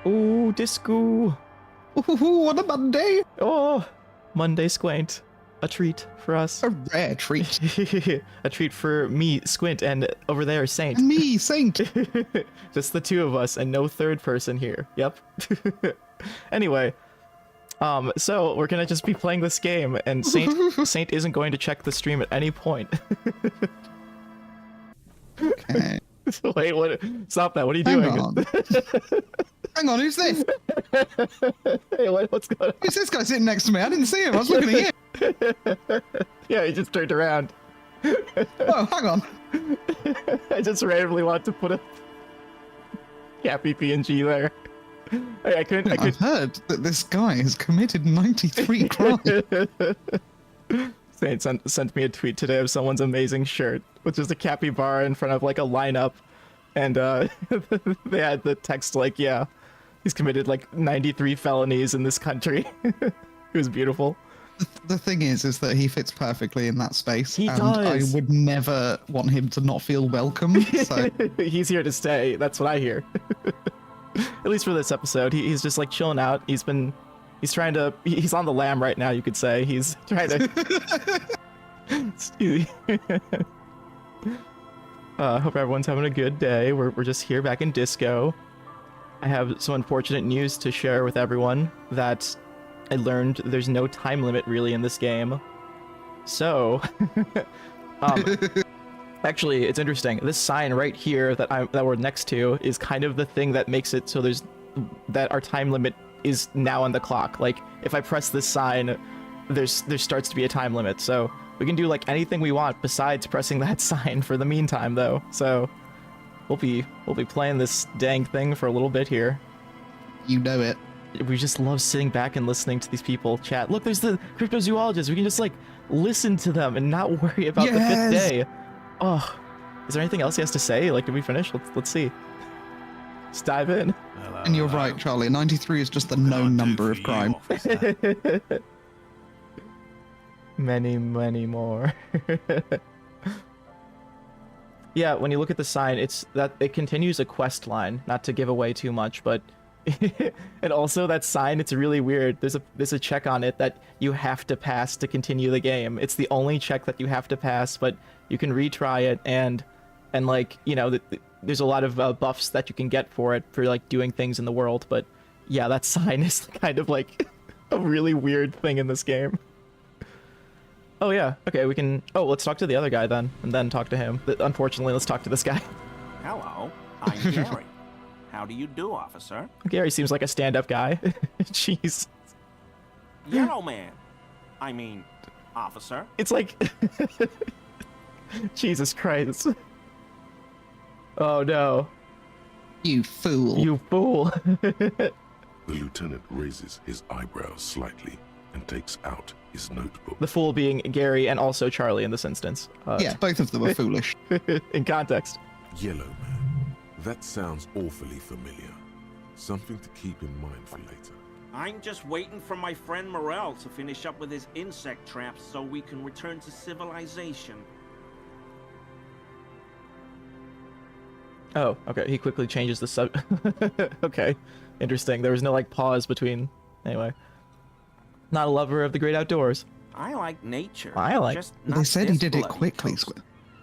Oh, Disco. Ooh, what a Monday! Oh, Monday Squaint. A treat for us. A rare treat. A treat for me, Squint, and over there, Saint. And me, Saint. Just the two of us and no third person here. Yep. Anyway, so we're gonna just be playing this game, and Saint isn't going to check the stream at any point. Okay. Wait, what? Stop that! What are you Hang doing? on. Hang on, who's this? Hey, what's going on? Who's this guy sitting next to me? I didn't see him. I was looking at you. Yeah, he just turned around. Oh, hang on. I just randomly want to put a Cappy PNG there. I couldn't. I've heard that this guy has committed 93 crimes. Saint sent me a tweet today of someone's amazing shirt, which is a capybara in front of like a lineup, and they had the text like, "Yeah, he's committed like 93 felonies in this country." It was beautiful. The thing is that he fits perfectly in that space, He and does. I would never want him to not feel welcome. So He's here to stay. That's what I hear. At least for this episode, he's just like chilling out. He's trying to. He's on the lam right now. You could say he's trying to. Hope everyone's having a good day. We're just here back in Disco. I have some unfortunate news to share with everyone that I learned there's no time limit really in this game. So, actually, it's interesting. This sign right here that we're next to is kind of the thing that makes it so that our time limit is now on the clock. Like, if I press this sign, there starts to be a time limit. So we can do like anything we want besides pressing that sign for the meantime, though. So we'll be playing this dang thing for a little bit here. you know it. We just love sitting back and listening to these people chat. Look, there's the cryptozoologists. We can just like listen to them and not worry about the fifth day. Oh, is there anything else he has to say? Like, did we finish? Let's see. Let's dive in. And you're right, Charlie. 93 is just the known number of crime. Many, many more. Yeah, when you look at the sign, it's that it continues a quest line. Not to give away too much, but and also that sign, it's really weird. There's a check on it that you have to pass to continue the game. It's the only check that you have to pass, but you can retry it, and like, you know, there's a lot of buffs that you can get for it for like doing things in the world. But yeah, that sign is kind of like a really weird thing in this game. Oh yeah, okay, we can. Oh, let's talk to the other guy then, and then talk to him. Unfortunately, let's talk to this guy. Hello, I'm Gary. How do you do, officer? Gary seems like a stand-up guy. Jeez. Yellow man. I mean, officer. It's like... Jesus Christ. Oh no. You fool. You fool. The lieutenant raises his eyebrows slightly and takes out his notebook. The fool being Gary and also Charlie in this instance. Yeah, both of them are foolish. In context. Yellow man. That sounds awfully familiar. Something to keep in mind for later. I'm just waiting for my friend Morel to finish up with his insect traps so we can return to civilization. Oh, okay. He quickly changes the sub. Okay. Interesting. There was no like pause between. Anyway. Not a lover of the great outdoors. I like nature. I like. Just They not said he this did it bloody quickly. toast.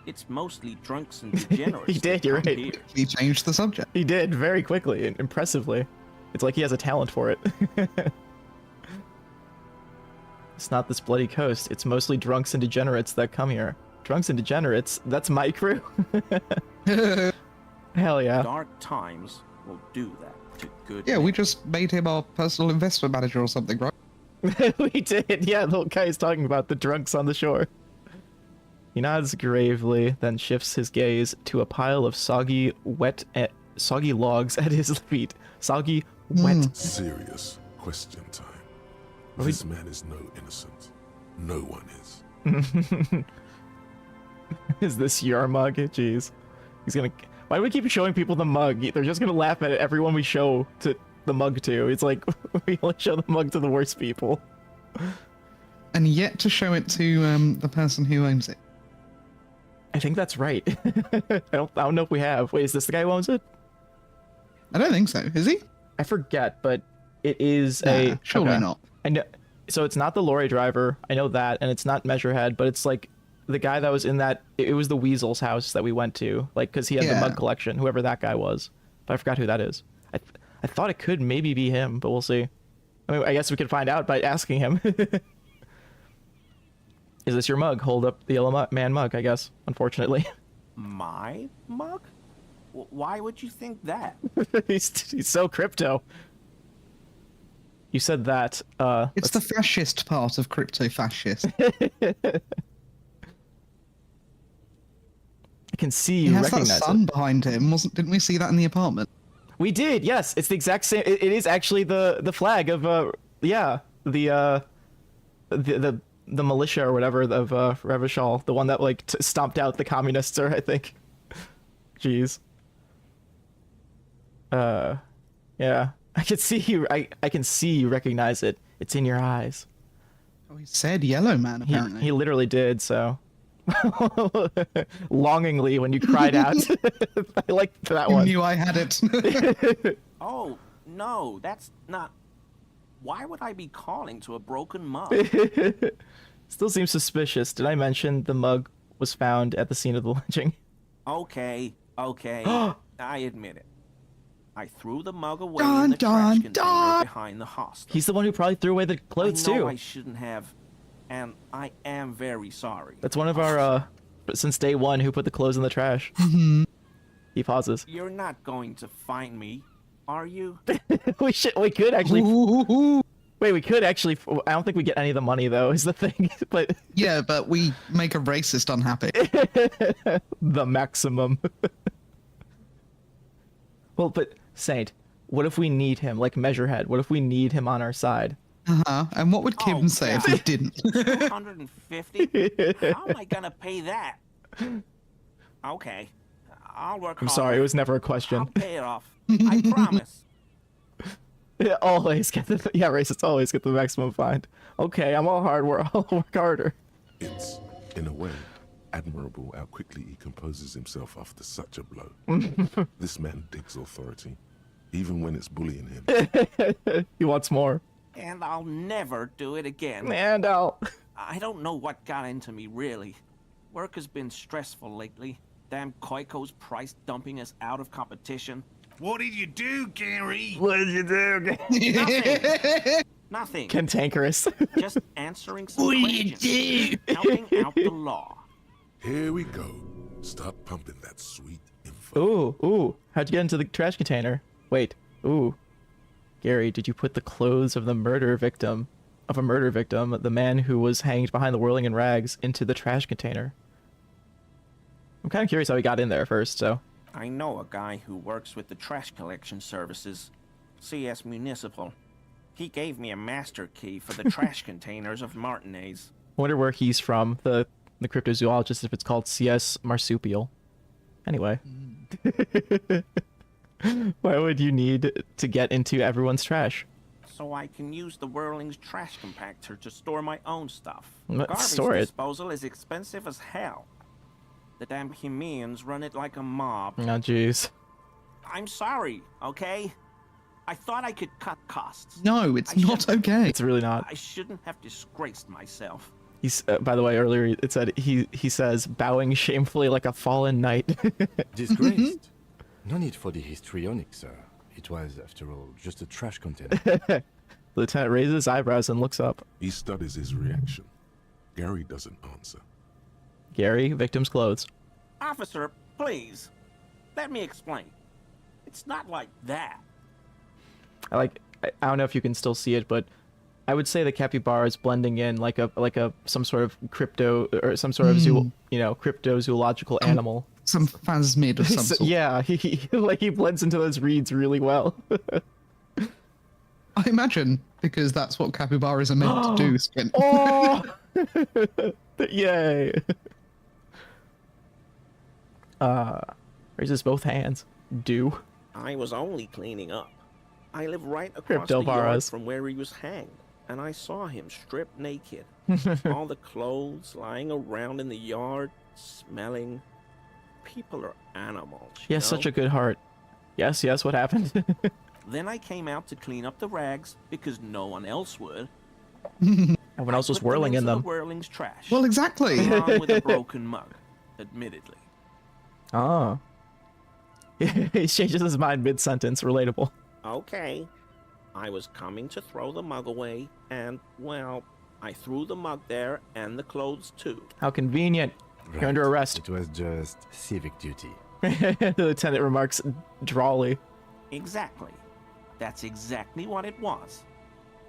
It's mostly drunks and degenerates. He did, that you're come right. here. He changed the subject. He did very quickly and impressively. It's like he has a talent for it. It's not this bloody coast. It's mostly drunks and degenerates that come here. Drunks and degenerates? That's my crew? Hell yeah. Dark times will do that to good Yeah, men. we just made him our personal investment manager or something, right? We did. Yeah, the guy is talking about the drunks on the shore. He nods gravely, then shifts his gaze to a pile of soggy logs at his feet. Soggy, wet. Serious question time. Are we- This man is no innocent. No one is. Is this your mug? Jeez. He's gonna... Why do we keep showing people the mug? They're just gonna laugh at everyone we show to the mug to. It's like, we only show the mug to the worst people. And yet to show it to the person who owns it. I think that's right. I don't know if we have. Wait, is this the guy who owns it? I don't think so. Is he? I forget, but it is a... Surely okay. not. I know. So it's not the lorry driver. I know that, and it's not Measurehead, but it's like the guy that was in that. It was the Weasel's house that we went to, like because he had the mug collection. Whoever that guy was, but I forgot who that is. I thought it could maybe be him, but we'll see. I mean, I guess we could find out by asking him. Is this your mug? Hold up the yellow man mug, I guess. Unfortunately. My mug? Why would you think that? he's so crypto. You said that. It's the fascist part of crypto-fascist. I can see you He has that recognize sun it. behind him, didn't we see that in the apartment? We did, yes. It's the exact same. It is actually the flag of yeah, the militia or whatever of Revachol, the one that like stomped out the communists, or I think. Jeez. Yeah. I can see you. I can see you recognize it. It's in your eyes. Oh, he said yellow man, apparently. He literally did, so. Longingly when you cried out. I liked that You one. knew I had it. Oh, no, that's not... Why would I be calling to a broken mug? Still seems suspicious. Did I mention the mug was found at the scene of the lynching? Okay. I admit it. I threw the mug away in the trash container behind the hostel. He's the one who probably threw away the clothes I know too. I shouldn't have, and I am very sorry. That's one of our since day one who put the clothes in the trash. He pauses. You're not going to find me, are you? We could actually. Ooh. Wait, we could actually. I don't think we get any of the money though. Is the thing, but Yeah, but we make a racist unhappy. the maximum. Well, but Saint, what if we need him, like Measurehead? What if we need him on our side? And what would Kim say if we didn't? 250? How am I gonna pay that? Okay, I'll work I'm hard. sorry, it was never a I'll question. pay it off. I promise. Yeah, always get the racist. Always get the maximum fine. Okay, I'm all hard. I'll work harder. It's, in a way, admirable how quickly he composes himself after such a blow. This man digs authority, even when it's bullying him. He wants more. And I'll never do it again. And I'll. I don't know what got into me, really. Work has been stressful lately. Damn Koiko's price dumping us out of competition. What did you do, Gary? What did you do? Nothing. Cantankerous. Just answering some questions. Helping out the law. Here we go. Start pumping that sweet info. Ooh. How'd you get into the trash container? Wait. Ooh. Gary, did you put the clothes of a murder victim, the man who was hanged behind the whirling in rags, into the trash container? I'm kind of curious how he got in there first, so. I know a guy who works with the trash collection services, CS Municipal. He gave me a master key for the trash containers of Martinez. I wonder where he's from, the cryptozoologist, if it's called CS Marsupial. Anyway. Why would you need to get into everyone's trash? So I can use the Whirling's trash compactor to store my own stuff. Store it. Disposal is expensive as hell. The damn Hemians run it like a mob. Oh, jeez. I'm sorry, okay? I thought I could cut costs. No, it's not okay. It's really not. I shouldn't have disgraced myself. He's by the way, earlier it said he says bowing shamefully like a fallen knight. Disgraced? No need for the histrionic, sir. It was, after all, just a trash container. The lieutenant raises his eyebrows and looks up. He studies his reaction. Gary doesn't answer. Gary, victim's clothes. Officer, please. Let me explain. It's not like that. I don't know if you can still see it, but I would say the capybara is blending in like a some sort of crypto or some sort of cryptozoological animal. Some phasmid of some sort. Yeah, he blends into those reeds really well. I imagine, because that's what capybaras are meant to do, Squint. Oh! Yay! Raises both hands. Do. I was only cleaning up. I live right across the yard Cryptobaras. from where he was hanged, and I saw him stripped naked. All the clothes lying around in the yard, smelling. People are animals. He has such a good heart. Yes, what happened? Then I came out to clean up the rags because no one else would. Everyone else was Put whirling in into them. The whirling's trash. Well, exactly. Along with a broken mug, admittedly. Oh. He changes his mind mid-sentence. Relatable. Okay. I was coming to throw the mug away, and, well, I threw the mug there and the clothes too. How convenient. You're under arrest. It was just civic duty. The lieutenant remarks drawly. Exactly. That's exactly what it was.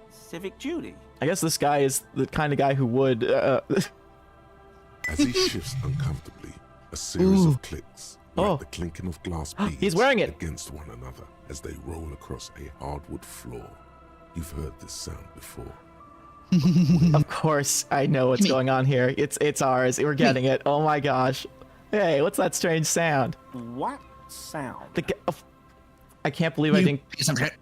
Civic duty. I guess this guy is the kind of guy who would. As he shifts uncomfortably, a series of clicks, like Oh. the clinking of glass beads He's wearing it. against one another as they roll across a hardwood floor. You've heard this sound before. Of course, I know what's going on here. It's ours. We're getting it. Oh my gosh. Hey, what's that strange sound? What sound? I can't believe I You didn't. piece of shit.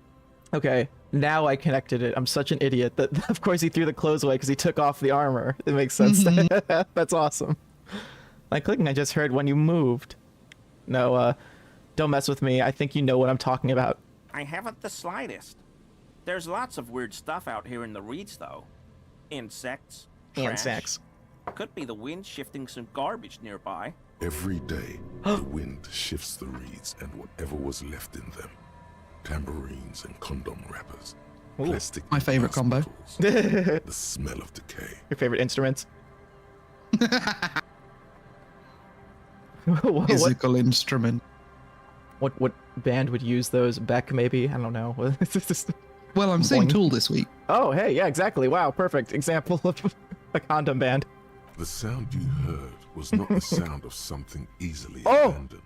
Okay, now I connected it. I'm such an idiot that, of course, he threw the clothes away because he took off the armor. It makes sense. That's awesome. Like clicking, I just heard when you moved. No, don't mess with me. I think you know what I'm talking about. I haven't the slightest. There's lots of weird stuff out here in the reeds, though. Insects. Trash. Insects. Could be the wind shifting some garbage nearby. Every day, the wind shifts the reeds and whatever was left in them. Tambourines and condom wrappers. Plastic My favorite glass combo. bottles, the smell of decay. Your favorite instruments? what, Physical instrument. what band would use those? Beck, maybe? I don't know. Well, I'm seeing Boing. Tool this week. Oh, hey, yeah, exactly. Wow, perfect example of a condom band. The sound you heard was not the sound of something easily Oh! abandoned.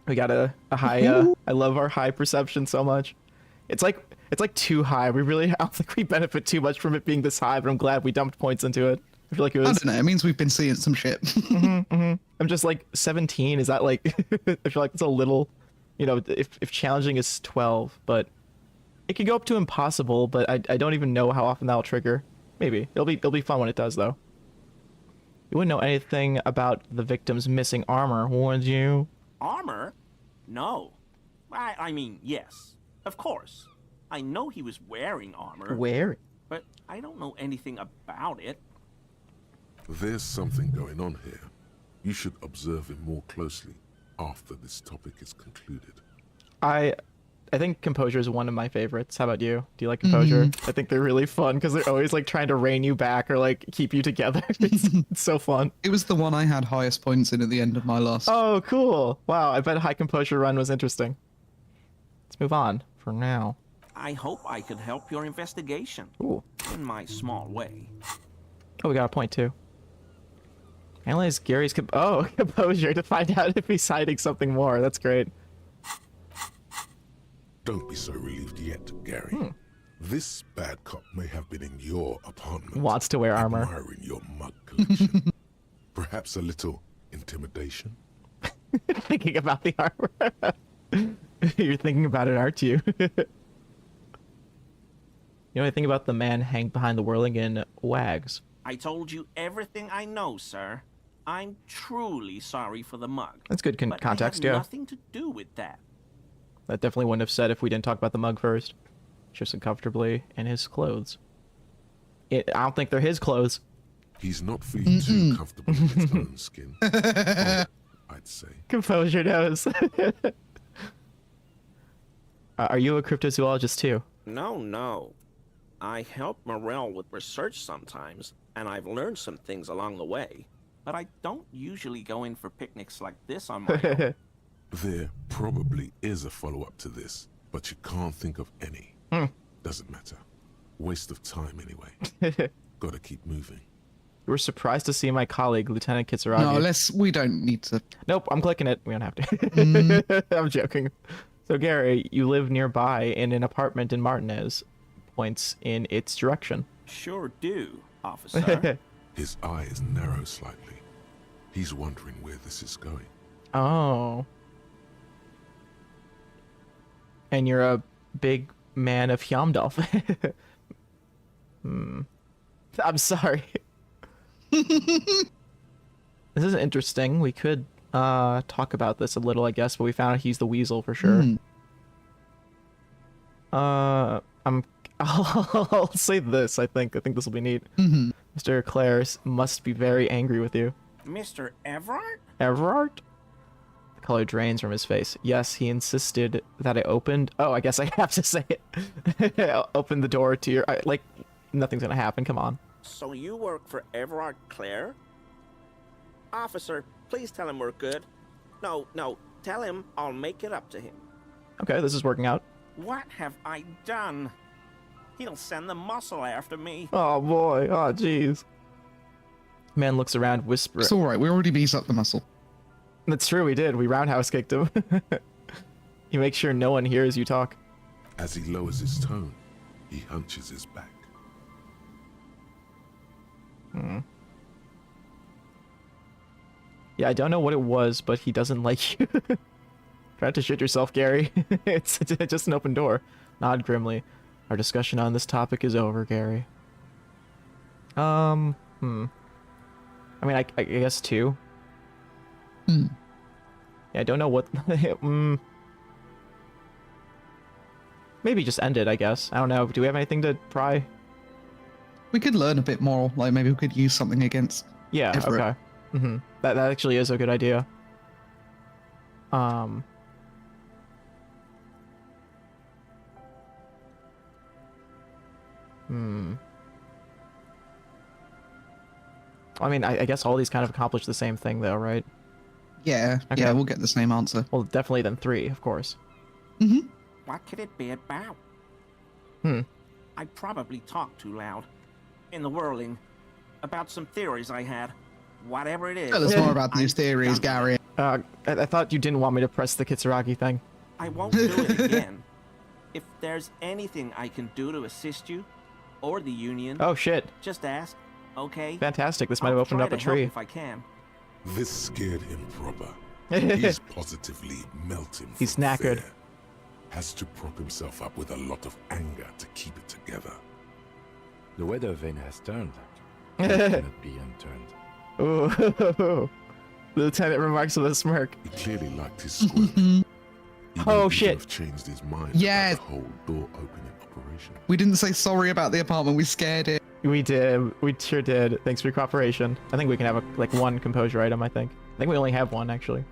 We got a high. I love our high perception so much. It's like too high. We really, I don't think we benefit too much from it being this high, but I'm glad we dumped points into it. I feel like it I was. don't know. It means we've been seeing some shit. I'm just like 17. Is that like? I feel like it's a little. You know, if challenging is 12, but it could go up to impossible. But I don't even know how often that'll trigger. Maybe it'll be fun when it does though. You wouldn't know anything about the victim's missing armor, would you? Armor? No. I mean, yes. Of course. I know he was wearing armor. Where? But I don't know anything about it. There's something going on here. You should observe him more closely after this topic is concluded. I think Composure is one of my favorites. How about you? Do you like Composure? I think they're really fun because they're always like trying to rein you back or like keep you together. It's so fun. It was the one I had highest points in at the end of my last. Oh, cool. Wow, I bet High Composure run was interesting. Let's move on for now. I hope I could help your investigation. Ooh. In my small way. Oh, we got a point too. Analyze Gary's composure to find out if he's hiding something more. That's great. Don't be so relieved yet, Gary. This bad cop may have been in your apartment. Wants to wear armor. Admiring your mug collection. Perhaps a little intimidation? Thinking about the armor. You're thinking about it, aren't you? You know anything about the man hanged behind the whirling in Wags? I told you everything I know, sir. I'm truly sorry for the mug. That's good but context, I had yeah. nothing to do with that. That definitely wouldn't have said if we didn't talk about the mug first. Just uncomfortably in his clothes. I don't think they're his clothes. He's not feeling too comfortable in his own skin. I'd say. Composure knows. Are you a cryptozoologist too? No. I help Morel with research sometimes, and I've learned some things along the way. But I don't usually go in for picnics like this on my own. There probably is a follow-up to this, but you can't think of any. Doesn't matter. Waste of time anyway. Gotta keep moving. You were surprised to see my colleague, Lieutenant Kitsuragi. No, we don't need to. Nope, I'm clicking it. We don't have to. I'm joking. So, Gary, you live nearby in an apartment in Martinez. Points in its direction. Sure do, officer. His eye is narrow slightly. He's wondering where this is going. Oh. And you're a big man of Hjamdolf. I'm sorry. This is interesting. We could talk about this a little, I guess, but we found out he's the weasel for sure. I'll say this. I think this will be neat. Mr. Clares must be very angry with you. Mr. Everard? Everard? The color drains from his face. Yes, he insisted that I opened. Oh, I guess I have to say it. Open the door to your. Like, nothing's gonna happen. Come on. So you work for Everard Clare? Officer, please tell him we're good. No, tell him I'll make it up to him. Okay, this is working out. What have I done? He'll send the muscle after me. Oh boy. Oh jeez. Man looks around, whispering. It's alright, we already beat up the muscle. That's true, we did. We roundhouse kicked him. You make sure no one hears you talk. As he lowers his tone, he hunches his back. Yeah, I don't know what it was, but he doesn't like you. Try not to shit yourself, Gary. It's just an open door. Nod grimly. Our discussion on this topic is over, Gary. I mean, I guess 2. Yeah, I don't know what... Maybe just end it, I guess. I don't know. Do we have anything to pry? We could learn a bit more, like maybe we could use something against Yeah, Everett. okay. That actually is a good idea. I mean, I guess all these kind of accomplish the same thing, though, right? Yeah, Okay. yeah, we'll get the same answer. Well, definitely then 3, of course. What could it be about? Hmm. I probably talked too loud. In the whirling. About some theories I had. Whatever it is. Tell us more about these I'm theories, done with it. Gary. I thought you didn't want me to press the Kitsuragi thing. I won't do it again. If there's anything I can do to assist you, or the Union, Oh, shit. just ask, okay? Fantastic. This might have I'll opened try up a to help tree. if I can. This scared him proper. He's positively melting from He's knackered. fear. Has to prop himself up with a lot of anger to keep it together. The weather vane has turned. It cannot be unturned. Ooh. The lieutenant remarks with a smirk. He clearly liked his squirrel. He Oh, could shit. have changed his mind Yes. about the whole door opening operation. We didn't say sorry about the apartment, we scared it. We did. We sure did. Thanks for your cooperation. I think we can have like 1 composure item, I think. I think we only have 1, actually.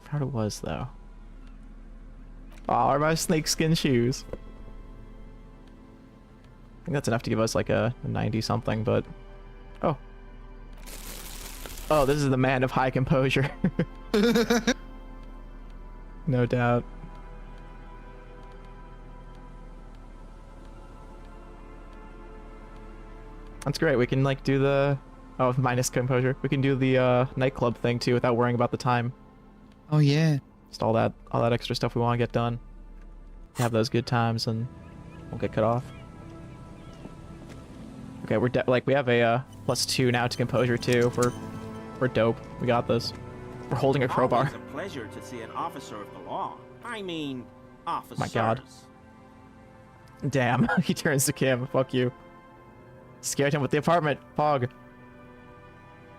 I forgot it was, though. Oh, are my snakeskin shoes. I think that's enough to give us like a 90 something, but... Oh. Oh, this is the man of high composure. No doubt. That's great. We can like do the... Oh, minus composure. We can do the nightclub thing too without worrying about the time. Oh yeah. Just all that extra stuff we want to get done. Have those good times and we'll get cut off. Okay, we have a +2 now to composure too. We're dope. We got this. We're holding a crowbar. Always a pleasure to see an officer of the law. I mean, officers. My God. Damn, he turns to Kim. Fuck you. Scared him with the apartment. Pog.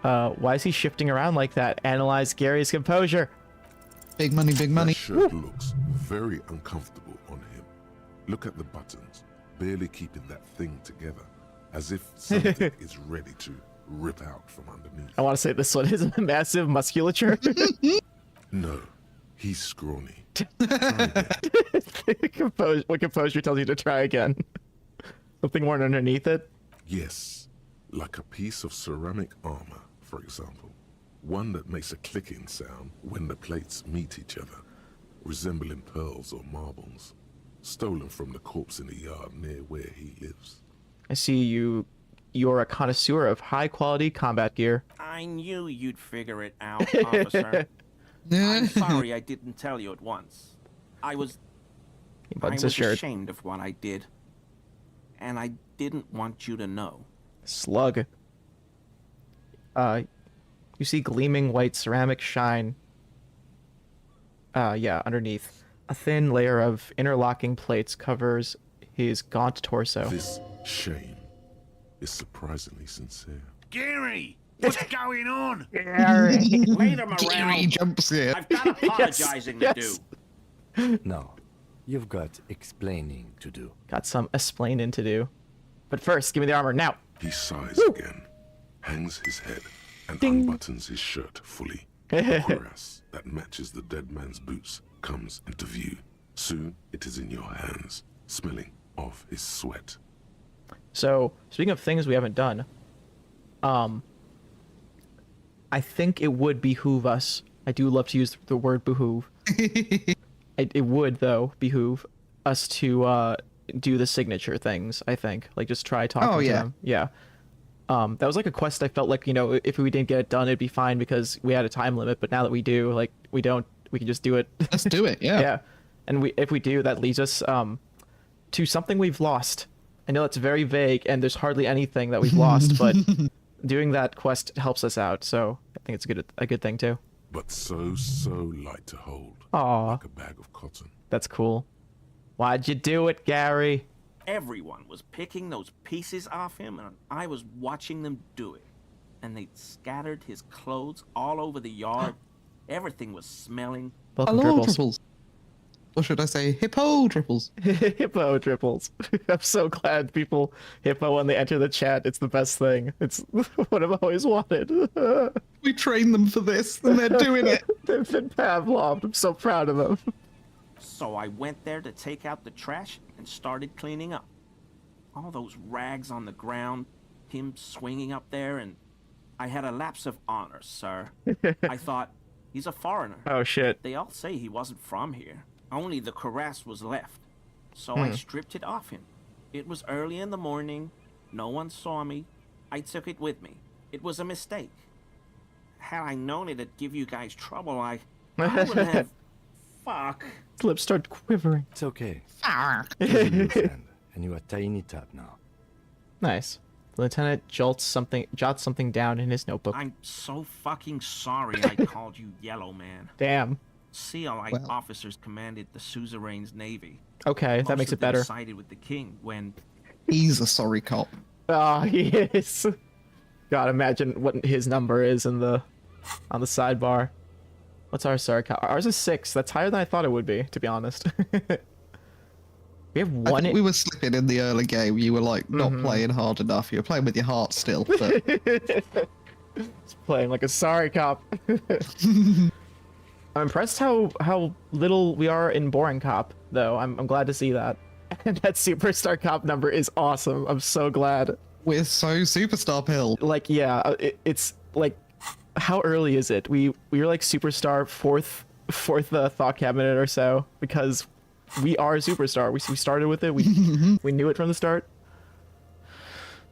Why is he shifting around like that? Analyze Gary's composure. Big money, big money. That shirt looks very uncomfortable on him. Look at the buttons, barely keeping that thing together, as if something is ready to rip out from underneath. I want to say this one is massive musculature. No, he's scrawny. What composure tells you to try again? Something worn underneath it? Yes, like a piece of ceramic armor, for example. One that makes a clicking sound when the plates meet each other, resembling pearls or marbles, stolen from the corpse in the yard near where he lives. I see you're a connoisseur of high-quality combat gear. I knew you'd figure it out, officer. I'm sorry I didn't tell you at once. I was He buttons his shirt. ashamed of what I did. And I didn't want you to know. Slug. You see gleaming white ceramic shine. Yeah, underneath. A thin layer of interlocking plates covers his gaunt torso. This shame is surprisingly sincere. Gary, what's going on? Later, Gary Morel. jumps here. I've got apologizing to do. No, you've got explaining to do. Got some explaining to do. But first, give me the armor now. He sighs again, hangs his head, and unbuttons his shirt fully. A cuirass that matches the dead man's boots comes into view. Soon it is in your hands, smelling of his sweat. So, speaking of things we haven't done, I think it would behoove us. I do love to use the word behoove. It would, though, behoove us to do the signature things, I think. Like, just try talking to them. Yeah. That was like a quest I felt like, you know, if we didn't get it done, it'd be fine because we had a time limit. But now that we do, like, we can just do it. Let's do it, yeah. Yeah. And if we do, that leads us to something we've lost. I know it's very vague and there's hardly anything that we've lost, but doing that quest helps us out. So I think it's a good thing too. But so light to hold. Aw. Like a bag of cotton. That's cool. Why'd you do it, Gary? Everyone was picking those pieces off him, and I was watching them do it. And they scattered his clothes all over the yard. Everything was smelling. Welcome, Hello, Dribbles. Triples. Or should I say hippo Triples? Hippo Triples. I'm so glad people hippo when they enter the chat. It's the best thing. It's what I've always wanted. We trained them for this, and they're doing it. They've been Pavloved. I'm so proud of them. So I went there to take out the trash and started cleaning up. All those rags on the ground, him swinging up there, and I had a lapse of honor, sir. I thought, he's a foreigner. Oh shit. They all say he wasn't from here. Only the cuirass was left. So I stripped it off him. It was early in the morning. No one saw me. I took it with me. It was a mistake. Had I known it'd give you guys trouble, I would have... Fuck. His lips start quivering. It's okay. It's in your hand, and you are tying it up now. Nice. The lieutenant jots something down in his notebook. I'm so fucking sorry I called you Yellow Man. Damn. CLI Well. officers commanded the suzerain's navy. Okay, that makes it better. Sided with the king when He's a sorry cop. Oh, he is. God, imagine what his number is on the sidebar. What's our sorry cop? Ours is 6. That's higher than I thought it would be, to be honest. We have I one. think we were slipping in the early game. You were like not playing hard enough. You were playing with your heart still. But It's playing like a sorry cop. I'm impressed how little we are in boring cop, though. I'm glad to see that. And that superstar cop number is awesome. I'm so glad. we're so superstar pilled. Like, yeah, it's like, how early is it? We were like superstar fourth thought cabinet or so, because we are a superstar. We started with it. We knew it from the start.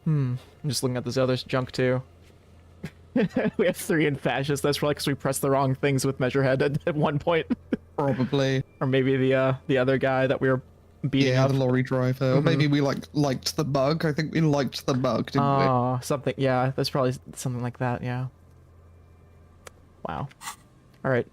I'm just looking at this other junk too. We have 3 in fascist. That's probably because we pressed the wrong things with Measurehead at one point. Probably. Or maybe the other guy that we were beating Yeah, up. the lorry driver. Or maybe we liked the bug. I think we liked the bug, didn't we? Oh, something. Yeah, that's probably something like that. Yeah. Wow. All right.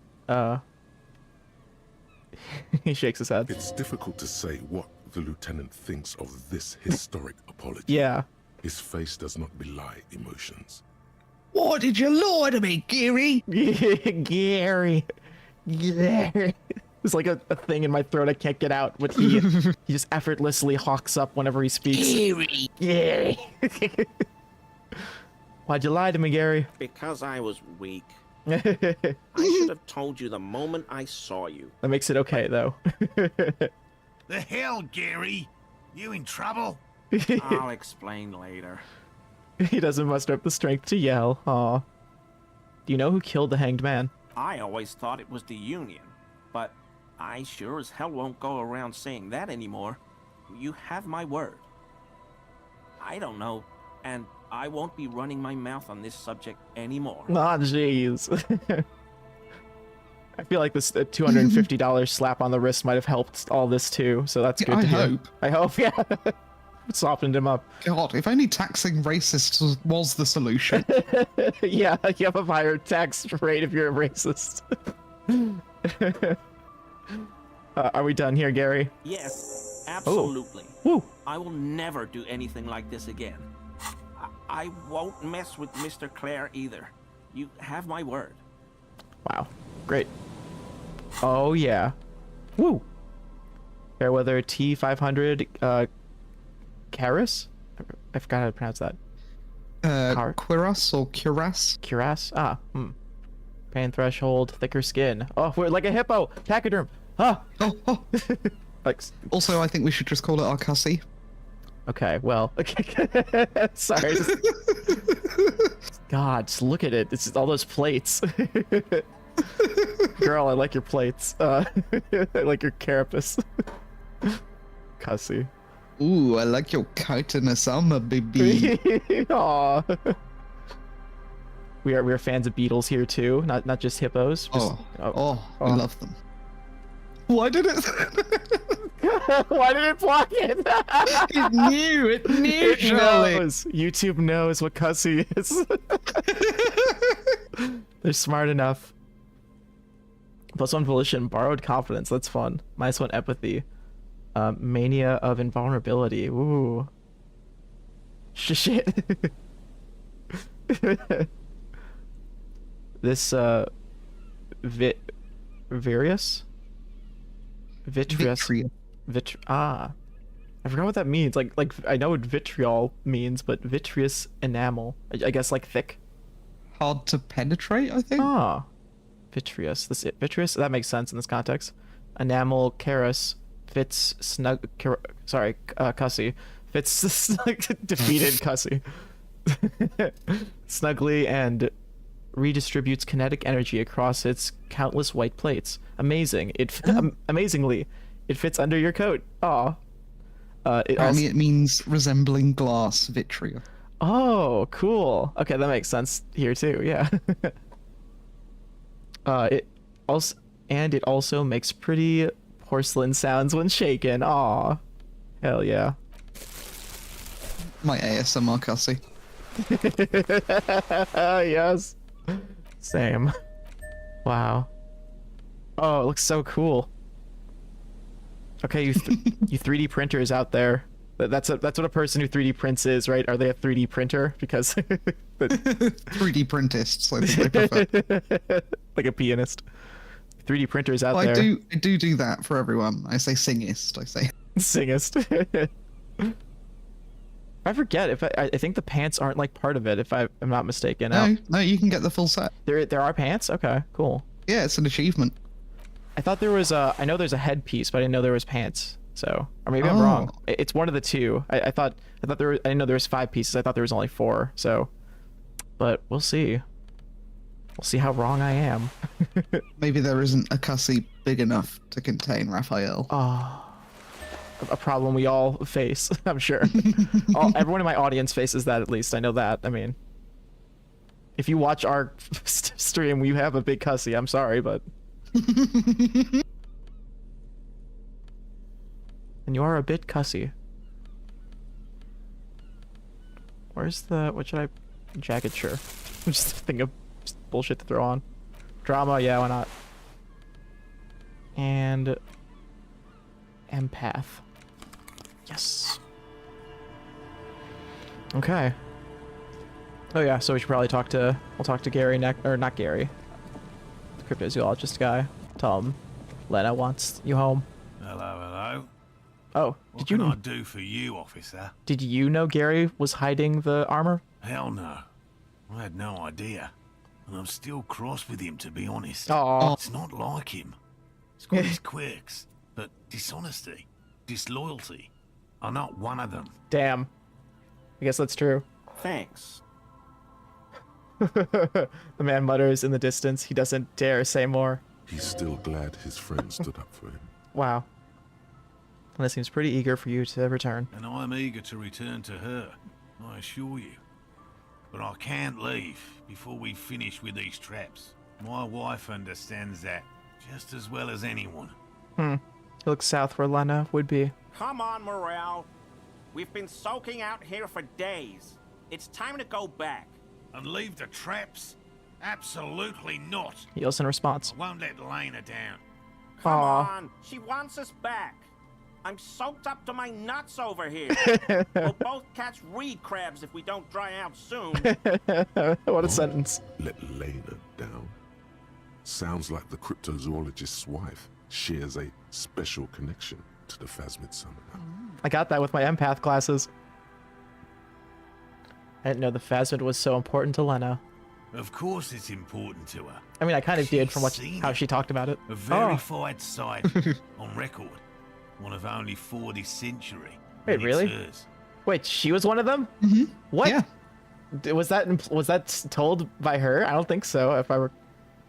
He shakes his head. It's difficult to say what the lieutenant thinks of this historic apology. Yeah. His face does not belie emotions. What did you lie to me, Geary? Gary. There's like a thing in my throat I can't get out, but he just effortlessly hawks up whenever he speaks. Gary. Why'd you lie to me, Gary? because I was weak. I should have told you the moment I saw you. That makes it okay, though. The hell, Gary? You in trouble? I'll explain later. He doesn't muster up the strength to yell. Aw. Do you know who killed the hanged man? I always thought it was the Union, but I sure as hell won't go around saying that anymore. You have my word. I don't know, and I won't be running my mouth on this subject anymore. Aw, jeez. I feel like this $250 slap on the wrist might have helped all this too, so that's Yeah, good I to hear. hope. I hope, yeah. It softened him up. God, if only taxing racists was the solution. Yeah, you have a higher tax rate if you're a racist. Are we done here, Gary? Yes, absolutely. Woo! I will never do anything like this again. I won't mess with Mr. Clare either. You have my word. Wow, great. Oh yeah. Woo! Fairweather T500 Karis? I forgot how to pronounce that. Quiras or Cuirass? Cuirass? Pain threshold, thicker skin. Oh, we're like a hippo! Pachyderm! Ah! Oh. Like, Also, I think we should just call it our cussy. okay, well. Okay. Sorry. God, just look at it. It's just all those plates. Girl, I like your plates. I like your carapace. Cussy. Ooh, I like your coat in the summer, baby. Aw. We are fans of beetles here too, not just hippos. Just, We love them. Why did it? Why did it block it? It knew. It Surely. knows. YouTube knows what cussy is. They're smart enough. +1 volition, borrowed confidence. That's fun. -1 empathy. Mania of invulnerability. Ooh. Shit. This Various? Vitreous. I forgot what that means. Like I know what vitriol means, but vitreous enamel. I guess like thick. Hard to penetrate, I think. Ah. Vitreous. Vitreous, that makes sense in this context. Enamel Karis fits Cussy. Fits defeated Cussy. Snugly and redistributes kinetic energy across its countless white plates. Amazing. Amazingly, it fits under your coat. Aw. Apparently it means resembling glass vitriol. Oh, cool. Okay, that makes sense here too. Yeah. It also makes pretty porcelain sounds when shaken. Aw. Hell yeah. My ASMR cussy. Yes. Same. Wow. Oh, it looks so cool. Okay, you 3D printers out there. That's what a person who 3D prints is, right? Are they a 3D printer? Because 3D printists, I think they prefer. Like a pianist. 3D printers out Well, there. I do that for everyone. I say singist. I say Singist. I forget if I think the pants aren't like part of it. If I'm not mistaken. no, you can get the full set. There are pants. Okay, cool. Yeah, it's an achievement. I thought there was I know there's a headpiece, but I didn't know there was pants. So, or maybe I'm wrong. It's one of the two. I thought there was, I didn't know there was 5 pieces. I thought there was only 4. So, but we'll see. We'll see how wrong I am. Maybe there isn't a cussy big enough to contain Raphael. Oh, a problem we all face, I'm sure. Everyone in my audience faces that, at least. I know that. I mean, if you watch our stream, you have a big cussy. I'm sorry, but... And you are a bit cussy. Where's the... What should I... Jagged, sure. I'm just thinking of bullshit to throw on. Drama, yeah, why not? And... Empath. Yes. Okay. Oh yeah, so we should probably talk to... We'll talk to Gary next... Or not Gary. The cryptozoologist guy. Tell him Lena wants you home. Hello, hello. Oh, What can I do for you, officer? Did you know Gary was hiding the armor? Hell no. I had no idea. And I'm still cross with him, to be honest. Aw. It's not like him. He's got his quirks, but dishonesty, disloyalty are not one of them. Damn. I guess that's true. Thanks. The man mutters in the distance. He doesn't dare say more. He's still glad his friend stood up for him. Wow. Lena seems pretty eager for you to return. And I'm eager to return to her, I assure you. But I can't leave before we finish with these traps. My wife understands that just as well as anyone. He looks south where Lena would be. Come on, Morale. We've been soaking out here for days. It's time to go back. And leave the traps? Absolutely not. He yells in response. I won't let Lena down. Come Aw. on. She wants us back. I'm soaked up to my nuts over here. We'll both catch reed crabs if we don't dry out soon. What a sentence. Let Lena down. Sounds like the cryptozoologist's wife shares a special connection to the Phasmid summoner. I got that with my empath classes. I didn't know the Phasmid was so important to Lena. Of course it's important to her. I mean, I kind of did from She's what seen how it. she talked about it. A verified site on record. One of only 4 this century. Wait, and it's really? hers. Wait, she was one of them? Mm-hmm. What? Yeah. Was that told by her? I don't think so. If I were.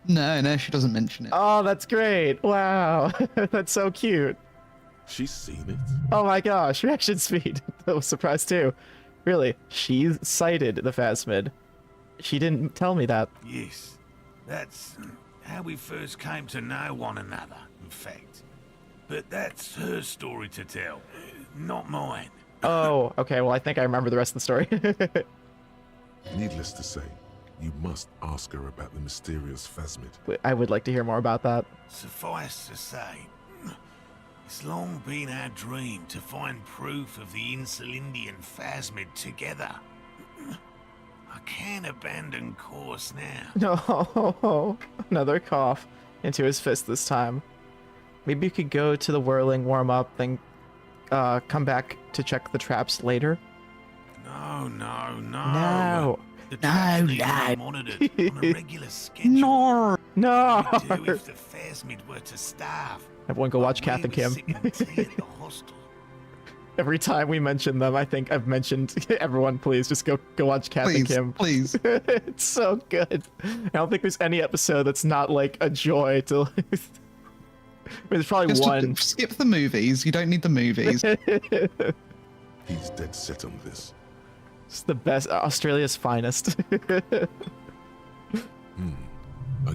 No, she doesn't mention it. Oh, that's great! Wow, that's so cute. She's seen it. Oh my gosh, reaction speed. I was surprised too. Really, she cited the Phasmid. She didn't tell me that. Yes, that's how we first came to know one another, in fact. But that's her story to tell, not mine. Oh, okay. Well, I think I remember the rest of the story. Needless to say, you must ask her about the mysterious Phasmid. I would like to hear more about that. Suffice to say, it's long been our dream to find proof of the Insulindian Phasmid together. I can't abandon course now. No, another cough into his fist this time. Maybe you could go to the whirling, warm up, then come back to check the traps later. No. No. The traps need to be monitored on a regular schedule. No. What do if the Phasmid were to starve? Everyone go watch Kath and Kim. Every time we mention them, I think I've mentioned everyone. Please just go watch Kath and Kim. Please. It's so good. I don't think there's any episode that's not like a joy to. I mean, there's probably Just one. skip the movies. You don't need the movies. He's dead set on this. It's the best. Australia's finest. I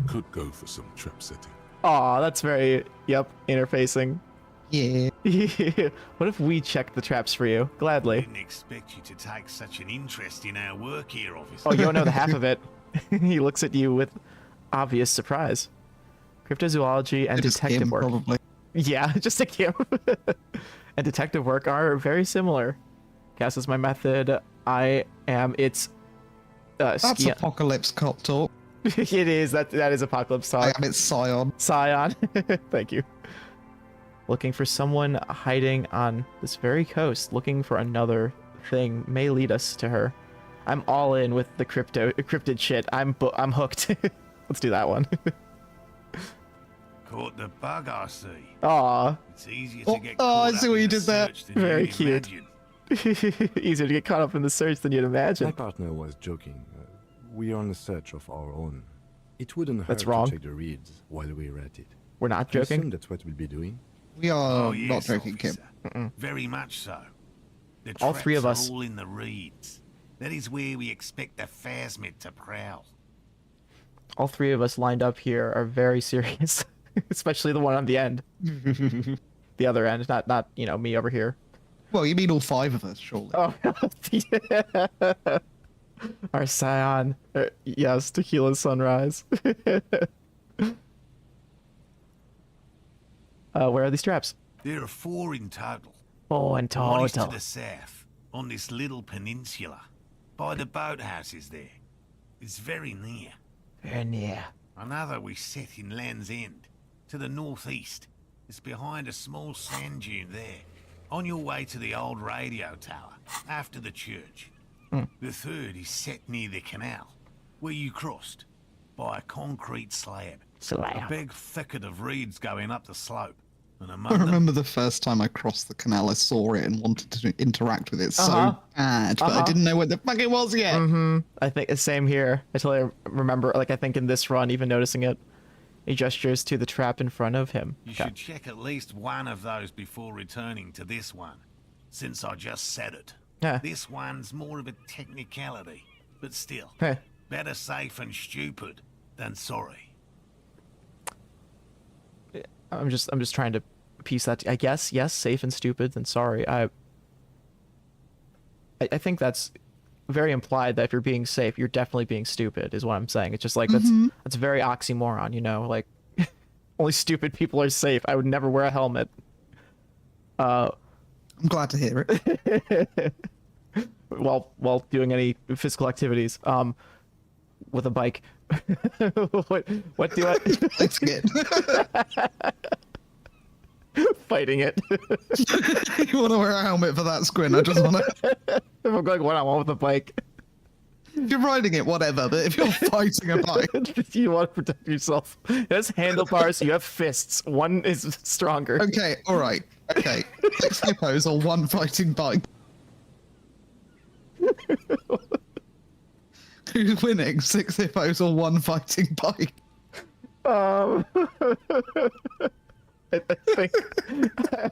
could go for some trap setting. Aw, that's very. Yep, interfacing. Yeah. What if we check the traps for you? Gladly. Didn't expect you to take such an interest in our work here, officer. Oh, you don't know the half of it. He looks at you with obvious surprise. Cryptozoology and It is detective him, work. probably. Yeah, just a Kim. And detective work are very similar. Cass is my method. I am its. That's Apocalypse Cop talk. It is. That is Apocalypse I talk. am its Scion. Scion. Thank you. Looking for someone hiding on this very coast, looking for another thing may lead us to her. I'm all in with the cryptid shit. I'm hooked. Let's do that one. Caught the bug, I see. Aw, It's easier to get Oh, I caught see up what in you the did there. search than Very you'd cute. imagine. easier to get caught up in the search than you'd My imagine. partner was joking. We are on a search of our own. It wouldn't hurt That's wrong. to check the reads while we're at it. We're not I assume joking. that's what we'll be doing. We are Oh, yes, not joking, Kim. officer. Very much so. The All three of traps us. are all in the reeds. That is where we expect the Phasmid to prowl. All three of us lined up here are very serious, especially the one on the end. The other end, not me over here. Well, you mean all 5 of us, surely. Oh, yeah. Our Scion. Yes, Tequila Sunrise. Where are these traps? There are 4 in total. Oh, and One is to total. the south, on this little peninsula, by the boathouses there. It's very near. Very near. Another we set in Land's End, to the northeast. It's behind a small sand dune there, on your way to the old radio tower, after the church. The third is set near the canal, where you crossed, by a concrete slab. A big thicket of reeds going up the slope, and I among them, remember the first time I crossed the canal, I saw it and wanted to interact with it Uh-huh. so bad, but I didn't know what the fuck it was yet. I think same here. I totally remember, like, I think in this run, even noticing it. He gestures to the trap in front of him. you Okay. should check at least one of those before returning to this one, since I just said it. Yeah. This one's more of a technicality, but still, Heh. better safe and stupid than sorry. I'm just trying to piece that. I guess yes, safe and stupid. Then sorry. I think that's very implied that if you're being safe, you're definitely being stupid. Is what I'm saying. It's just like that's very oxymoron. You know, like only stupid people are safe. I would never wear a helmet. I'm glad to hear it. While doing any physical activities. with a bike. What do I? Fighting it. Fighting it. You want to wear a helmet for that, Squint? I just want to. If I'm going one-on-one with a bike, If you're riding it, whatever. But if you're fighting a bike, you want to protect yourself. It has handlebars. You have fists. One is stronger. okay, all right, okay. 6 hippos or 1 fighting bike. Who's winning? 6 hippos or 1 fighting bike? I think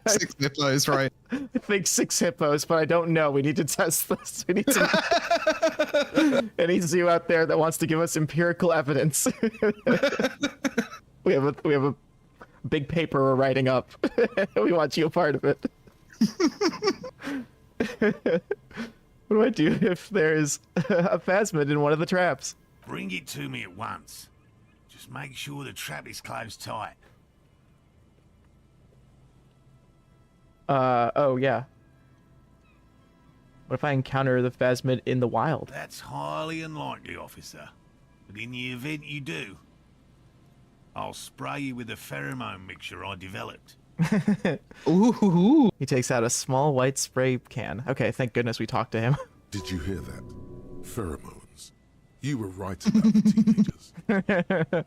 6 hippos, right? I think 6 hippos, but I don't know. We need to test this. We need to. Any zoo out there that wants to give us empirical evidence. we have a big paper we're writing up. We want you a part of it. What do I do if there's a phasmid in one of the traps? Bring it to me at once. Just make sure the trap is closed tight. Oh yeah. What if I encounter the phasmid in the wild? That's highly unlikely, officer. But in the event you do, I'll spray you with a pheromone mixture I developed. Ooh. He takes out a small white spray can. Okay, thank goodness we talked to him. Did you hear that? Pheromones. You were right about the teenagers.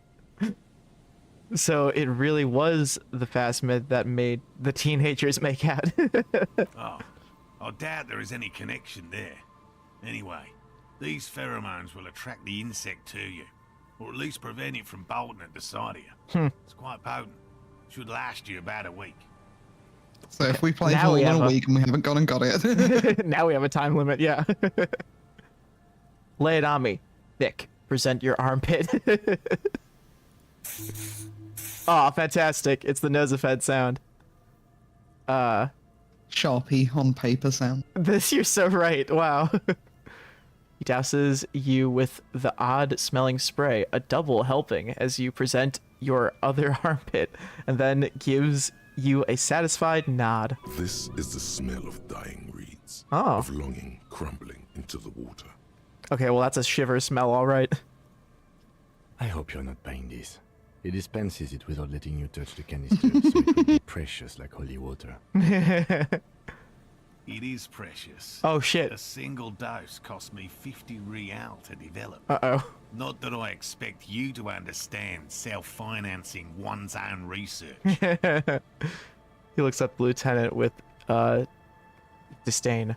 So it really was the phasmid that made the teenagers make out. Oh, I doubt there is any connection there. Anyway, these pheromones will attract the insect to you, or at least prevent it from bolting at the sight of you. It's quite potent. Should last you about a week. So if we play Now for we a have a- week and we haven't gone and got it, Now we have a time limit, yeah. Lay it on me. Thick. Present your armpit. Oh, fantastic. It's the Nosafed sound. Sharpie on paper sound. This, you're so right. Wow. He douses you with the odd smelling spray, a double helping as you present your other armpit, and then gives you a satisfied nod. This is the smell of dying reeds. Oh. Of longing crumbling into the water. Okay, well, that's a shiver smell, all right. I hope you're not buying this. He dispenses it without letting you touch the canister, so it will be precious like holy water. It is precious. Oh, A shit. single dose cost me 50 real to develop. Uh-oh. Not that I expect you to understand self-financing one's own research. He looks at the lieutenant with disdain,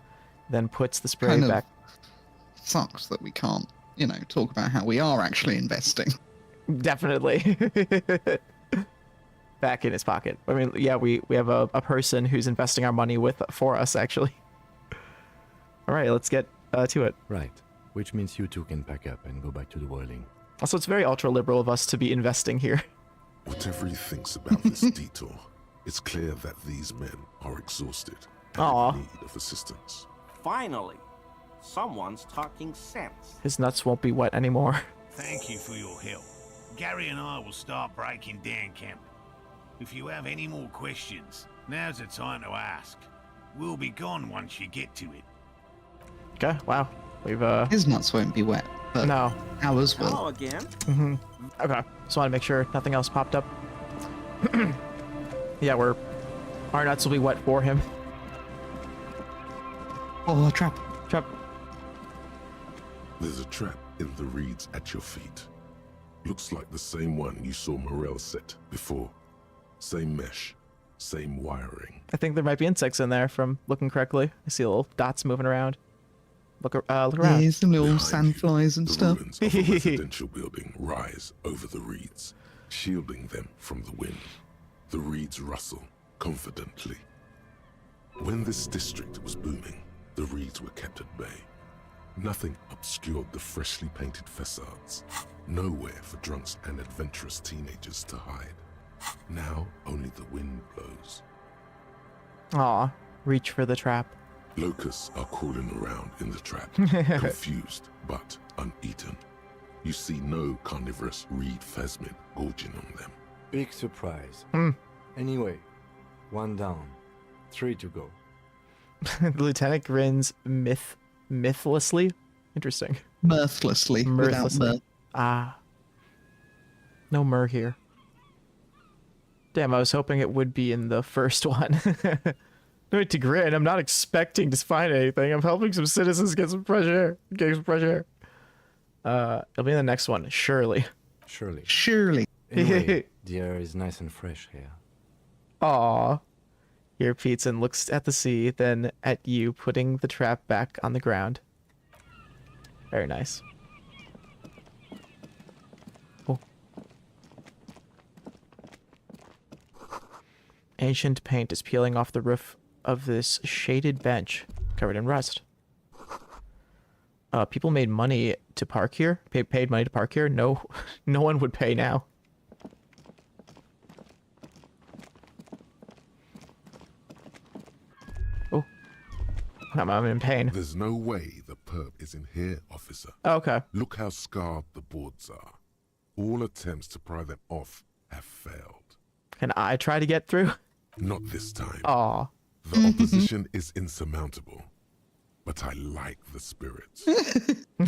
then puts the spray Kind of back. Sucks that we can't, talk about how we are actually investing. Definitely. Back in his pocket. I mean, yeah, we have a person who's investing our money for us, actually. All right, let's get to it. Right, which means you two can pack up and go back to the whirling. Also, it's very ultra-liberal of us to be investing here. Whatever he thinks about this detour, it's clear that these men are exhausted and Aw. in need of assistance. Finally, someone's talking sense. His nuts won't be wet anymore. Thank you for your help. Gary and I will start breaking down camp. If you have any more questions, now's the time to ask. We'll be gone once you get to it. Okay, wow. We've, His nuts won't be wet, but no. ours will. Hello again. Okay, just want to make sure nothing else popped up. Yeah, our nuts will be wet for him. Oh, a trap. Trap. There's a trap in the reeds at your feet. Looks like the same one you saw Morel set before. Same mesh, same wiring. I think there might be insects in there from looking correctly. I see little dots moving around. Look around. Yeah, some little Behind you, sandflies and the stuff. ruins of a residential building rise over the reeds, shielding them from the wind. The reeds rustle confidently. When this district was booming, the reeds were kept at bay. Nothing obscured the freshly painted facades. Nowhere for drunks and adventurous teenagers to hide. Now only the wind blows. Aw, reach for the trap. Locusts are crawling around in the trap, confused but uneaten. You see no carnivorous reed phasmid gorging on them. Big surprise. Anyway, 1 down, 3 to go. The lieutenant grins mythlessly. Interesting. Mirthlessly, without Mirthlessly. mirth. Ah. No myrrh here. Damn, I was hoping it would be in the first one. No need to grin. I'm not expecting to find anything. I'm helping some citizens get some fresh air. Get some fresh air. It'll be in the next one, surely. Surely. Surely. Anyway, the air is nice and fresh here. Aw. Here, Peteson looks at the sea, then at you, putting the trap back on the ground. Very nice. Oh. Ancient paint is peeling off the roof of this shaded bench, covered in rust. People made money to park here. Paid money to park here. No, no one would pay now. Oh, I'm in pain. There's no way the perp is in here, officer. Oh, okay. Look how scarred the boards are. All attempts to pry them off have failed. Can I try to get through? Not this time. Aw. The opposition is insurmountable, but I like the spirit.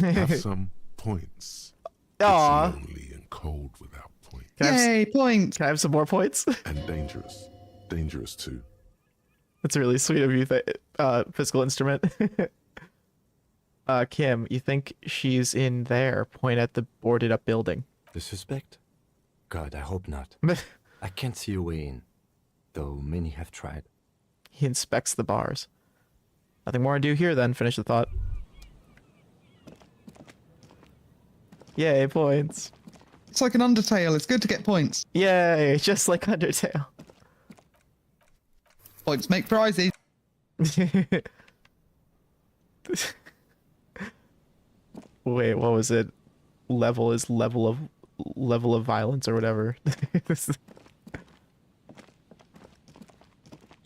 Have some points. Aw. It's lonely and cold without points. Yay, points. Can I have some more points? And dangerous. Dangerous too. That's really sweet of you, physical instrument. Kim, you think she's in there? Point at the boarded up building. The suspect? God, I hope not. I can't see a way in, though many have tried. He inspects the bars. Nothing more to do here then, finish the thought. Yay, points. It's like an Undertale. It's good to get points. Yay, just like Undertale. Points make prizes. Wait, what was it? Level is level of violence or whatever.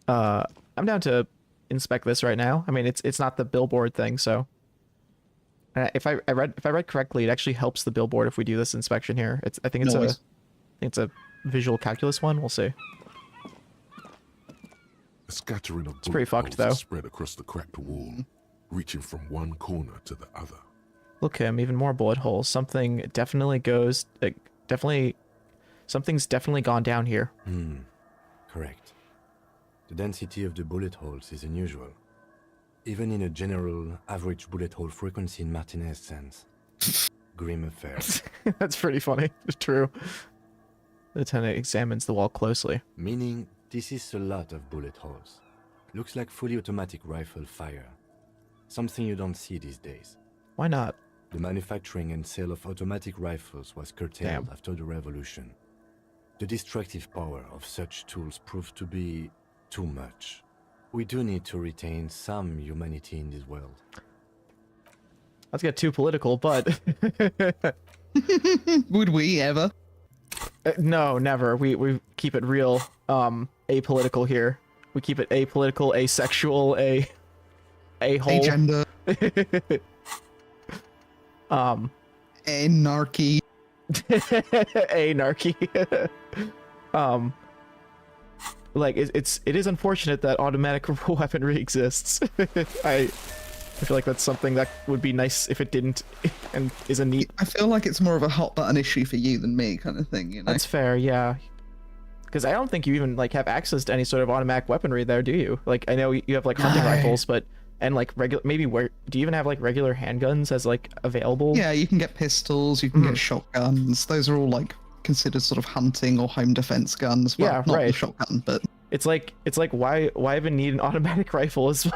I'm down to inspect this right now. I mean, it's not the billboard thing, so if I read correctly, it actually helps the billboard if we do this inspection here. I think it's a visual calculus one. We'll see. A scattering of pretty fucked, though. spread across the cracked wall, reaching from one corner to the other. Look, Kim, even more bullet holes. Something's definitely gone down here. Correct. The density of the bullet holes is unusual. Even in a general average bullet hole frequency in Martinez sense. Grim affair. That's pretty funny. It's true. The lieutenant examines the wall closely. Meaning, this is a lot of bullet holes. Looks like fully automatic rifle fire. Something you don't see these days. Why not? The manufacturing and sale of automatic rifles was curtailed after the revolution. The destructive power of such tools proved to be too much. We do need to retain some humanity in this world. Let's get too political, but Would we ever? no, never. We keep it real, apolitical here. We keep it apolitical, asexual, a-hole. Agenda. Anarchy. Anarchy. Like it is unfortunate that automatic weaponry exists. I feel like that's something that would be nice if it didn't, and is a neat. I feel like it's more of a hot button issue for you than me, kind of thing. You know. That's fair, yeah. Because I don't think you even like have access to any sort of automatic weaponry there, do you? Like I know you have like hunting rifles, but and like regular maybe where do you even have like regular handguns as like available? Yeah, you can get pistols, you can get shotguns. Those are all like considered sort of hunting or home defense guns. Well, Yeah, not right. the shotgun, but It's like why even need an automatic rifle as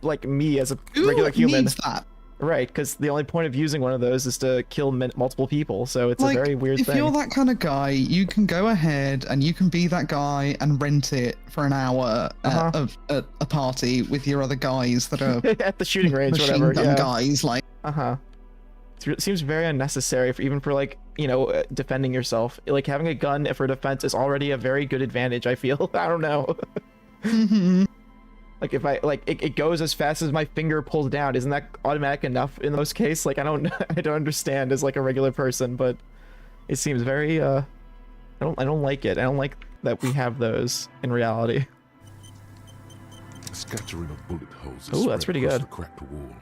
like me as a regular who human? needs that? Right, because the only point of using one of those is to kill multiple people, so it's Like, a very weird if thing. you're that kind of guy, you can go ahead and you can be that guy and rent it for an hour at a party with your other guys that are At the shooting range, machine whatever. gun Yeah. guys. Like, It seems very unnecessary, even for like defending yourself. Like having a gun for defense is already a very good advantage. I feel. I don't know. Like if I it goes as fast as my finger pulls down. Isn't that automatic enough in most cases? Like I don't understand as like a regular person, but it seems very I don't like it. I don't like that we have those in reality. A scattering of bullet holes. Ooh, that's pretty across good. The cracked wall.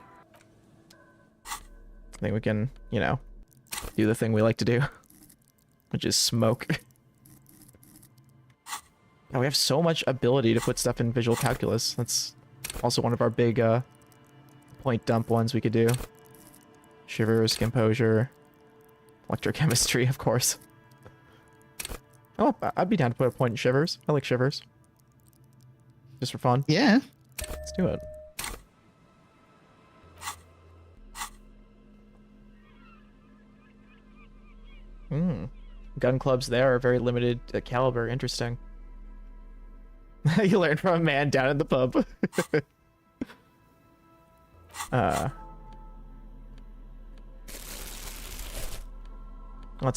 I think we can do the thing we like to do, which is smoke. Yeah, we have so much ability to put stuff in visual calculus. That's also one of our big point dump ones we could do. Shivers, composure, electrochemistry, of course. Oh, I'd be down to put a point in shivers. I like shivers. Just for fun. Yeah. Let's do it. Gun clubs there are very limited caliber. Interesting. You learn from a man down in the pub. That's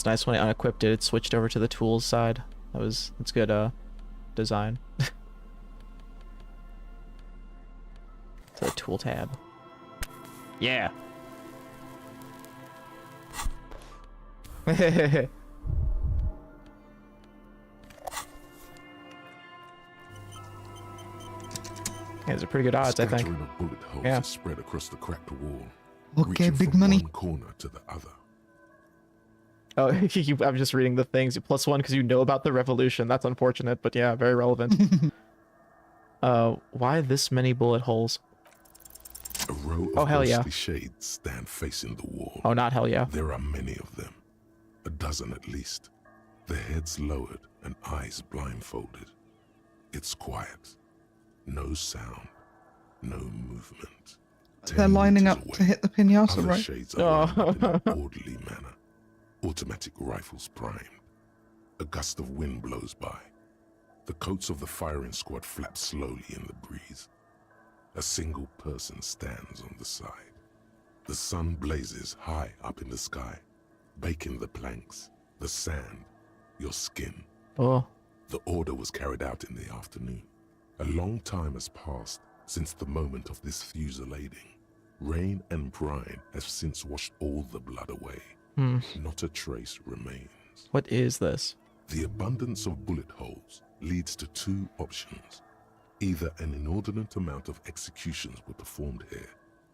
nice. When I unequipped it, it switched over to the tools side. That's good design. To the tool tab. Yeah. Yeah, those are pretty good odds, I think. Scattering of bullet holes Yeah. is spread across the cracked wall. Okay, reaching big from money. one corner to the other. Oh, I'm just reading the things. +1 because you know about the revolution. That's unfortunate, but yeah, very relevant. Why this many bullet holes? A row Oh, of hell yeah. ghostly shades stand facing the wall. Oh, not hell yeah. There are many of them, a dozen at least, their heads lowered and eyes blindfolded. It's quiet, no sound, no movement. They're 10 lining meters up away, to hit the pinata, other right? shades are lined up in an orderly manner. Automatic rifles primed. A gust of wind blows by. The coats of the firing squad flap slowly in the breeze. A single person stands on the side. The sun blazes high up in the sky, baking the planks, the sand, your skin. Oh, The order was carried out in the afternoon. A long time has passed since the moment of this fusillading. Rain and brine have since washed all the blood away. Not a trace remains. what is this? The abundance of bullet holes leads to two options. Either an inordinate amount of executions were performed here,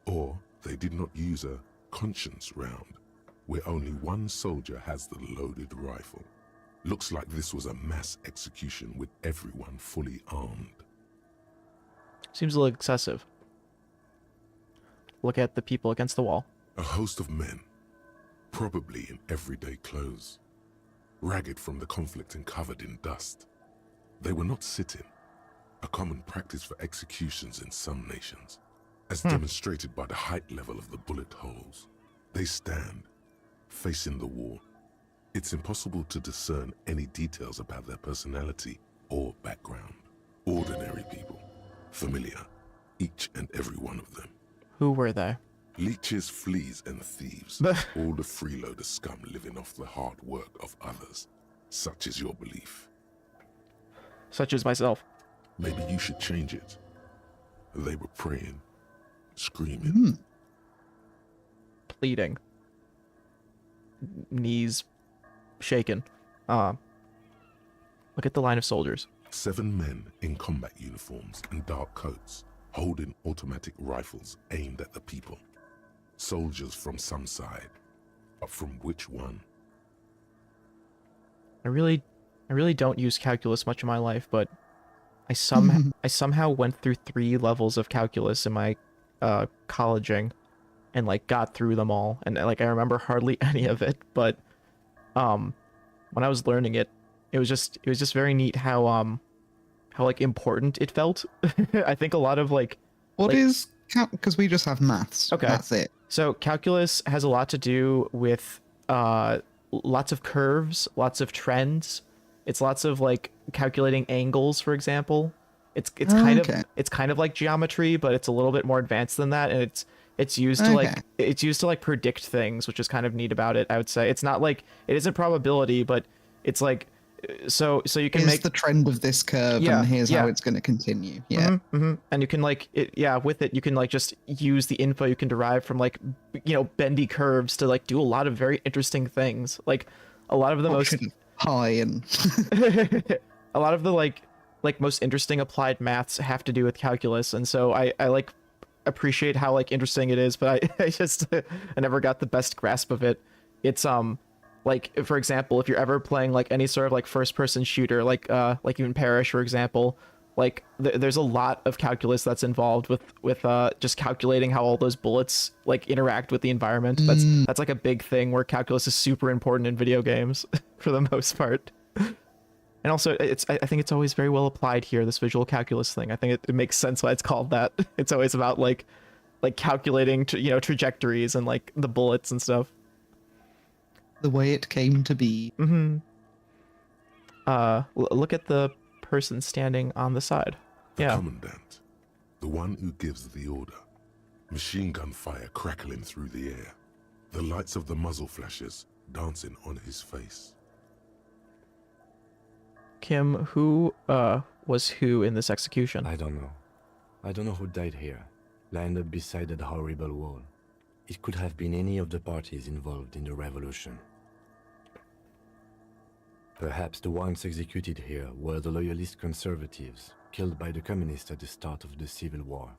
or they did not use a conscience round, where only one soldier has the loaded rifle. Looks like this was a mass execution with everyone fully armed. Seems a little excessive. Look at the people against the wall. A host of men, probably in everyday clothes, ragged from the conflict and covered in dust. They were not sitting, a common practice for executions in some nations, as demonstrated by the height level of the bullet holes. They stand, facing the wall. It's impossible to discern any details about their personality or background. Ordinary people, familiar, each and every one of them. Who were they? Leeches, fleas, and thieves, all the freeloader scum living off the hard work of others. Such is your belief. Such as myself. Maybe you should change it. They were praying, screaming. Pleading. Knees shaken. Look at the line of soldiers. 7 men in combat uniforms and dark coats, holding automatic rifles aimed at the people. Soldiers from some side, but from which one? I really don't use calculus much in my life, but I somehow went through 3 levels of calculus in my colleging and like got through them all, and like I remember hardly any of it, but when I was learning it, it was just very neat how like important it felt. I think a lot of like What is because we just have maths. Okay. That's it. So calculus has a lot to do with lots of curves, lots of trends. It's lots of like calculating angles, for example. It's kind of like geometry, but it's a little bit more advanced than that, and it's used to like predict things, which is kind of neat about it. I would say it's not like it isn't probability, but it's like so you can Here's make the trend of this curve, Yeah, and here's yeah. how it's going to continue. Yeah. and you can like with it you can like just use the info you can derive from like bendy curves to like do a lot of very interesting things. Like a lot of the most High and a lot of the like most interesting applied maths have to do with calculus, and so I like appreciate how like interesting it is, but I just I never got the best grasp of it it's like for example, if you're ever playing like any sort of like first person shooter, like even Parish for example, like there's a lot of calculus that's involved with just calculating how all those bullets like interact with the environment. That's like a big thing where calculus is super important in video games for the most part. And also, I think it's always very well applied here, this visual calculus thing. I think it makes sense why it's called that. It's always about like calculating, trajectories and like the bullets and stuff. The way it came to be. Mm-hmm. Look at the person standing on the side. The commandant, the one who gives the order. Machine gun fire crackling through the air. The lights of the muzzle flashes dancing on his face. Kim, who was who in this execution? I don't know. I don't know who died here, lined up beside that horrible wall. It could have been any of the parties involved in the revolution. Perhaps the ones executed here were the loyalist conservatives, killed by the communists at the start of the Civil War.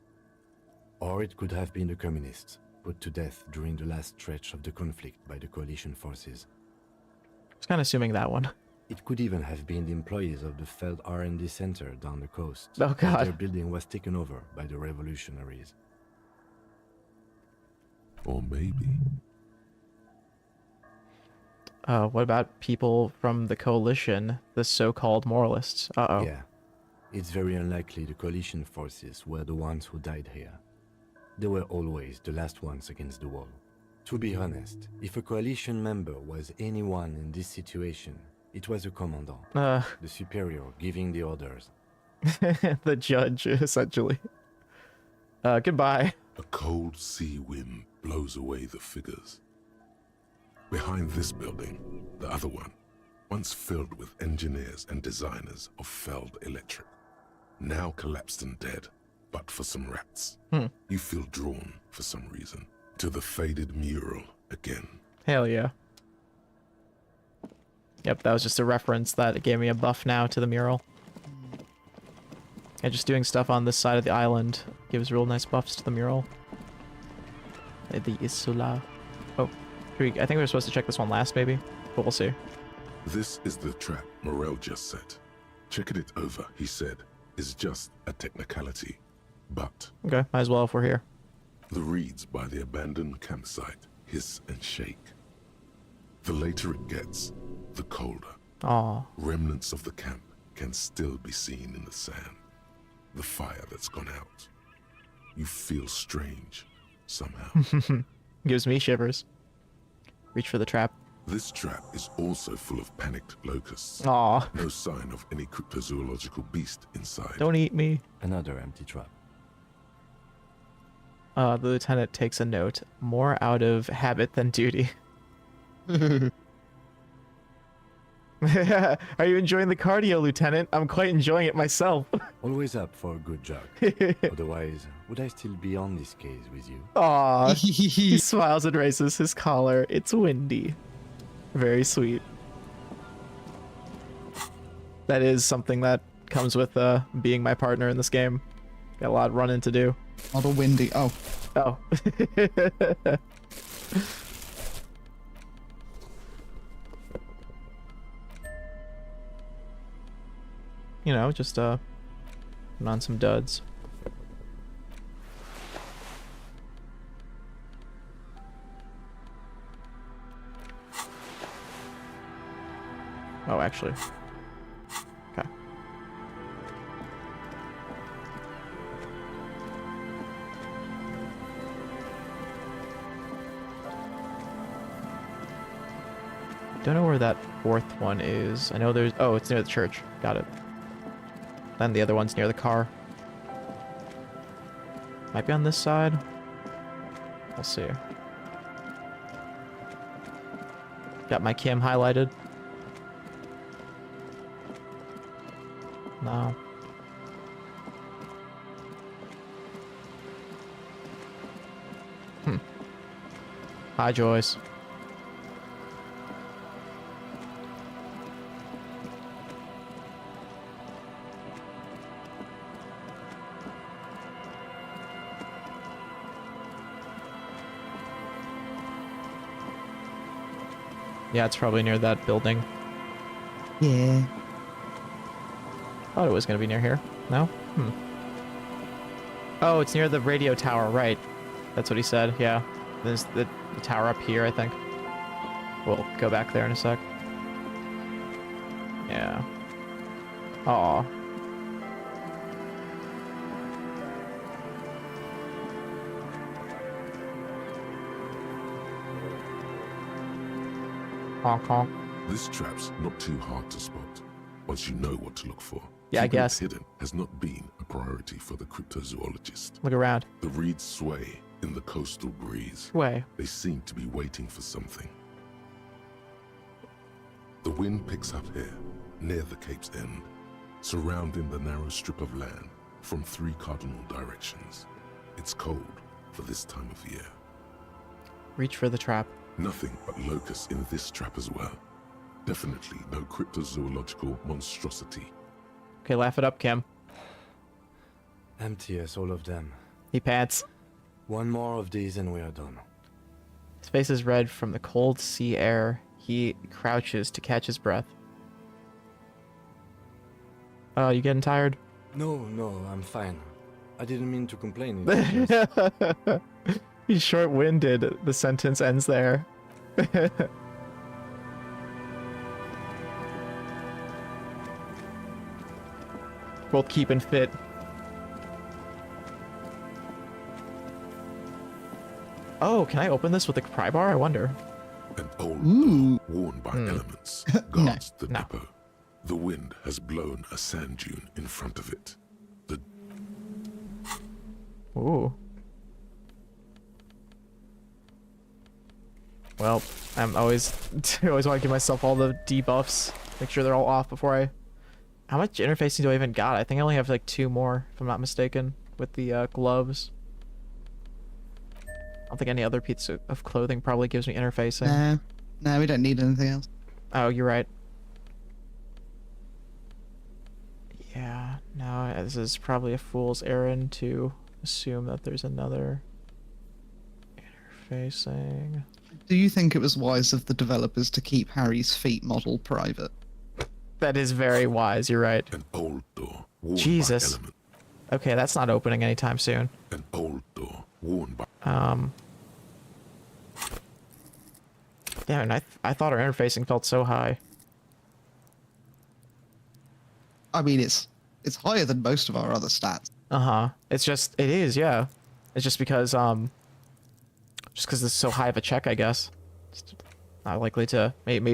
Or it could have been the communists, put to death during the last stretch of the conflict by the coalition forces. I was kind of assuming that one. It could even have been the employees of the failed R&D center down the coast. Oh god. Their building was taken over by the revolutionaries. Or maybe... What about people from the coalition, the so-called moralists? Uh-oh. Yeah. It's very unlikely the coalition forces were the ones who died here. They were always the last ones against the wall. To be honest, if a coalition member was anyone in this situation, it was a commandant, the superior giving the orders. The judge, essentially. Goodbye. A cold sea wind blows away the figures. Behind this building, the other one, once filled with engineers and designers of Feld Electric, now collapsed and dead, but for some rats. You feel drawn, for some reason, to the faded mural again. Hell yeah. Yep, that was just a reference that it gave me a buff now to the mural. And just doing stuff on this side of the island gives real nice buffs to the mural. The Isula. Oh, I think we were supposed to check this one last, maybe, but we'll see. This is the trap Morel just set. Checking it over, he said, is just a technicality. But Okay, might as well if we're here. the reeds by the abandoned campsite hiss and shake. The later it gets, the colder. Aw. Remnants of the camp can still be seen in the sand. The fire that's gone out. You feel strange, somehow. Gives me shivers. Reach for the trap. This trap is also full of panicked locusts. Aw. No sign of any cryptozoological beast inside. Don't eat me. Another empty trap. The lieutenant takes a note. More out of habit than duty. Are you enjoying the cardio, Lieutenant? I'm quite enjoying it myself. Always up for a good jog. Otherwise, would I still be on this case with you? Aw. He smiles and raises his collar. It's windy. Very sweet. That is something that comes with being my partner in this game. Got a lot of running to do. Not a windy. Oh. Oh. You know, just put on some duds. Oh, actually. Okay. Don't know where that fourth one is. I know there's... Oh, it's near the church. Got it. Then the other one's near the car. Might be on this side. We'll see. Got my Kim highlighted. No. Hi, Joyce. Yeah, it's probably near that building. Yeah. Thought it was gonna be near here. No? Hmm. Oh, it's near the radio tower, right. That's what he said, yeah. There's the tower up here, I think. We'll go back there in a sec. Yeah. Aw. Honk honk. This trap's not too hard to spot, once you know what to look for. Yeah, I Keeping it guess. hidden has not been a priority for the cryptozoologist. Look around. The reeds sway in the coastal breeze. Way. They seem to be waiting for something. The wind picks up here, near the cape's end, surrounding the narrow strip of land from 3 cardinal directions. It's cold for this time of year. Reach for the trap. Nothing but locusts in this trap as well. Definitely no cryptozoological monstrosity. Okay, laugh it up, Kim. Empty as all of them. He pants. One more of these and we are done. His face is red from the cold sea air. He crouches to catch his breath. Oh, you getting tired? No, I'm fine. I didn't mean to complain. It's just... He's short-winded. The sentence ends there. Both keeping fit. Oh, can I open this with a pry bar? I wonder. An old Ooh. dog worn by elements guards the No. depot. The wind has blown a sand dune in front of it. The Ooh. Well, I'm always want to give myself all the debuffs. Make sure they're all off before I... How much interfacing do I even got? I think I only have like 2 more, if I'm not mistaken, with the gloves. I don't think any other piece of clothing probably gives me interfacing. No, we don't need anything else. Oh, you're right. Yeah, no, this is probably a fool's errand to assume that there's another interfacing. Do you think it was wise of the developers to keep Harry's feet model private? That is very wise, you're right. an old door worn Jesus. by element. Okay, that's not opening anytime soon. An old door worn by Damn, I thought our interfacing felt so high. I mean, it's higher than most of our other stats. Uh-huh. It is, yeah. It's just because this is so high of a check, I guess. Just not likely to, maybe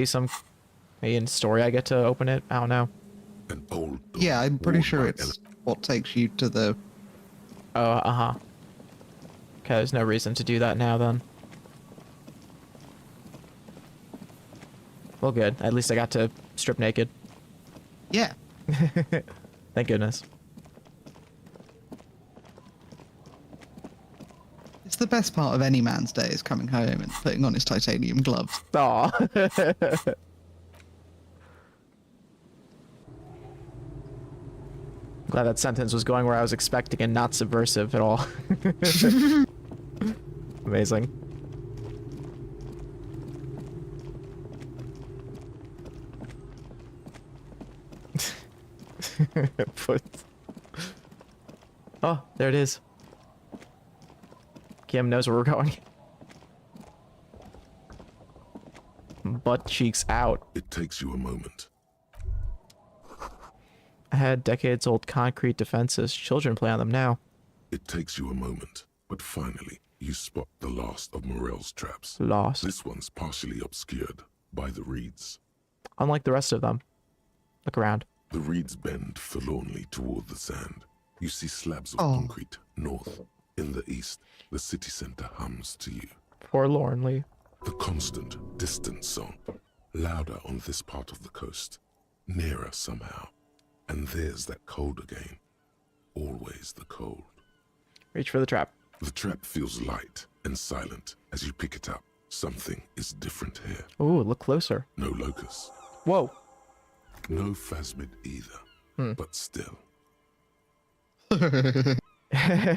in story I get to open it, I don't know. an old door. Yeah, I'm pretty worn sure by it's what takes you to the... Oh, uh-huh. Okay, there's no reason to do that now then. Well, good. At least I got to strip naked. Yeah. Thank goodness. It's the best part of any man's day is coming home and putting on his titanium gloves. Aw. Glad that sentence was going where I was expecting and not subversive at all. Amazing. Oh, there it is. Kim knows where we're going. Butt cheeks out. It takes you a moment. I had decades-old concrete defenses. Children play on them now. It takes you a moment, but finally you spot the last of Morel's traps. Lost. This one's partially obscured by the reeds. Unlike the rest of them. Look around. The reeds bend forlornly toward the sand. You see slabs of Oh. concrete north. In the east, the city center hums to you. Forlornly. The constant, distant song, louder on this part of the coast, nearer somehow. And there's that cold again. Always the cold. Reach for the trap. The trap feels light and silent as you pick it up. Something is different here. Ooh, look closer. No locust, Whoa. no phasmid either, but still.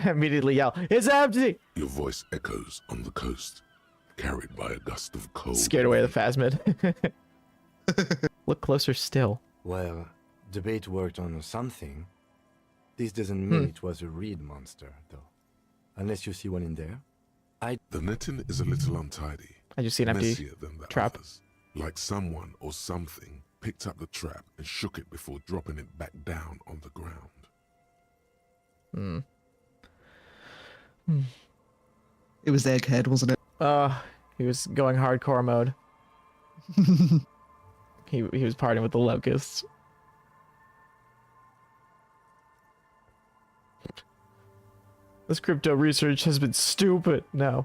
Immediately yell, "It's empty!" Your voice echoes on the coast. carried by a gust of cold. Scared away the wind. phasmid. Look closer still. Well, the bait worked on something. This doesn't mean it was a reed monster, though. Unless you see one in there. The netting is a little untidy. I just see an empty messier than the trap. others. Like someone or something picked up the trap and shook it before dropping it back down on the ground. It was Egghead, wasn't it? He was going hardcore mode. He was partying with the locusts. This crypto research has been stupid. No.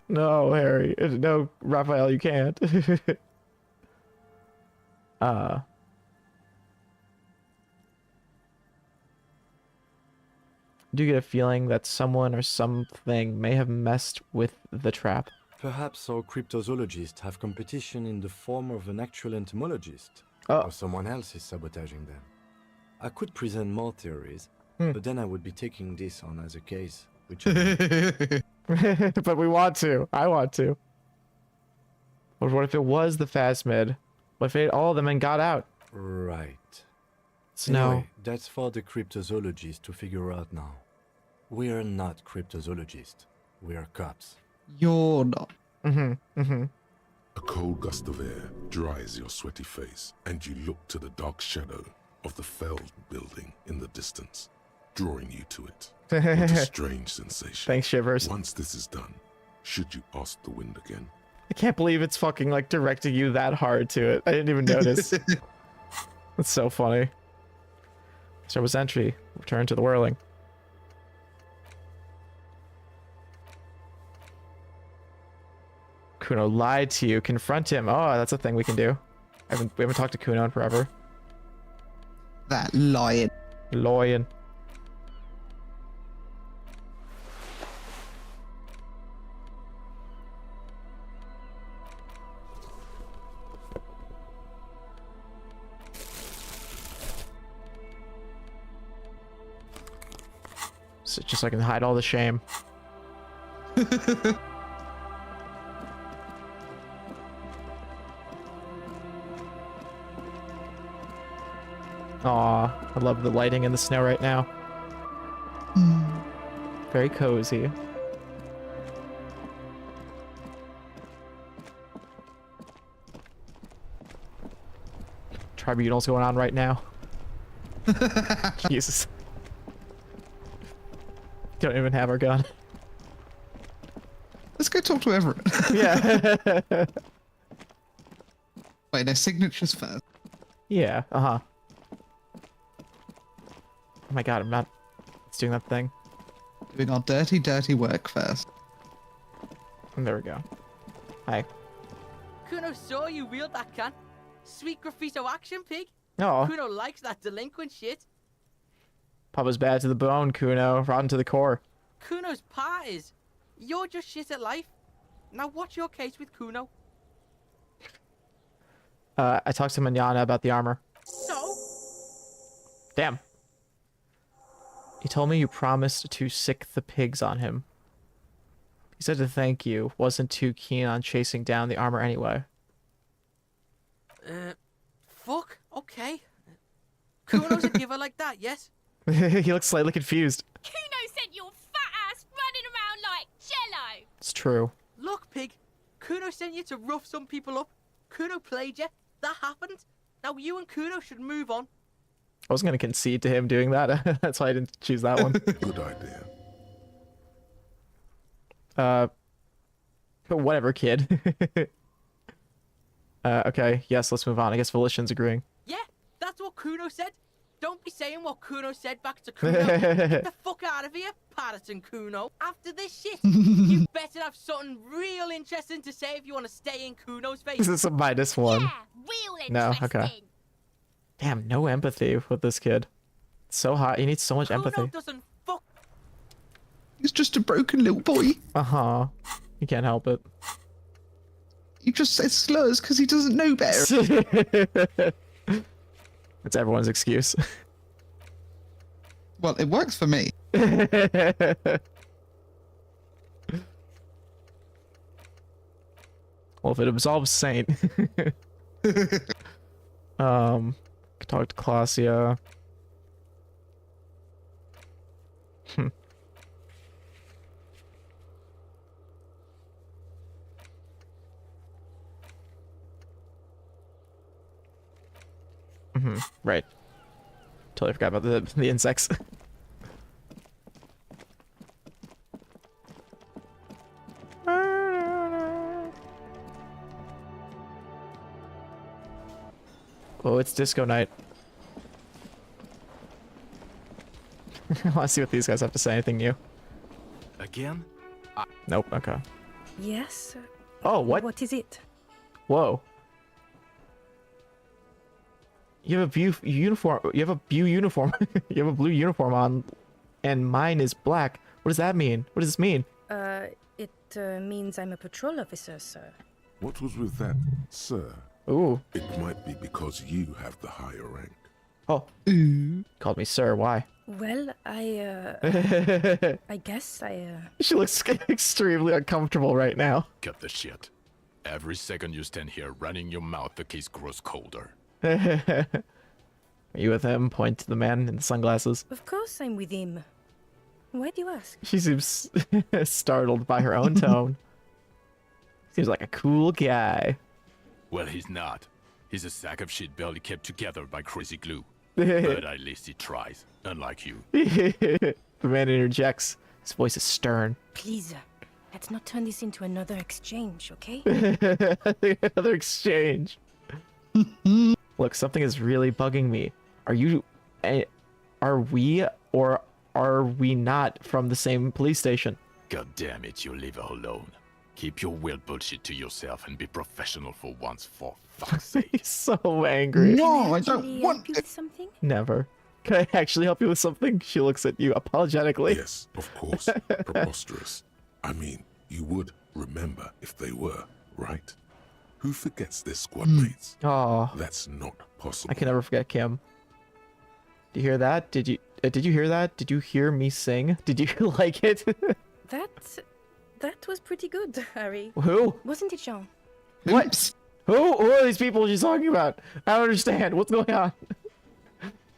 No, Harry. No, Raphael, you can't. I do get a feeling that someone or something may have messed with the trap. Perhaps our cryptozoologists have competition in the form of an actual entomologist. Oh. Or someone else is sabotaging them. I could present more theories, but then I would be taking this on as a case, which But we want to. I want to. But what if it was the phasmid? What if it ate all of them and got out? Right. Snow. Anyway, that's for the cryptozoologists to figure out now. We are not cryptozoologists. We are cops. You're not. A cold gust of air dries your sweaty face, and you look to the dark shadow of the felled building in the distance, drawing you to it. What a strange sensation. Thanks, Shivers. Once this is done, should you ask the wind again? I can't believe it's fucking like directing you that hard to it. I didn't even notice. That's so funny. Service entry. Return to the whirling. Kuno lied to you. Confront him. Oh, that's a thing we can do. We haven't talked to Kuno in forever. That lion. Lion. So just so I can hide all the shame. Aw, I love the lighting in the snow right now. Very cozy. Tribunal's going on right now. Jesus. Don't even have our gun. Let's go talk to Everett. Yeah. Wait, no, signatures first. Yeah, uh-huh. Oh my god, I'm not... It's doing that thing. Doing our dirty, dirty work first. And there we go. Hi. Kuno saw you wield that can. Sweet graffito action, pig. Oh, Kuno likes that delinquent shit. Papa's bad to the bone, Kuno. Rotten to the core. Kuno's part is. You're just shit at life. Now what's your case with Kuno? I talked to Manana about the armor. So? Damn. He told me you promised to sick the pigs on him. He said to thank you. Wasn't too keen on chasing down the armor anyway. Fuck. Okay. Kuno's a giver like that, yes? He looks slightly confused. Kuno sent your fat ass running around like jello. It's true. Look, pig. Kuno sent you to rough some people up. Kuno played you. That happened. Now you and Kuno should move on. I wasn't going to concede to him doing that. That's why I didn't choose that one. Good idea. Whatever, kid. Okay, yes, let's move on. I guess Volition's agreeing. Yeah, that's what Kuno said. Don't be saying what Kuno said back to Kuno. Get the fuck out of here, Patterson Kuno. After this shit, you better have something real interesting to say if you want to stay in Kuno's face. This is a -1. Yeah, real interesting. No, okay. Damn, no empathy with this kid. It's so hot. He needs so much Kuno empathy. doesn't fuck. He's just a broken little boy. Uh-huh. He can't help it. He just says slurs because he doesn't know better. It's everyone's excuse. Well, it works for me. Well, if it absolves Saint. Talk to Clausia. Right. Totally forgot about the insects. Oh, it's disco night. I want to see what these guys have to say. Anything new? Again? Nope. Okay. Yes. Oh, what? What is it? Whoa. You have a blue uniform. You have a blue uniform. You have a blue uniform on, and mine is black. What does that mean? What does this mean? It means I'm a patrol officer, sir. What was with that, sir? Ooh. It might be because you have the higher rank. Oh. Called me sir. Why? Well, I guess She looks extremely uncomfortable right now. Cut the shit. Every second you stand here running your mouth, the case grows colder. Are you with him? Point to the man in the sunglasses. Of course I'm with him. Why do you ask? She seems startled by her own tone. Seems like a cool guy. Well, he's not. He's a sack of shit barely kept together by crazy glue. But at least he tries, unlike you. The man interjects. His voice is stern. Please, let's not turn this into another exchange, okay? Another exchange. Look, something is really bugging me. Are we or are we not from the same police station? God damn it, you leave her alone. Keep your weird bullshit to yourself and be professional for once, for fuck's sake. He's so angry. No, I Actually don't want help you it. with something? Never. Can I actually help you with something? She looks at you apologetically. Yes, of course. Preposterous. I mean, you would remember if they were, right? Who forgets their squad mates? Oh, That's not possible. I can never forget Kim. Did you hear that? Did you hear that? Did you hear me sing? Did you like it? That was pretty good, Harry. Who? Wasn't it, Jean? What? Who are these people she's talking about? I don't understand. What's going on?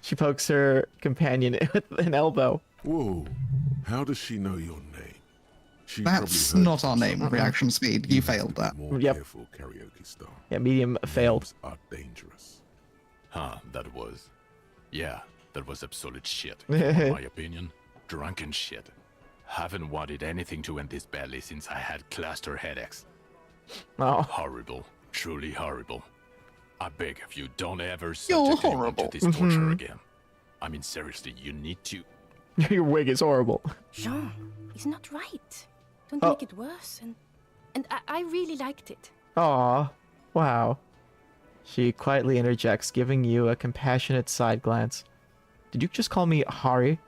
She pokes her companion with an elbow. Whoa. How does she know your name? She That's probably heard not our name. Reaction speed. You failed that. More Yep. careful, karaoke star. Yeah, medium failed. Names are dangerous. Huh, that was absolute shit. In my opinion, drunken shit. Haven't wanted anything to end this badly since I had cluster headaches. Oh, Horrible. Truly horrible. I beg of you, don't ever You're subject anyone horrible. to this torture again. I mean, seriously, you need to... your wig is horrible. Jean, it's not right. Don't Oh. make it worse. And I really liked it. Aw, wow. She quietly interjects, giving you a compassionate side glance. Did you just call me Hari?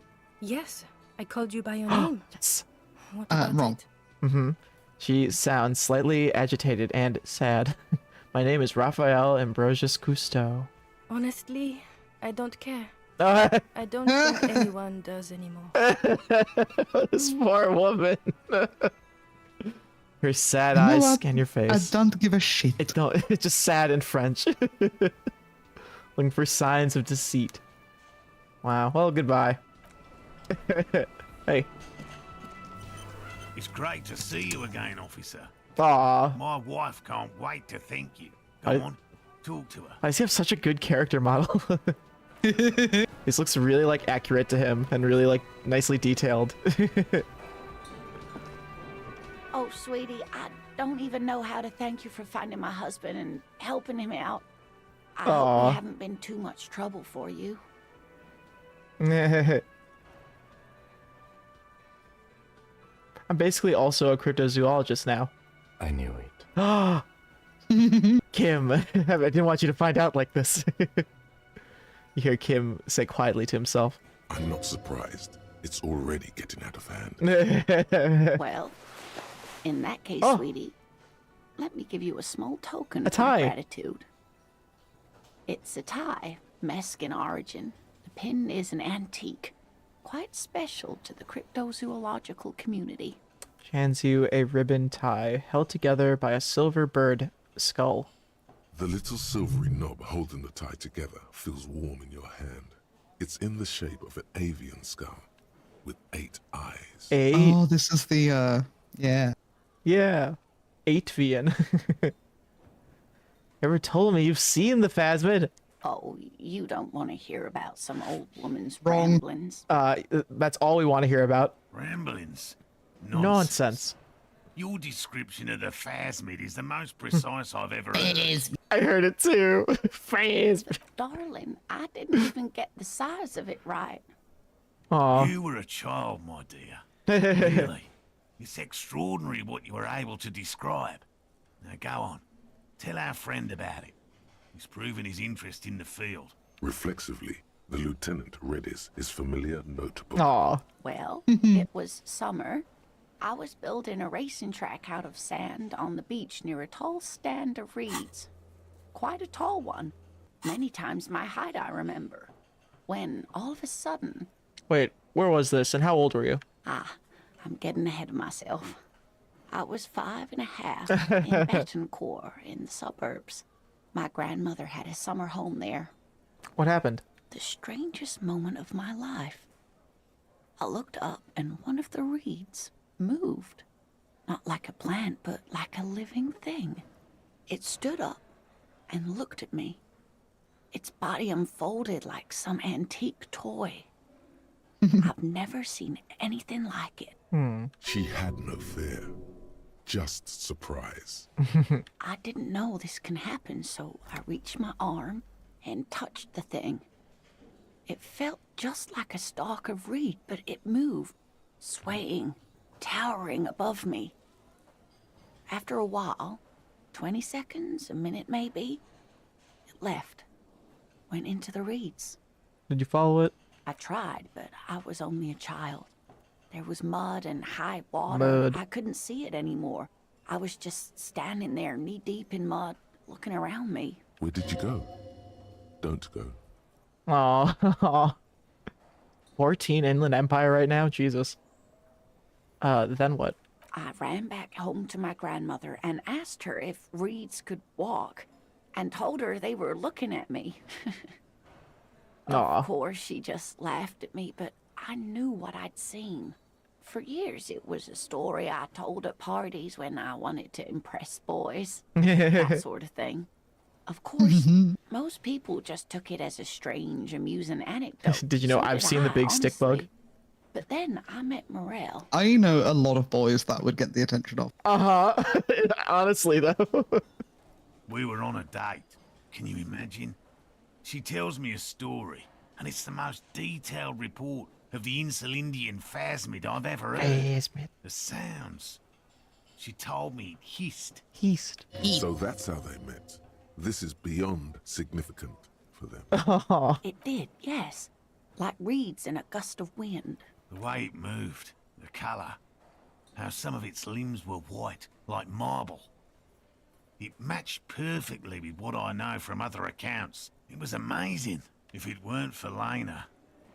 Yes, I called you by your name. Yes. What about wrong. it? She sounds slightly agitated and sad. My name is Raphael Ambrosius Cousteau. Honestly, I don't care. Oh, I don't think anyone does anymore. this poor woman. Her sad You know eyes what? scan your I face. don't give a shit. It's just sad in French. Looking for signs of deceit. Wow. Well, goodbye. Hey. It's great to see you again, officer. Aw. My wife can't wait to thank you. I- Go on, talk to her. Why does he have such a good character model? This looks really like accurate to him and really like nicely detailed. Oh, sweetie, I don't even know how to thank you for finding my husband and helping him out. I hope Aw. we haven't been too much trouble for you. I'm basically also a cryptozoologist now. I knew it. Kim, I didn't want you to find out like this. You hear Kim say quietly to himself. I'm not surprised. It's already getting out of hand. Well, in that case, Oh. sweetie, let me give you a small token A of tie. my gratitude. It's a tie, Mexican origin. The pin is an antique, quite special to the cryptozoological community. She hands you a ribbon tie held together by a silver bird skull. The little silvery knob holding the tie together feels warm in your hand. It's in the shape of an avian skull with 8 eyes. 8? Oh, this is the, yeah. Yeah. 8vian. Ever told me you've seen the Phasmid? Oh, you don't want to hear about some old woman's Wrong. ramblings. That's all we want to hear about. Ramblings? Nonsense. Your description of the Phasmid is the most precise I've ever heard. I heard it too. Phasmid. Darling, I didn't even get the size of it right. Aw. You were a child, my dear. Really. It's extraordinary what you were able to describe. Now go on. Tell our friend about it. He's proven his interest in the field. Reflexively, the lieutenant read his familiar notebook. Aw. Well, it was summer. I was building a racing track out of sand on the beach near a tall stand of reeds. Quite a tall one. Many times my height, I remember. When, all of a sudden... Wait, where was this and how old were you? I'm getting ahead of myself. I was 5 and a half in Betancourt in the suburbs. My grandmother had a summer home there. What happened? The strangest moment of my life. I looked up and one of the reeds moved. Not like a plant, but like a living thing. It stood up and looked at me. Its body unfolded like some antique toy. I've never seen anything like it. She had no fear, just surprise. I didn't know this can happen, so I reached my arm and touched the thing. It felt just like a stalk of reed, but it moved, swaying, towering above me. After a while, 20 seconds, a minute maybe, it left, went into the reeds. Did you follow it? I tried, but I was only a child. There was mud and high water. Mud. I couldn't see it anymore. I was just standing there knee-deep in mud, looking around me. Where did you go? Don't go. Aw. 14 Inland Empire right now? Jesus. Then what? I ran back home to my grandmother and asked her if reeds could walk, and told her they were looking at me. Aw. Of course, she just laughed at me, but I knew what I'd seen. For years, it was a story I told at parties when I wanted to impress boys. That sort of thing. Of course, most people just took it as a strange, amusing anecdote. Did you know So I've did seen the I, big stick bug? honestly. But then I met Morel. I know a lot of boys that would get the attention of. Uh-huh. Honestly, though. We were on a date. Can you imagine? She tells me a story, and it's the most detailed report of the Insulindian Phasmid I've ever heard. Phasmid. The sounds. She told me it hissed. Hissed. So that's how they met. This is beyond significant for them. Aw. It did, yes. Like reeds in a gust of wind. The way it moved, the colour, how some of its limbs were white, like marble. It matched perfectly with what I know from other accounts. It was amazing. If it weren't for Lena,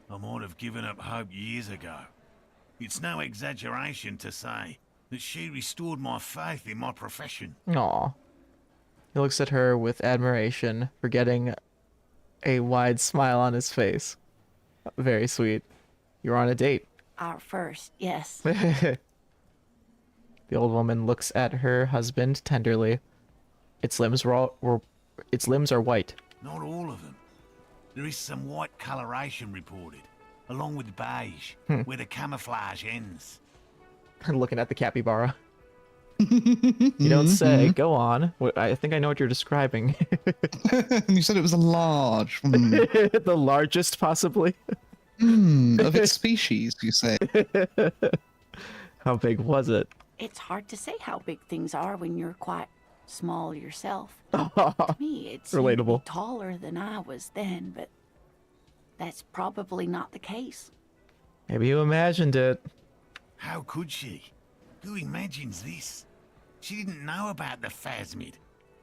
I might have given up hope years ago. It's no exaggeration to say that she restored my faith in my profession. Aw. He looks at her with admiration, forgetting a wide smile on his face. Very sweet. You're on a date. Our first, yes. The old woman looks at her husband tenderly. Its limbs are white. Not all of them. There is some white coloration reported, along with beige, where the camouflage ends. Looking at the capybara. You don't say. Go on. I think I know what you're describing. You said it was a large. The largest, possibly. Of its species, you say. How big was it? It's hard to say how big things are when you're quite small yourself. To me, it seemed to be Relatable. taller than I was then, but that's probably not the case. Maybe you imagined it. How could she? Who imagines this? She didn't know about the Phasmid.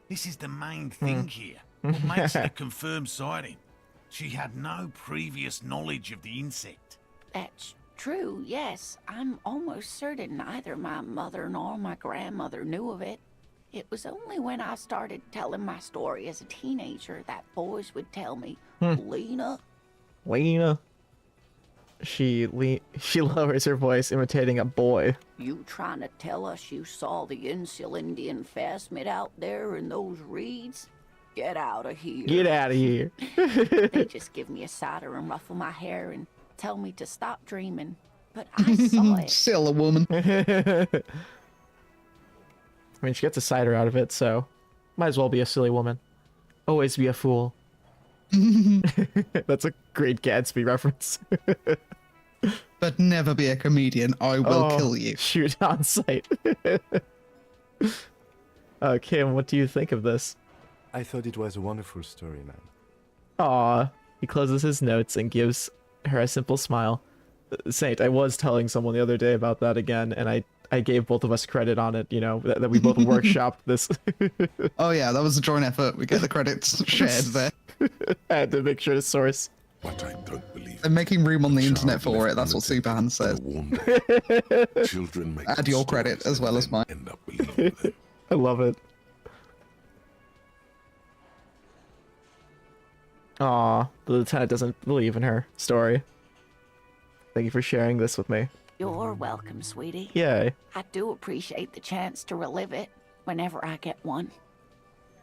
This is the main thing here. What makes it a confirmed sighting? She had no previous knowledge of the insect. That's true, yes. I'm almost certain neither my mother nor my grandmother knew of it. It was only when I started telling my story as a teenager that boys would tell me, Lena. Lena. She lowers her voice, imitating a boy. You trying to tell us you saw the Insul Indian phasmid out there in those reeds? Get out of here. Get out of here. They just give me a cider and ruffle my hair and tell me to stop dreaming. But I saw it. Still a woman. I mean, she gets a cider out of it, so might as well be a silly woman. Always be a fool. That's a great Gatsby reference. But never be a comedian. I will kill you. Shoot on sight. Kim, what do you think of this? I thought it was a wonderful story, man. Aw. He closes his notes and gives her a simple smile. Saint, I was telling someone the other day about that again, and I gave both of us credit on it, you know, that we both workshopped this. Oh yeah, that was a joint effort. We get the credits shared there. I had to make sure to source. But I don't believe They're making room on the internet child for left it. That's what unattended Superhand says. on a warm day. Children make Add up your stories credit as and well as then mine. End up believing them. I love it. Aw, the lieutenant doesn't believe in her story. Thank you for sharing this with me. You're welcome, sweetie. Yay. I do appreciate the chance to relive it whenever I get one.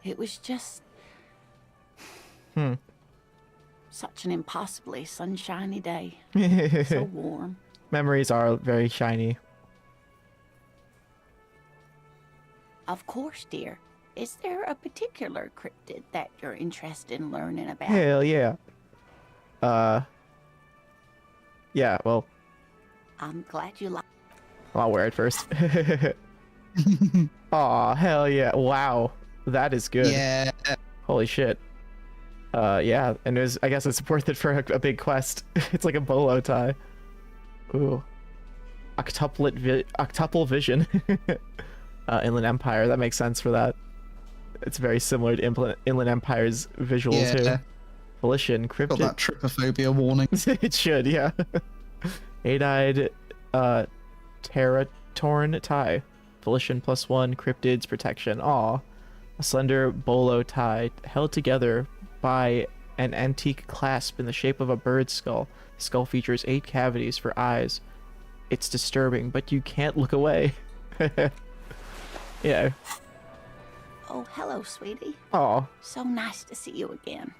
It was just... such an impossibly sunshiny day. So warm. Memories are very shiny. Of course, dear. Is there a particular cryptid that you're interested in learning about? Hell yeah. Yeah, well, I'm glad you like... I'll wear it first. Aw, hell yeah. Wow. That is good. Yeah. Holy shit. Yeah, and I guess it's worth it for a big quest. It's like a bolo tie. Ooh. Octuple vision. Inland Empire, that makes sense for that. It's very similar to Inland Empire's visuals Yeah. too. Volition, Got cryptid. that trypophobia warning. It should, yeah. Eight-eyed, Terratorn tie. Volition +1, cryptids, protection. Aw. A slender bolo tie held together by an antique clasp in the shape of a bird's skull. The skull features 8 cavities for eyes. It's disturbing, but you can't look away. Yeah. Oh, hello, sweetie. Aw. So nice to see you again.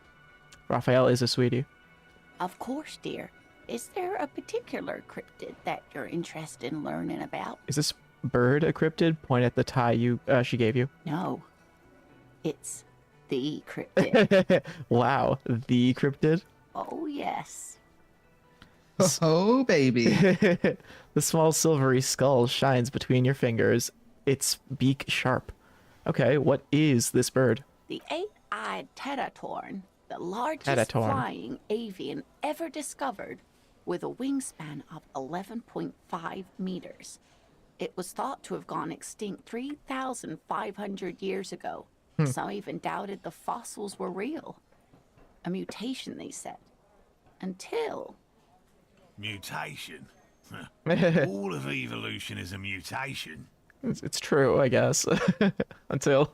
Raphael is a sweetie. Of course, dear. Is there a particular cryptid that you're interested in learning about? Is this bird a cryptid? Point at the tie she gave you. No. It's the cryptid. Wow, the cryptid? Oh, yes. Oh, baby. The small silvery skull shines between your fingers, its beak sharp. Okay, what is this bird? The eight-eyed Terratorn, the largest Terratorn. flying avian ever discovered, with a wingspan of 11.5 meters. It was thought to have gone extinct 3,500 years ago. Some even doubted the fossils were real. A mutation, they said. Until... Mutation? All of evolution is a mutation. It's true, I guess. Until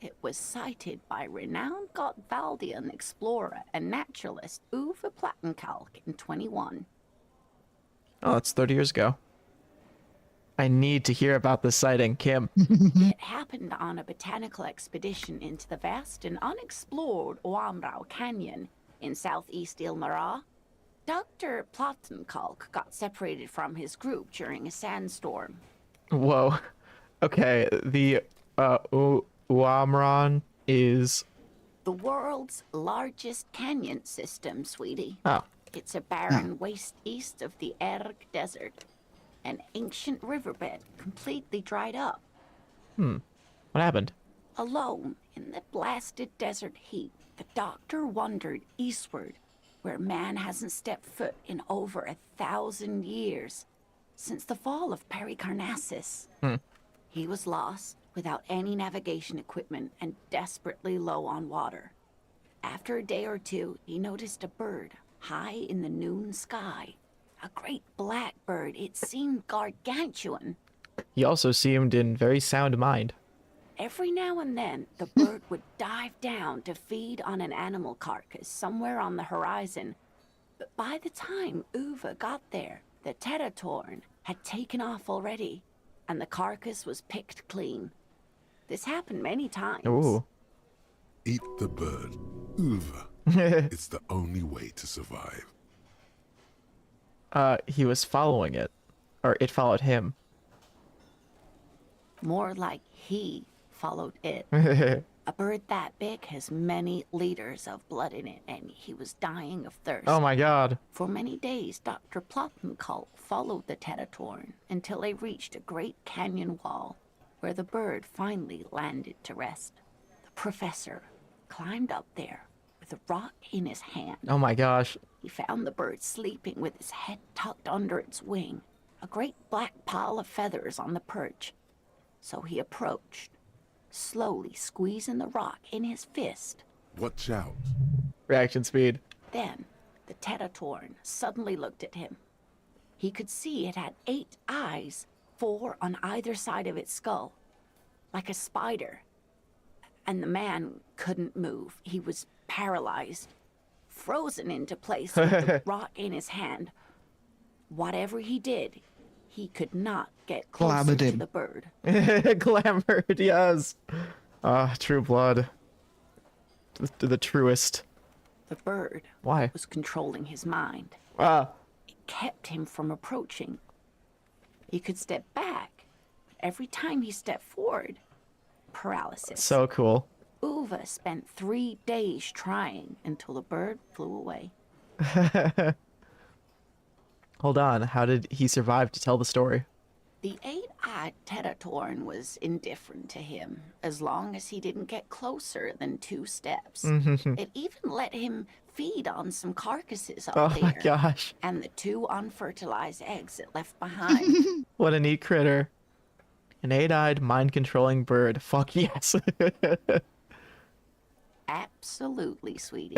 it was sighted by renowned Gotvaldian explorer and naturalist Uwe Plattenkalk in 21. Oh, that's 30 years ago. I need to hear about this sighting, Kim. It happened on a botanical expedition into the vast and unexplored YAAAAY Canyon in southeast Ilmara. Dr. Plattenkalk got separated from his group during a sandstorm. Whoa. Okay, the Uamran is... The world's largest canyon system, sweetie. Oh. It's a barren waste east of the Erg Desert. An ancient riverbed completely dried up. What happened? Alone in the blasted desert heat, the doctor wandered eastward, where man hasn't stepped foot in over 1,000 years, since the fall of Pericarnassus. He was lost, without any navigation equipment, and desperately low on water. After a day or two, he noticed a bird high in the noon sky. A great black bird. It seemed gargantuan. He also seemed in very sound mind. Every now and then, the bird would dive down to feed on an animal carcass somewhere on the horizon. But by the time Uva got there, the Teratorn had taken off already, and the carcass was picked clean. This happened many times. Ooh. Eat the bird. Uva. It's the only way to survive. He was following it. Or it followed him. More like he followed it. A bird that big has many liters of blood in it, and he was dying of thirst. Oh my god. For many days, Dr. Plottenkull followed the Teratorn until they reached a great canyon wall, where the bird finally landed to rest. The professor climbed up there with a rock in his hand. Oh my gosh. He found the bird sleeping with his head tucked under its wing, a great black pile of feathers on the perch. So he approached, slowly squeezing the rock in his fist. Watch out. Reaction speed. Then, the Teratorn suddenly looked at him. He could see it had 8 eyes, 4 on either side of its skull, like a spider. And the man couldn't move. He was paralyzed, frozen into place with the rock in his hand. Whatever he did, he could not get closer to the bird. Glamored, yes. True blood. The truest. The bird Why? was controlling his mind. Ah. It kept him from approaching. He could step back, but every time he stepped forward, paralysis. So cool. Uva spent 3 days trying until the bird flew away. Hold on, how did he survive to tell the story? The 8-eyed Teratorn was indifferent to him, as long as he didn't get closer than 2 steps. It even let him feed on some carcasses up there. Oh my gosh. And the 2 unfertilized eggs it left behind. What a neat critter. An 8-eyed, mind-controlling bird. Fuck yes. Absolutely, sweetie.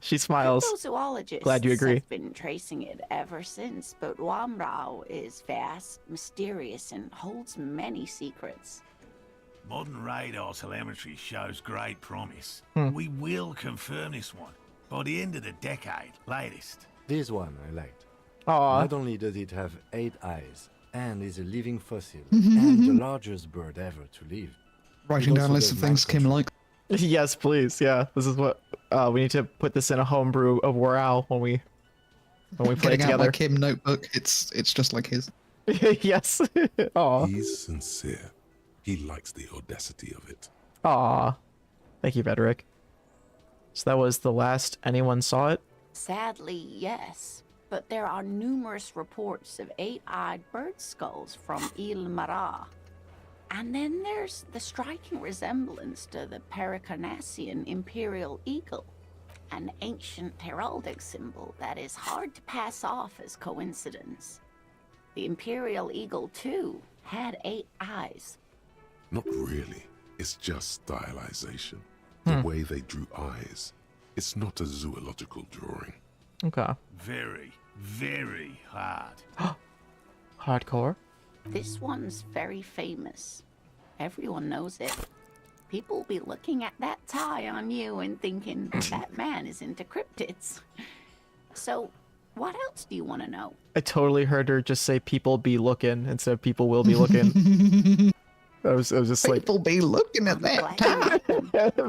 She smiles. Cryptozoologists Glad you agree. have been tracing it ever since, but Wamrao is vast, mysterious, and holds many secrets. Modern radar telemetry shows great promise. We will confirm this one by the end of the decade, latest. This one I liked. Aw. Not only does it have 8 eyes, and is a living fossil, and the largest bird ever to live. Writing down a list of things Kim likes. Yes, please. Yeah, this is what we need to put this in a homebrew of YAAAAY when we play Getting out together. my Kim notebook, it's just like his. Yes. Aw. He's sincere. He likes the audacity of it. Aw. Thank you, Frederick. So that was the last anyone saw it? Sadly, yes. But there are numerous reports of 8-eyed bird skulls from Il Mara. And then there's the striking resemblance to the Pericarnassian imperial eagle, an ancient heraldic symbol that is hard to pass off as coincidence. The imperial eagle, too, had 8 eyes. Not really. It's just stylization. The way they drew eyes. It's not a zoological drawing. Okay. Very, very hard. Hardcore? This one's very famous. Everyone knows it. People will be looking at that tie on you and thinking, that man is into cryptids. So, what else do you want to know? I totally heard her just say people be looking instead of people will be looking. I was just like, People be looking at that time.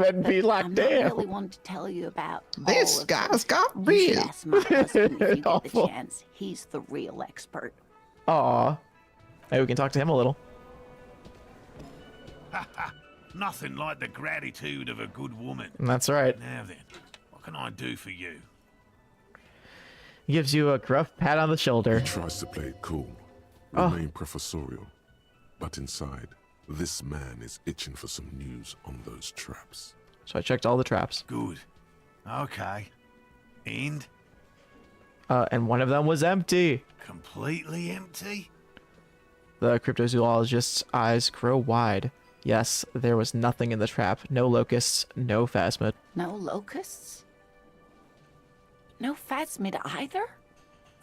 and be like, I'm damn. not really one to tell you about This all of guy's them. got You should real. ask my husband if you get the Awful. chance. He's the real expert. Aw. Maybe we can talk to him a little. Nothing like the gratitude of a good woman. That's right. Now then, what can I do for you? He gives you a gruff pat on the shoulder. He tries to play it cool, Oh. remain professorial. But inside, this man is itching for some news on those traps. So I checked all the traps. Good. Okay. And And one of them was empty. completely empty? The cryptozoologist's eyes grow wide. Yes, there was nothing in the trap. No locusts, no phasmid. No locusts? No phasmid either?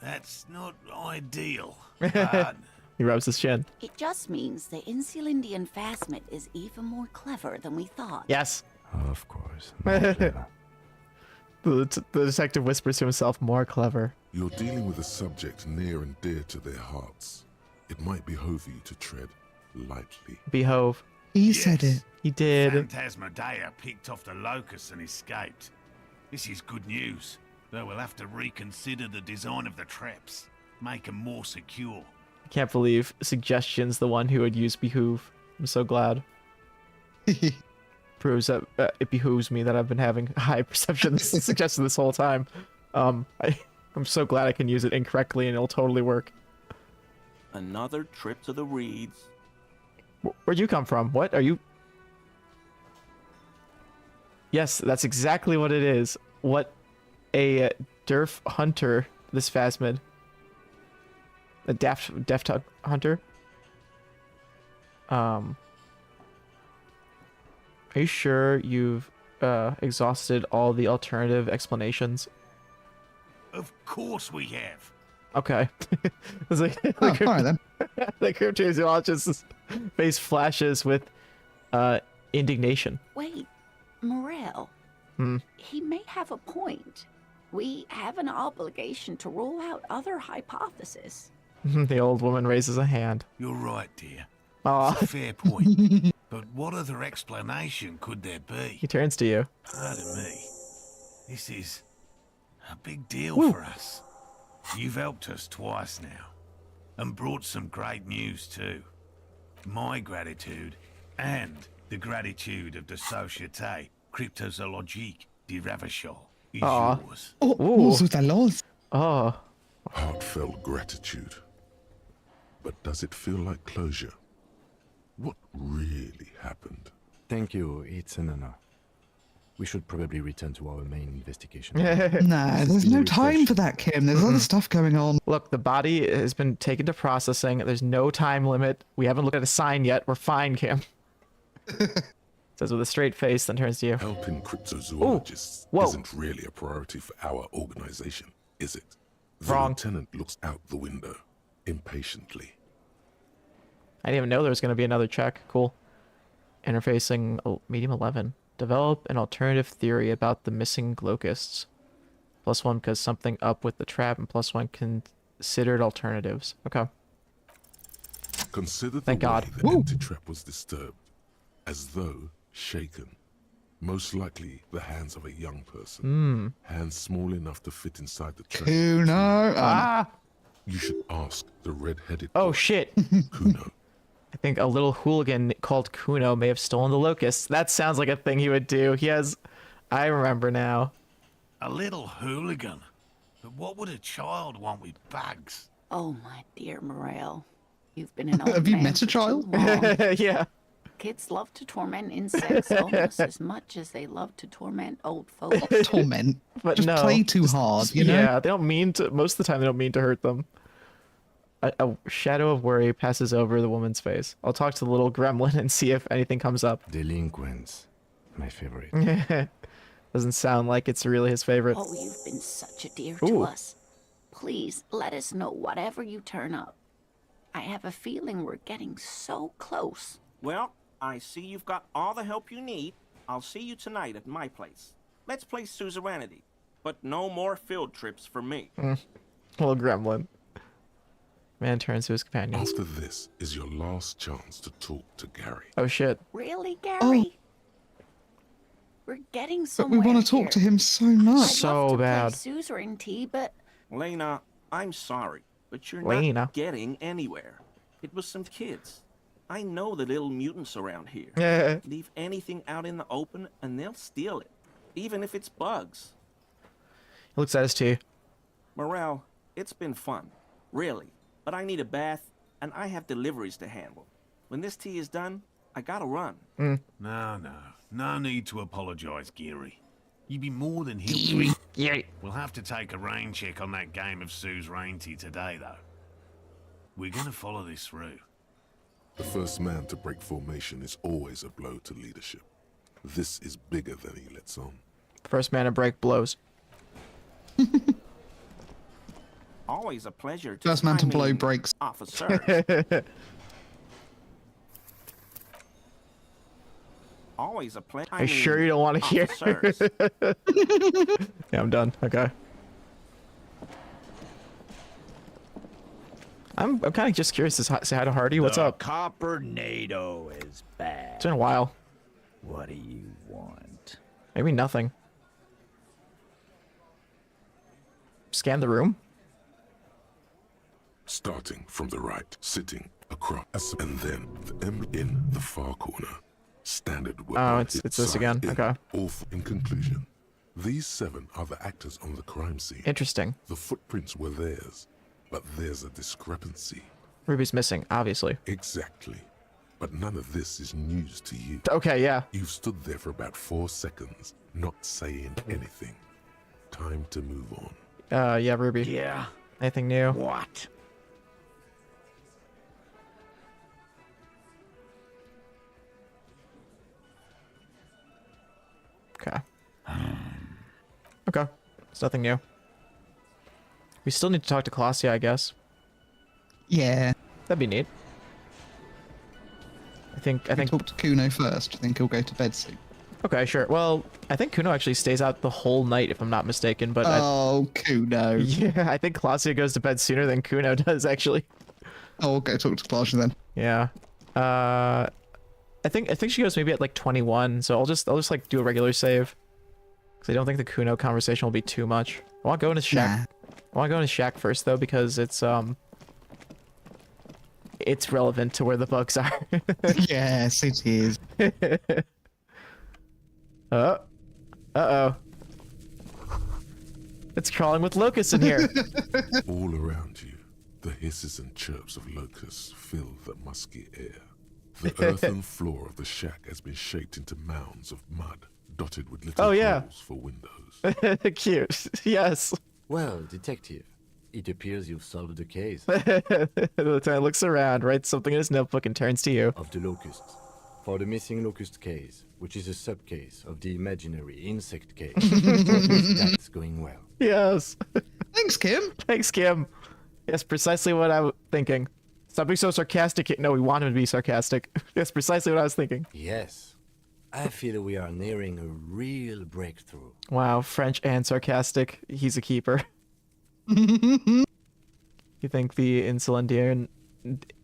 That's not ideal. But He rubs his chin. It just means the Insulindian phasmid is even more clever than we thought. Yes. Of course. The detective whispers to himself, more clever. You're dealing with a subject near and dear to their hearts. It might behove you to tread lightly. Behove. He said it. He did. Phantasmodea picked off the locust and escaped. This is good news, though we'll have to reconsider the design of the traps. Make them more secure. I can't believe Suggestion's the one who would use behoove. I'm so glad. Proves that it behooves me that I've been having high perception suggestion this whole time. I'm so glad I can use it incorrectly and it'll totally work. Another trip to the reeds. Where'd you come from? What are you? Yes, that's exactly what it is. What a derf hunter, this phasmid. A deft hunter. Are you sure you've exhausted all the alternative explanations? Of course we have. Okay. It's like, Oh, all right then. the cryptozoologist's face flashes with indignation. Wait, Morel. He may have a point. We have an obligation to rule out other hypotheses. The old woman raises a hand. You're right, dear. Aw. It's a fair point. But what other explanation could there be? He turns to you. Pardon me. This is a big deal Woo. for us. You've helped us twice now, and brought some great news too. My gratitude, and the gratitude of the Société Cryptozoologique de Ravachol is Aw. yours. Oh, Ooh. zut alors. Oh. Heartfelt gratitude. But does it feel like closure? What really happened? Thank you, it's an honor. We should probably return to our main investigation. Nah, there's no time for that, Kim. There's other stuff going on. Look, the body has been taken to processing. There's no time limit. We haven't looked at a sign yet. We're fine, Kim. Says with a straight face, then turns to you. Helping cryptozoologists Whoa. isn't really a priority for our organization, is it? The Wrong. lieutenant looks out the window, impatiently. I didn't even know there was going to be another check. Cool. Interfacing medium 11. Develop an alternative theory about the missing locusts. +1 because something up with the trap, and +1 considered alternatives. Okay. Consider the Thank God. way the empty trap was disturbed, as though shaken. Most likely the hands of a young person. Hands small enough to fit inside the trap. Kuno. Ah! You should ask the red-headed Oh, boy, shit. Kuno. I think a little hooligan called Kuno may have stolen the locusts. That sounds like a thing he would do. He has... I remember now. A little hooligan. But what would a child want with bags? Oh, my dear Morel. You've been an old Have you man met a for child? too long. Yeah. Kids love to torment insects almost as much as they love to torment old folks. Torment. But Just no. play too hard, you know? Yeah, they don't mean to... Most of the time, they don't mean to hurt them. A shadow of worry passes over the woman's face. I'll talk to the little gremlin and see if anything comes up. Delinquents, my favorite. Doesn't sound like it's really his favorite. Oh, you've been such a dear Ooh. to us. Please let us know whatever you turn up. I have a feeling we're getting so close. Well, I see you've got all the help you need. I'll see you tonight at my place. Let's play suzerainty, but no more field trips for me. Little gremlin. Man turns to his companions. After this is your last chance to talk to Gary. Oh shit. Really, Oh. Gary? We're getting But somewhere we want to talk to here. him so much. I'd So love to bad. play suzerainty, but Lena, I'm sorry, but you're Lena. not getting anywhere. It was some kids. I know the little mutants around here. Yeah. Leave anything out in the open and they'll steal it, even if it's bugs. He looks at his tea. Morel, it's been fun, really. But I need a bath, and I have deliveries to handle. When this tea is done, I gotta run. No need to apologize, Geary. You'd be more than helpful. Yeah. We'll have to take a rain check on that game of suzerainty today, though. We're gonna follow this through. The first man to break formation is always a blow to leadership. This is bigger than he lets on. First man to break blows. Always a pleasure to First man to I blow mean, breaks. officers. Always a pleasure. Are you sure you don't want to hear? Yeah, I'm done. Okay. I'm kind of just curious to say hi to Hardy. What's up? Copper-nado is bad. It's been a while. What do you want? Maybe nothing. Scan the room. Starting from the right, sitting across, and then the emblem in the far corner. Standard weapon. Oh, it's this again. Okay. In conclusion, these 7 are the actors on the crime scene. Interesting. The footprints were theirs, but there's a discrepancy. Ruby's missing, obviously. Exactly. But none of this is news to you. Okay, yeah. You've stood there for about 4 seconds, not saying anything. Time to move on. Yeah, Ruby. Yeah. Anything new? What? Okay. Okay. It's nothing new. We still need to talk to Colossia, I guess. Yeah. That'd be neat. I think talk to Kuno first. I think he'll go to bed soon. Okay, sure. Well, I think Kuno actually stays out the whole night, if I'm not mistaken. But Kuno. Yeah, I think Colossia goes to bed sooner than Kuno does, actually. Oh, okay. Talk to Colossia then. Yeah. I think she goes maybe at like 21. So I'll just like do a regular save. Because I don't think the Kuno conversation will be too much. I want to go into Shack. Nah. I want to go into Shack first though, because it's relevant to where the bugs are. Yes, it is. Uh-oh. It's crawling with locusts in here. All around you, the hisses and chirps of locusts fill the musky air. The earthen floor of the shack has been shaped into mounds of mud, dotted with little holes for windows. Cute. Yes. Well, detective, it appears you've solved the case. The lieutenant looks around, writes something in his notebook, and turns to you. Of the locusts. For the missing locust case, which is a subcase of the imaginary insect case. That's going well. Yes. Thanks, Kim. Thanks, Kim. Yes, precisely what I was thinking. Stop being so sarcastic. No, we want him to be sarcastic. That's precisely what I was thinking. Yes. I feel we are nearing a real breakthrough. Wow, French and sarcastic. He's a keeper. You think the incendiary...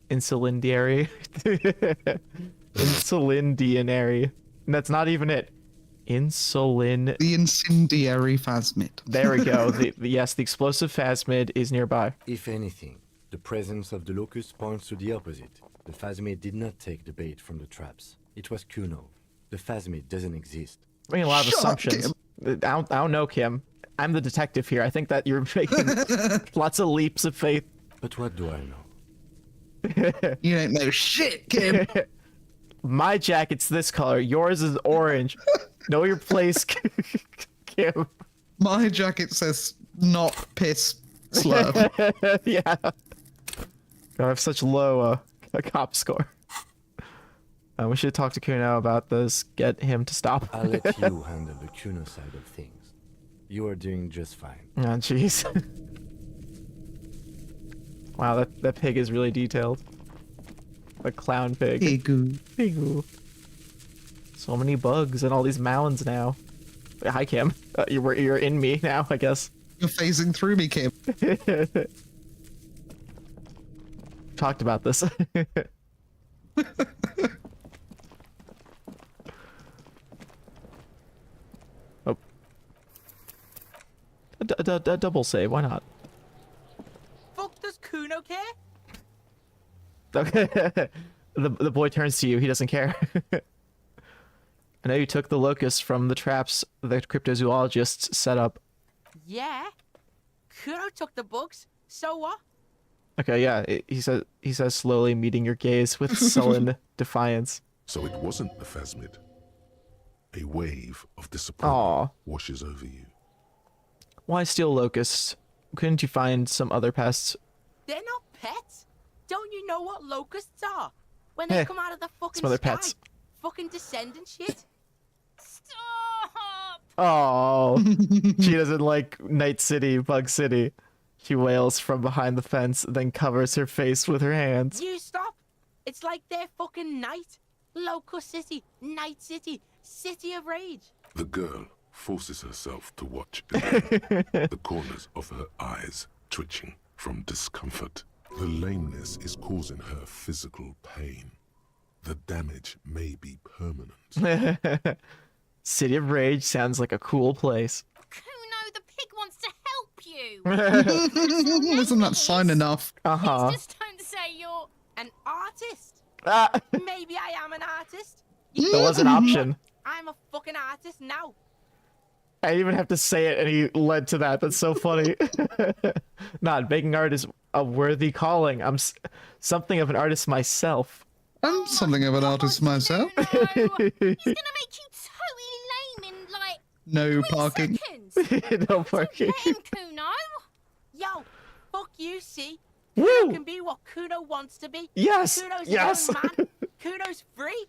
Insulindianary. That's not even it. Insulin... The incendiary phasmid. There we go. Yes, the explosive phasmid is nearby. If anything, the presence of the locust points to the opposite. The phasmid did not take the bait from the traps. It was Kuno. The phasmid doesn't exist. Making a lot of assumptions. Kim. I don't know, Kim. I'm the detective here. I think that you're making lots of leaps of faith. But what do I know? You don't know shit, Kim. My jacket's this color. Yours is orange. Know your place, Kim. My jacket says not piss slurp. Yeah. God, I have such low a cop score. We should talk to Kuno about this. Get him to stop. I'll let you handle the Kuno side of things. You are doing just fine. Oh, jeez. Wow, that pig is really detailed. The clown pig. Pigoo. Pigoo. So many bugs and all these mounds now. Hi, Kim. You're in me now, I guess. You're phasing through me, Kim. Talked about this. Oh. A double save, why not? Fuck does Kuno care? Okay. The boy turns to you, he doesn't care. I know you took the locusts from the traps the cryptozoologists set up. Yeah. Kuno took the bugs. So what? Okay, yeah, he says slowly, meeting your gaze with sullen defiance. So it wasn't the phasmid. A wave of disappointment washes over you. Why steal locusts? Couldn't you find some other pests? They're not pets. Don't you know what locusts are? When they come out of the fucking some other sky. pets. Fucking descendant shit. Stop! Oh, she doesn't like Night City, Bug City. She wails from behind the fence, then covers her face with her hands. You stop! It's like they're fucking night. Locust City, Night City, City of Rage. The girl forces herself to watch again, the corners of her eyes twitching from discomfort. The lameness is causing her physical pain. The damage may be permanent. City of Rage sounds like a cool place. Kuno, the pig wants to help you. Isn't that sign enough? Please just don't say you're an artist. Maybe I am an artist. That was an option. I'm a fucking artist now. I didn't even have to say it, and he led to that. That's so funny. Not making art is a worthy calling. I'm something of an artist myself. I'm something of an artist myself. He's gonna make you totally lame in like No 3 parking. seconds. No parking. Let him, Kuno. Yo, fuck you, see? Woo! Kuno can be what Kuno wants to be. Yes. Kuno's Yes. his own man. Kuno's free.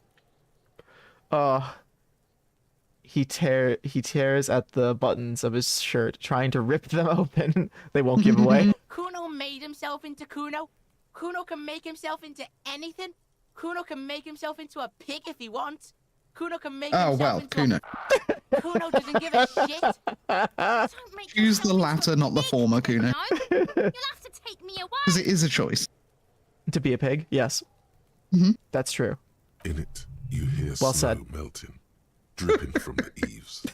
He tears at the buttons of his shirt, trying to rip them open. They won't give away. Kuno made himself into Kuno. Kuno can make himself into anything. Kuno can make himself into a pig if he wants. Kuno can make Oh, himself well, into Kuno. Kuno doesn't give a shit. Don't make Choose the yourself latter, into a not the pig, former, Kuno. You'll have to take me Because away. it is a choice. To be a pig? Yes. That's true. In it, you hear Well snow said. melting, dripping from the eaves.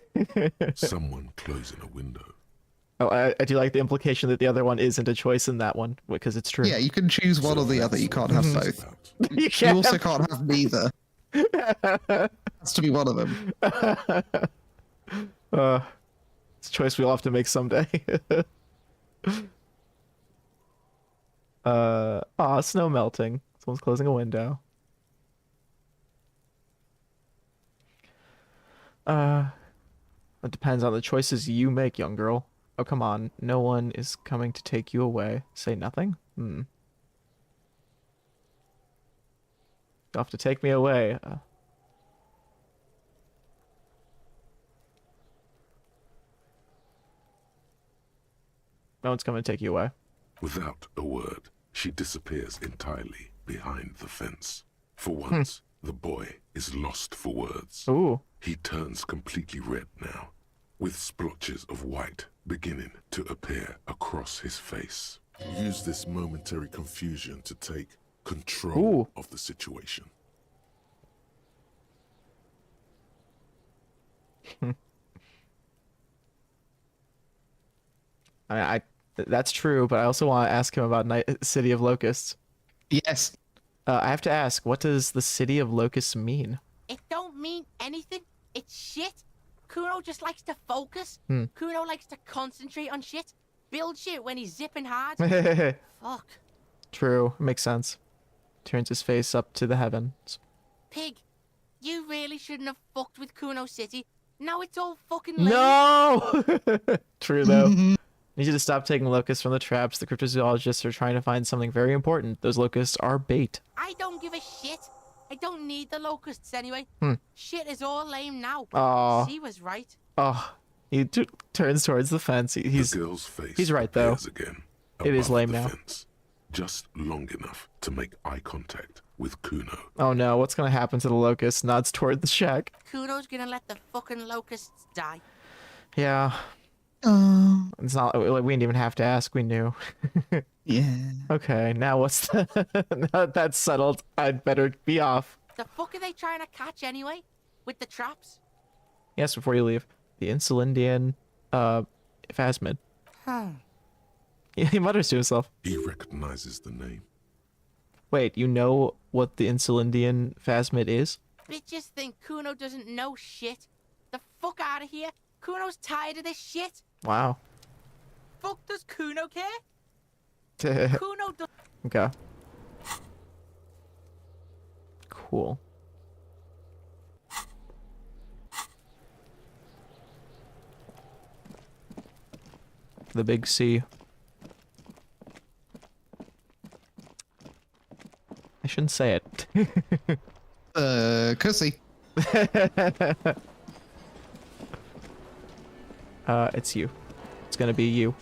Someone closing a window. Oh, I do like the implication that the other one isn't a choice in that one, because it's true. Yeah, you can choose one or the other. You can't have both. About. You You can't also have- can't have neither. Has to be one of them. It's a choice we'll have to make someday. Snow melting. Someone's closing a window. It depends on the choices you make, young girl. Oh, come on. No one is coming to take you away. Say nothing? You'll have to take me away. No one's coming to take you away. Without a word, she disappears entirely behind the fence. For once, the boy is lost for words. Ooh. He turns completely red now, with splotches of white beginning to appear across his face. Use this momentary confusion to take control of the situation. That's true, but I also want to ask him about City of Locusts. Yes. I have to ask, what does the City of Locusts mean? It don't mean anything. It's shit. Kuno just likes to focus. Hmm. Kuno likes to concentrate on shit. Build shit when he's zipping hard. Fuck. True, makes sense. Turns his face up to the heavens. Pig, you really shouldn't have fucked with Kuno City. Now it's all fucking lame. No! True, though. Need you to stop taking locusts from the traps. The cryptozoologists are trying to find something very important. Those locusts are bait. I don't give a shit. I don't need the locusts anyway. Shit is all lame now. Aw. She was right. Oh, he turns towards the fence. He's The girl's face he's right, though. appears again It is above lame the now. fence, just long enough to make eye contact with Kuno. Oh no, what's gonna happen to the locust? Nods toward the shack. Kuno's gonna let the fucking locusts die. Yeah. It's not like we didn't even have to ask, we knew. Yeah. Okay, now what's the now that that's settled, I'd better be off. The fuck are they trying to catch anyway? With the traps? Yes, before you leave. The Insulindian phasmid. He mutters to himself. He recognizes the name. Wait, you know what the Insulindian phasmid is? Bitches think Kuno doesn't know shit. The fuck out of here. Kuno's tired of this shit. Wow. Fuck does Kuno care? Kuno does. Okay. Cool. The big C. I shouldn't say it. Cussy. It's you. It's gonna be you.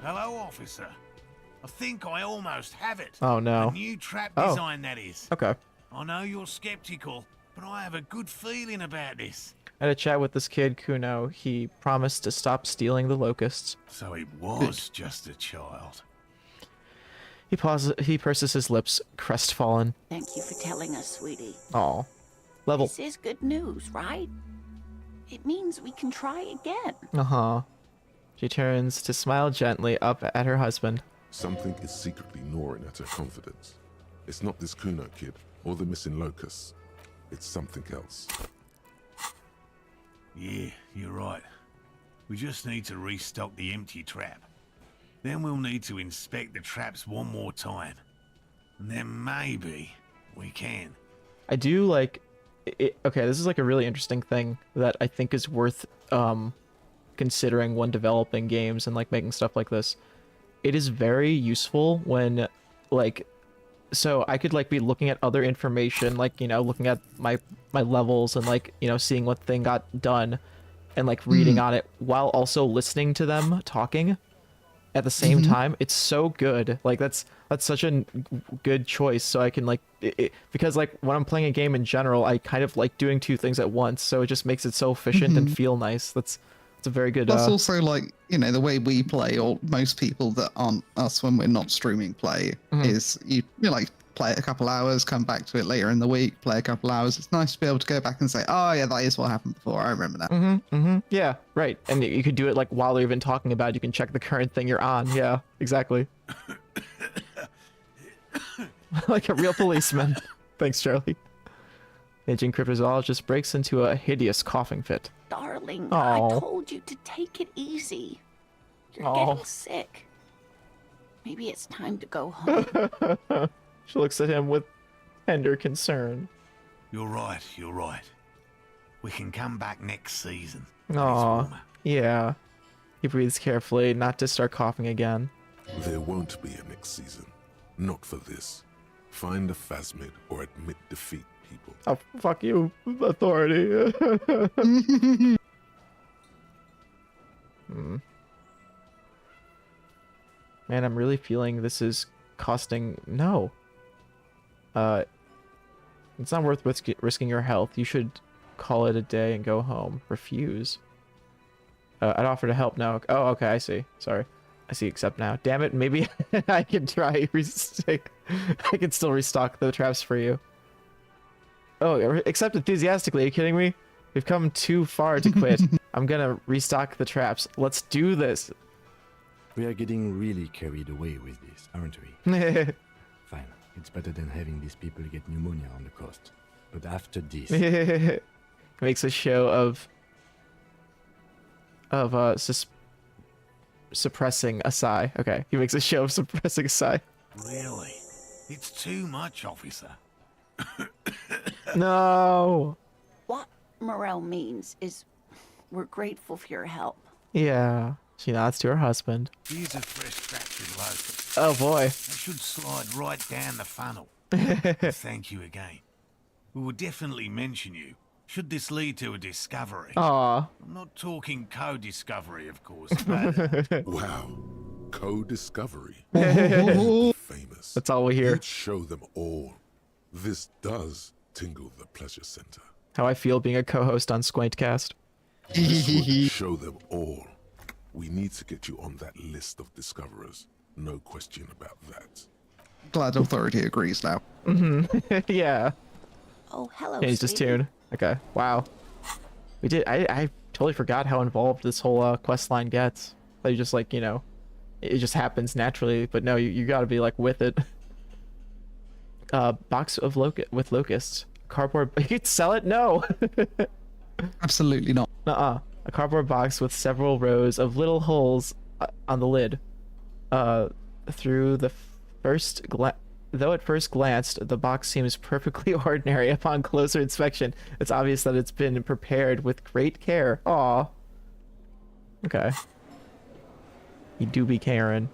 Hello, officer. I think I almost have it. Oh, no. A new trap Oh. design, that is. Okay. I know you're skeptical, but I have a good feeling about this. I had a chat with this kid, Kuno. He promised to stop stealing the locusts. So it was just a child. He purses his lips, crestfallen. Thank you for telling us, sweetie. Aw. Level. This is good news, right? It means we can try again. Uh-huh. She turns to smile gently up at her husband. Something is secretly gnawing at her confidence. It's not this Kuno kid or the missing locusts. It's something else. Yeah, you're right. We just need to restock the empty trap. Then we'll need to inspect the traps one more time. And then maybe we can. I do like it. Okay, this is like a really interesting thing that I think is worth considering when developing games and like making stuff like this. It is very useful when like, so I could like be looking at other information, like, you know, looking at my levels and like, you know, seeing what thing got done and like reading on it while also listening to them talking at the same time. It's so good. Like that's such a good choice. So I can like because like when I'm playing a game in general, I kind of like doing two things at once, so it just makes it so efficient and feel nice. It's a very good That's also like, you know, the way we play, or most people that aren't us when we're not streaming play, is you like play it a couple hours, come back to it later in the week, play a couple hours. It's nice to be able to go back and say, oh yeah, that is what happened before. I remember that. Yeah, right. And you could do it like while they're even talking about it. You can check the current thing you're on. Yeah, exactly. Like a real policeman. Thanks, Charlie. The aging cryptozoologist breaks into a hideous coughing fit. Darling, Aw. I told you to take it easy. You're Aw. getting sick. Maybe it's time to go home. She looks at him with tender concern. You're right, you're right. We can come back next season. when it's Aw, warmer. yeah. He breathes carefully, not to start coughing again. There won't be a next season. Not for this. Find a phasmid or admit defeat, people. Oh, fuck you, authority. Man, I'm really feeling this is costing... No. It's not worth risking your health. You should call it a day and go home. Refuse. I'd offer to help now. Oh, okay, I see. Sorry. I see, accept now. Damn it, maybe I can try I can still restock the traps for you. Oh, accept enthusiastically. Are you kidding me? We've come too far to quit. I'm gonna restock the traps. Let's do this. We are getting really carried away with this, aren't we? Fine. It's better than having these people get pneumonia on the coast. But after this... Makes a show of suppressing a sigh. Okay, he makes a show of suppressing a sigh. Really? It's too much, officer. No. What Morel means is we're grateful for your help. Yeah. She nods to her husband. Here's a fresh batch of locusts. Oh boy. They should slide right down the funnel. Thank you again. We will definitely mention you, should this lead to a discovery. Aw. I'm not talking co-discovery, of course, but... Wow. Co-discovery. That's Famous. all we hear. Let's show them all. This does tingle the pleasure center. How I feel being a co-host on Squaintcast. This would show them all. We need to get you on that list of discoverers. No question about that. Glad authority agrees now. Yeah. Oh, hello, Changed his sweetie. tune. Okay. Wow. We did. I totally forgot how involved this whole quest line gets. They just like, you know, it just happens naturally. But no, you got to be like with it. Box of with locusts. Cardboard. You could sell it? No. Absolutely not. A cardboard box with several rows of little holes on the lid. Through the first Though at first glanced, the box seems perfectly ordinary. Upon closer inspection, it's obvious that it's been prepared with great care. Aw. Okay. You do be caring.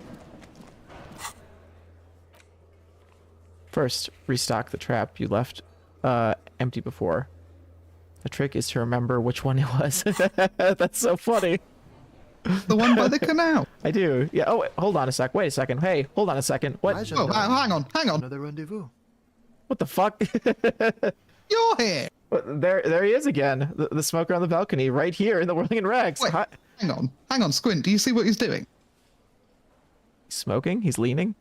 First, restock the trap you left empty before. The trick is to remember which one it was. That's so funny. The one by the canal. I do. Yeah. Oh, wait, hold on a sec. Wait a second. Hey, hold on a second. What? Oh, hang on. Another rendezvous. What the fuck? You're here. There he is again. The smoker on the balcony, right here in the Whirling and Rags. Wait, hang on, Squint. Do you see what he's doing? He's smoking. He's leaning.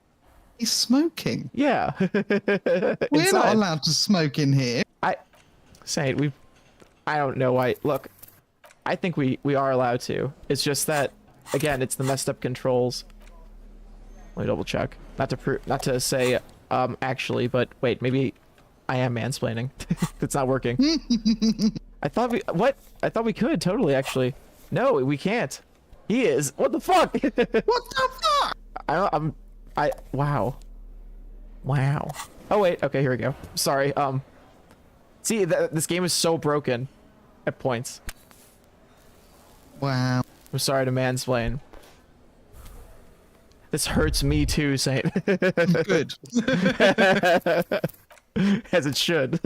He's smoking. Yeah. We're not allowed to smoke in here. Saint, I don't know why. Look, I think we are allowed to. It's just that, again, it's the messed up controls. Let me double check. Not to say actually, but wait, maybe I am mansplaining. It's not working. I thought we could totally actually. No, we can't. He is. What the fuck? What the fuck? Wow. Oh wait. Okay, here we go. Sorry. See, this game is so broken at points. Wow. I'm sorry to mansplain. This hurts me too, Saint. Good. As it should.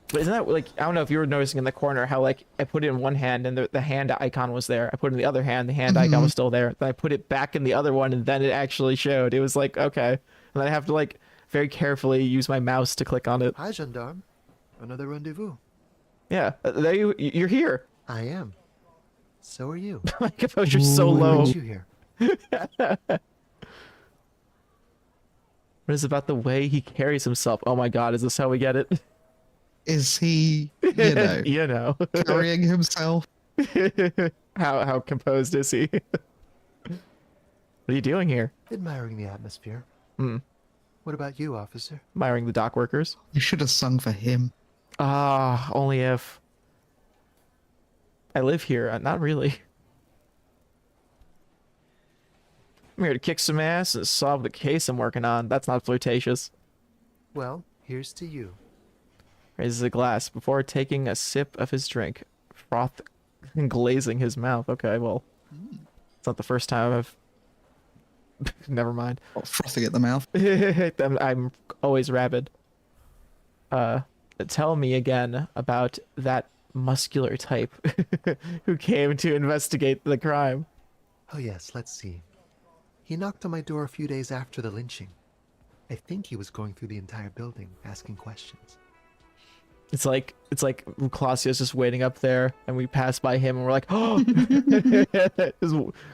But isn't that like, I don't know if you were noticing in the corner how like I put it in one hand and the hand icon was there. I put it in the other hand, the hand icon was still there. Then I put it back in the other one and then it actually showed. It was like, okay. And then I have to like very carefully use my mouse to click on it. Hi, gendarme. Another rendezvous. Yeah, there you're here. I am. So are you. My composure's so low. What brings you here? What is it about the way he carries himself? Oh my god, is this how we get it? Is he, you know, carrying himself? How composed is he? What are you doing here? Admiring the atmosphere. Hmm. What about you, officer? Admiring the dock workers. You should have sung for him. Ah, only if I live here. Not really. I'm here to kick some ass and solve the case I'm working on. That's not flirtatious. Well, here's to you. Raises a glass before taking a sip of his drink. Froth glazing his mouth. Okay, well, it's not the first time I've... Never mind. Oh, frothing at the mouth. I'm always rabid. Tell me again about that muscular type who came to investigate the crime. Oh yes, let's see. He knocked on my door a few days after the lynching. I think he was going through the entire building, asking questions. It's like Clausia's just waiting up there, and we pass by him, and we're like, oh!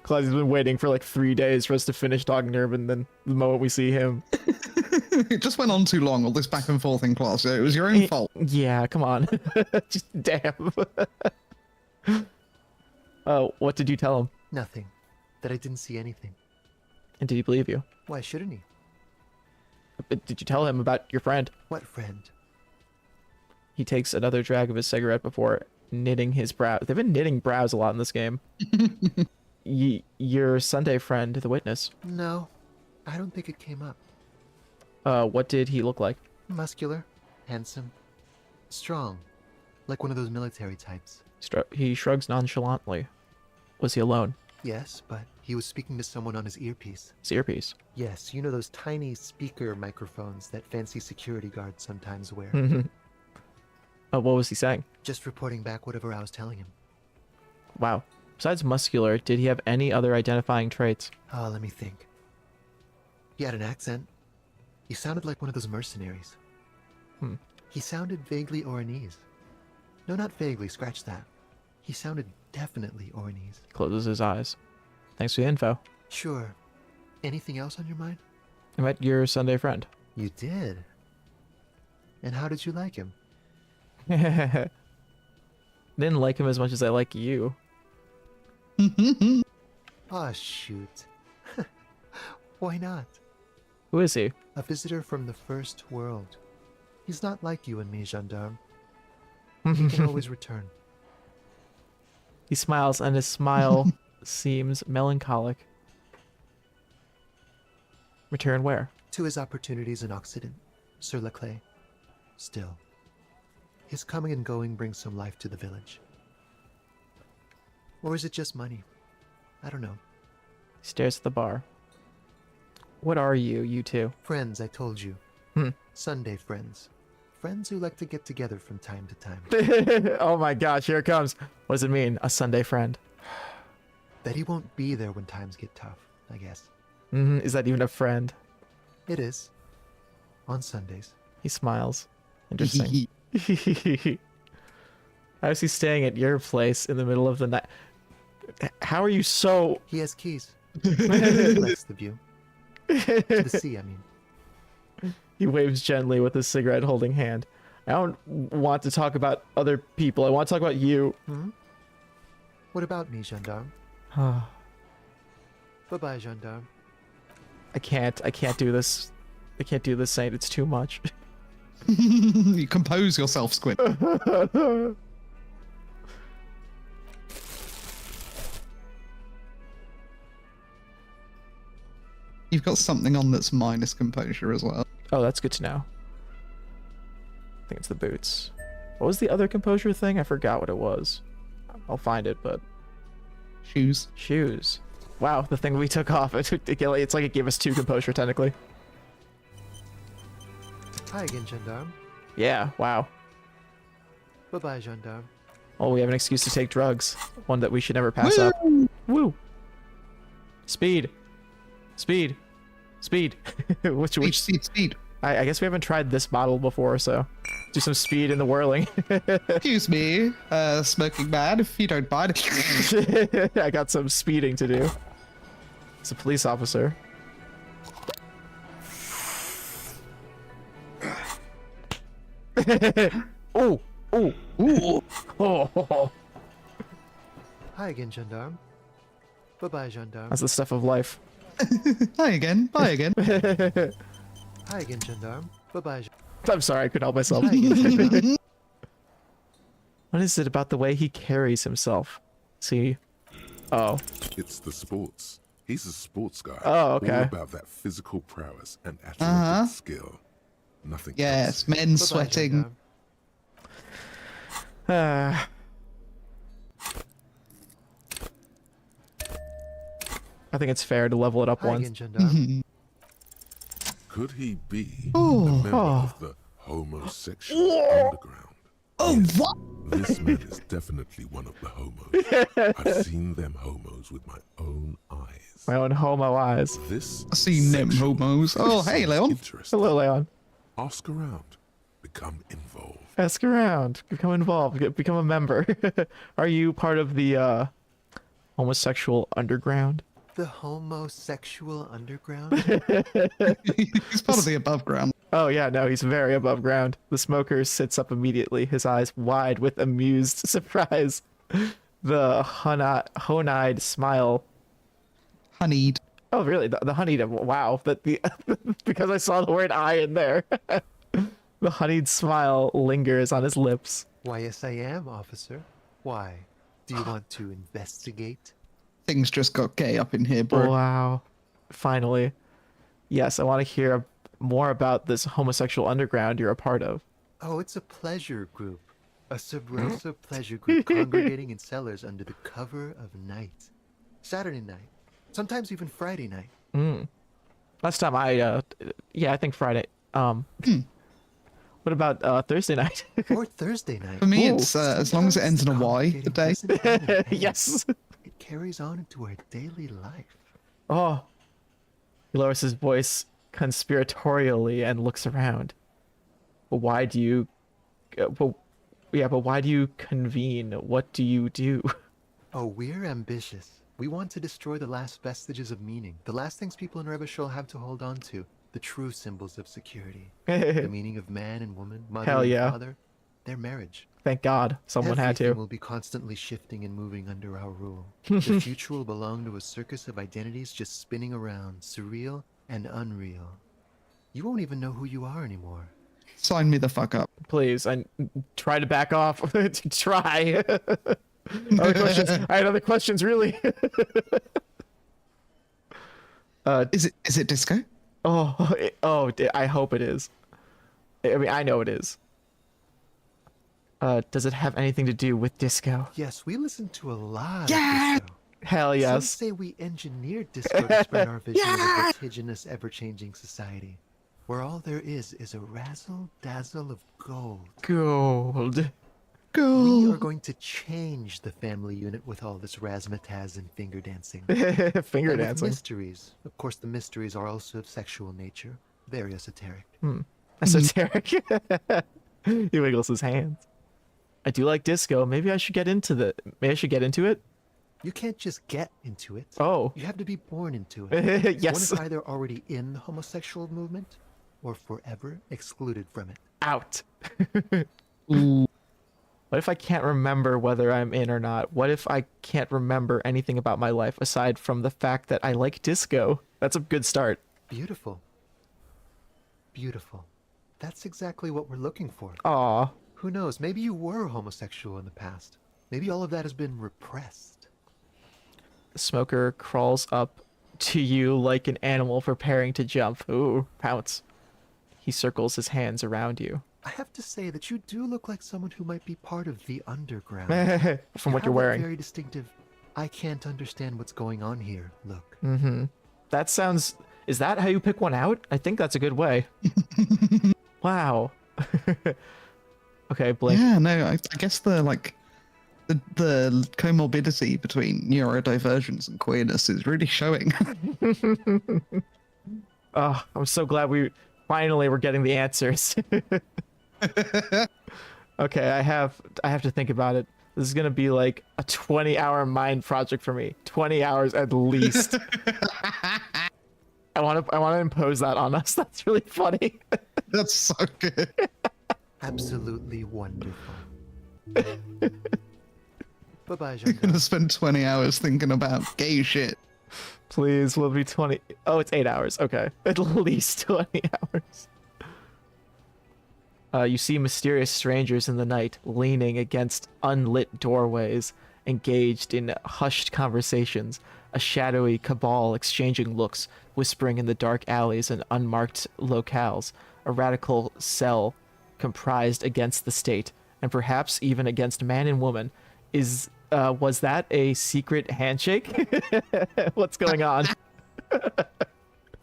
Clausia's been waiting for like 3 days for us to finish talking to her, and then the moment we see him... It just went on too long, all this back and forth in class. It was your own fault. Yeah, come on. Just damn. Oh, what did you tell him? Nothing. That I didn't see anything. And did he believe you? Why shouldn't he? Did you tell him about your friend? What friend? He takes another drag of his cigarette before knitting his brows. They've been knitting brows a lot in this game. Your Sunday friend, the witness. No, I don't think it came up. What did he look like? Muscular, handsome, strong, like one of those military types. He shrugs nonchalantly. Was he alone? Yes, but he was speaking to someone on his earpiece. His earpiece? Yes, you know those tiny speaker microphones that fancy security guards sometimes wear. What was he saying? Just reporting back whatever I was telling him. Wow. Besides muscular, did he have any other identifying traits? Oh, let me think. He had an accent. He sounded like one of those mercenaries. He sounded vaguely Oranese. No, not vaguely, scratch that. He sounded definitely Oranese. Closes his eyes. Thanks for the info. Sure. Anything else on your mind? I met your Sunday friend. You did? And how did you like him? Didn't like him as much as I like you. Ah, shoot. Why not? Who is he? A visitor from the first world. He's not like you and me, gendarme. He can always return. He smiles, and his smile seems melancholic. Return where? To his opportunities in Occident, Sur la Clé. Still, his coming and going brings some life to the village. Or is it just money? I don't know. He stares at the bar. What are you two? Friends, I told you. Sunday friends. Friends who like to get together from time to time. Oh my gosh, here it comes. What does it mean? A Sunday friend. That he won't be there when times get tough, I guess. Is that even a friend? It is. On Sundays. He smiles. Interesting. How is he staying at your place in the middle of the night? How are you so... He has keys. He likes the view. To the sea, I mean. He waves gently with his cigarette holding hand. I don't want to talk about other people. I want to talk about you. What about me, gendarme? Bye-bye, gendarme. I can't do this. I can't do this, Saint. It's too much. You compose yourself, Squint. You've got something on that's minus composure as well. Oh, that's good to know. I think it's the boots. What was the other composure thing? I forgot what it was. I'll find it, but... Shoes. Shoes. Wow, the thing we took off. It's like it gave us 2 composure, technically. Hi again, gendarme. Yeah, wow. Bye-bye, gendarme. Oh, we have an excuse to take drugs. One that we should never pass up. Woo! Speed. Speed. Speed. Speed. I guess we haven't tried this bottle before, so do some speed in the whirling. Excuse me, smoking man, if you don't mind. I got some speeding to do. It's a police officer. Ooh, ooh, ooh. Oh. Hi again, gendarme. Bye-bye, gendarme. That's the stuff of life. Hi again. Bye again. Hi again, gendarme. Bye-bye. I'm sorry, I couldn't help myself. Hi again, What is it about the way he carries himself? See? Oh. It's the sports. He's a sports guy. Oh, okay. All about that physical prowess and athletic skill. Nothing Yes, else. men Bye-bye, sweating. gendarme. I think it's fair to level it up Hi once. again, gendarme. Could he be Oh. a member of the homosexual underground? Oh, what? This man is definitely one of the homos. I've seen them homos with my own eyes. My own homo eyes. This I've seen them sexual homos. Oh, hey, Leon. interesting. Hello, Leon. Ask around. Become involved. Ask around. Become involved. Become a member. Are you part of the homosexual underground? The homosexual underground? He's part of the above ground. Oh yeah, no, he's very above ground. The smoker sits up immediately, his eyes wide with amused surprise. The honeyed smile. Honeyed. Oh really? The honeyed. Wow. That the because I saw the word "I" in there. The honeyed smile lingers on his lips. Why, yes, I am, officer. Why? Do you want to investigate? Things just got gay up in here, bro. Wow. Finally. Yes, I want to hear more about this homosexual underground you're a part of. Oh, it's a pleasure group. A subversive pleasure group congregating in cellars under the cover of night. Saturday night. Sometimes even Friday night. Last time I think Friday. What about Thursday night? Or Thursday night. For me, it's as long as it ends in a Y, the day. Yes. It carries on into our daily life. Oh. He lowers his voice conspiratorially and looks around. But why do you... but why do you convene? What do you do? Oh, we're ambitious. We want to destroy the last vestiges of meaning. The last things people in Rebishol have to hold on to. The true symbols of security. The meaning of man and woman, mother Hell and yeah. father. Their marriage. Thank God someone had Everything to. will be constantly shifting and moving under our rule. The future will belong to a circus of identities just spinning around, surreal and unreal. You won't even know who you are anymore. Sign me the fuck up. Please, I try to back off. Try. Other questions? I had other questions, really. Is it disco? I hope it is. I mean, I know it is. Does it have anything to do with disco? Yes, we listen to a lot Yeah! of disco. Hell yes. Some say we engineered disco to spread our vision of a vertiginous, ever-changing society. where all there is a razzle-dazzle of gold. Gold. We are going to change the family unit with all this razzmatazz and finger dancing. Finger And with dancing. mysteries. Of course, the mysteries are also of sexual nature. Very esoteric. Esoteric. He wiggles his hands. I do like disco. Maybe I should get into it. You can't just get into it. Oh. You have to be born into it. Yes. One is either already in the homosexual movement or forever excluded from it. Out. What if I can't remember whether I'm in or not? What if I can't remember anything about my life aside from the fact that I like disco? That's a good start. Beautiful. Beautiful. That's exactly what we're looking for. Aw. Who knows? Maybe you were homosexual in the past. Maybe all of that has been repressed. The smoker crawls up to you like an animal preparing to jump. Ooh, pounce. He circles his hands around you. I have to say that you do look like someone who might be part of the underground. From what You you're have that wearing. very distinctive, I can't understand what's going on here look. That sounds... Is that how you pick one out? I think that's a good way. Wow. Okay, Blink. Yeah, no, I guess the comorbidity between neurodivergence and queerness is really showing. Oh, I'm so glad we're getting the answers. Okay, I have to think about it. This is gonna be like a 20-hour mind project for me. 20 hours at least. I want to impose that on us. That's really funny. That's so good. Absolutely wonderful. Bye-bye, You're Jean. gonna spend 20 hours thinking about gay shit. Please, will it be 20? Oh, it's 8 hours. Okay, at least 20 hours. You see mysterious strangers in the night, leaning against unlit doorways, engaged in hushed conversations, a shadowy cabal exchanging looks, whispering in the dark alleys and unmarked locales, a radical cell comprised against the state, and perhaps even against man and woman. Was that a secret handshake? What's going on?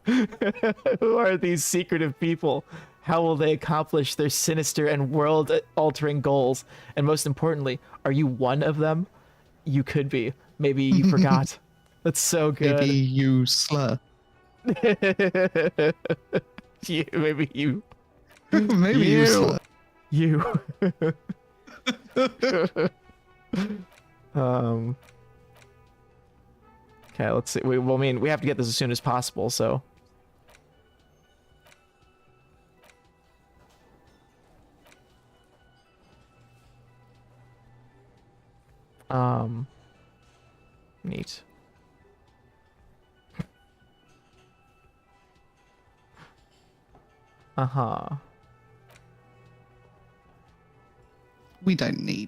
Who are these secretive people? How will they accomplish their sinister and world-altering goals? And most importantly, are you one of them? You could be. Maybe you forgot. That's so good. Maybe you slur. Maybe you. Maybe you slur. You. Okay, let's see. We have to get this as soon as possible, so. Neat. We don't need.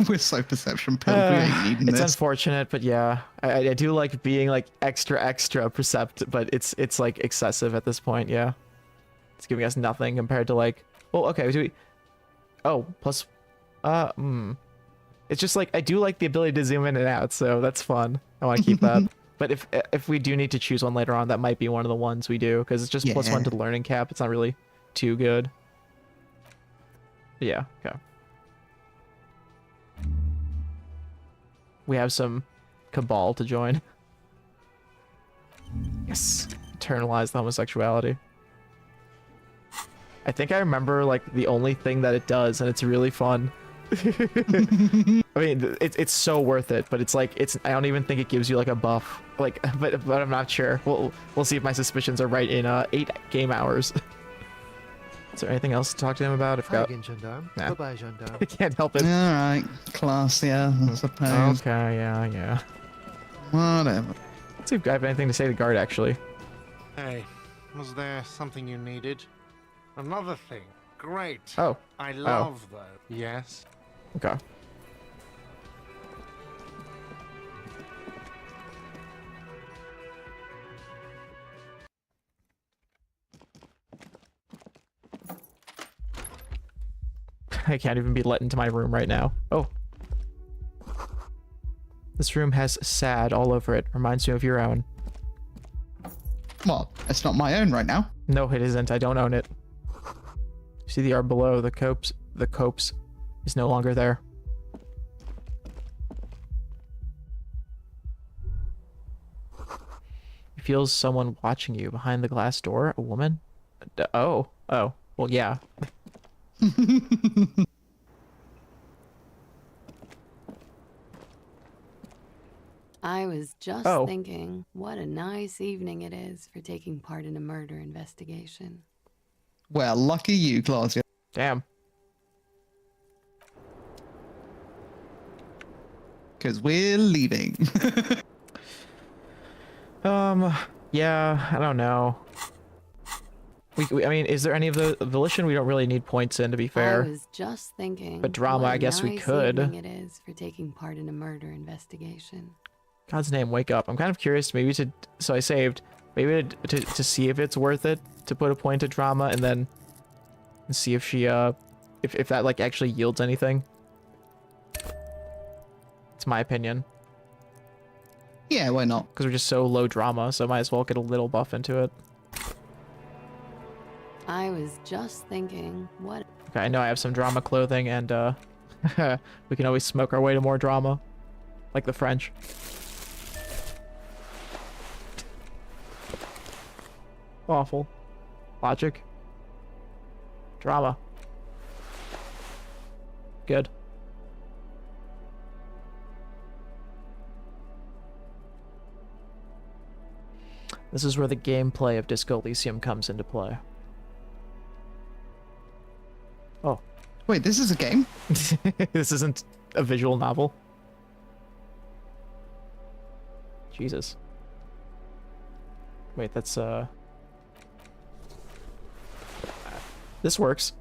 We're so perception pilled. We ain't needing It's this. unfortunate, but yeah, I do like being like extra percept, but it's like excessive at this point. Yeah, it's giving us nothing compared to like. Well, okay, do we? Oh, plus, It's just like I do like the ability to zoom in and out, so that's fun. I want to keep that. But if we do need to choose one later on, that might be one of the ones we do because it's just +1 to the learning cap. It's not really too good. But yeah. Okay. We have some cabal to join. Yes. Internalize the homosexuality. I think I remember like the only thing that it does, and it's really fun. I mean, it's so worth it, but it's like I don't even think it gives you like a buff. Like, but I'm not sure. We'll see if my suspicions are right in 8 game hours. Is there anything else to talk to him about? Hi again, Gendarme. Nah. Bye-bye, Gendarme. I can't help it. Alright, class, yeah, I suppose. Okay, yeah. Whatever. Let's see if I have anything to say to guard, actually. Hey, was there something you needed? Another thing. Great. Oh. I love though. Yes. Okay. I can't even be let into my room right now. Oh. This room has sad all over it. Reminds me of your own. Well, it's not my own right now. No, it isn't. I don't own it. See the yard below. The copse is no longer there. It feels someone watching you behind the glass door. A woman? Oh. Well, yeah. I was just thinking, what a nice evening it is for taking part in a murder investigation. Well, lucky you, Claudia. Damn. Because we're leaving. Yeah, I don't know. I mean, is there any of the volition? We don't really need points in, to be fair. I was just thinking, but drama, what a I guess we nice could. evening it is for taking part in a murder investigation. God's name, wake up. I'm kind of curious, maybe so I saved, maybe to see if it's worth it to put a point to drama and then see if she, if that, like, actually yields anything. It's my opinion. Yeah, why not? Because we're just so low drama, so might as well get a little buff into it. I was just thinking, what... Okay, I know I have some drama clothing, and, we can always smoke our way to more drama. Like the French. Awful. Logic. Drama. Good. This is where the gameplay of Disco Elysium comes into play. Oh. Wait, this is a game? This isn't a visual novel? Jesus. Wait, that's, this works.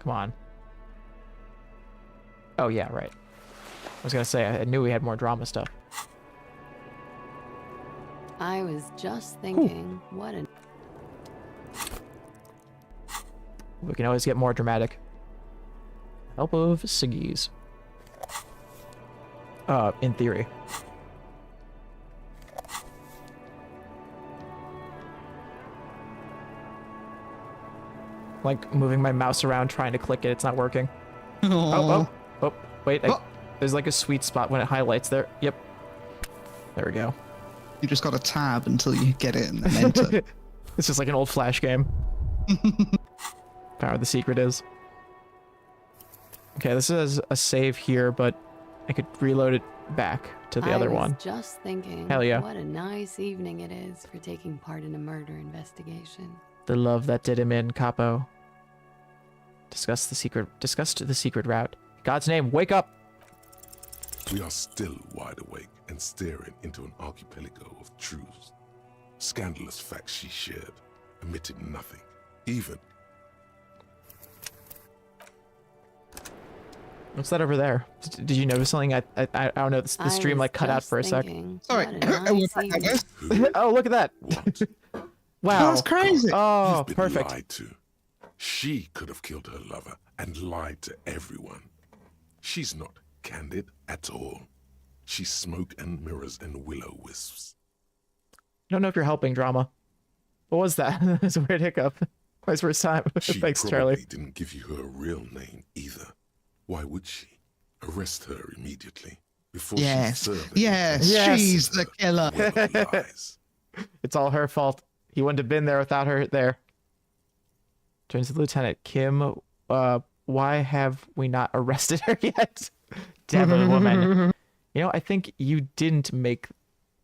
Come on. Oh, yeah, right. I was gonna say, I knew we had more drama stuff. I was just thinking, what an... We can always get more dramatic. Help of Siggy's. In theory. Like moving my mouse around trying to click it, it's not working. Oh, wait, there's like a sweet spot when it highlights there. Yep. There we go. You just got to tab until you get it and then enter. It's just like an old Flash game. Power the secret is. Okay, this is a save here, but I could reload it back to the other one. Just thinking, hell yeah. What a nice evening it is for taking part in a murder investigation. The love that did him in, Capo. Discussed the secret route. God's name, wake up! We are still wide awake and staring into an archipelago of truths. Scandalous facts she shared, omitted nothing, even... What's that over there? Did you notice something? I don't know, the stream like cut out for a sec. Sorry. Oh, look at that! Wow. That's crazy. Oh, You've been perfect. lied to. She could have killed her lover and lied to everyone. She's not candid at all. She's smoke and mirrors and willow wisps. I don't know if you're helping, drama. What was that? That's a weird hiccup. My first time. She Thanks, probably Charlie. didn't give you her real name either. Why would she? Arrest her immediately before she serves. Yes, she's the killer. It's all her fault. He wouldn't have been there without her there. Turns to Lieutenant Kim. Why have we not arrested her yet? Devil woman. You know, I think you didn't make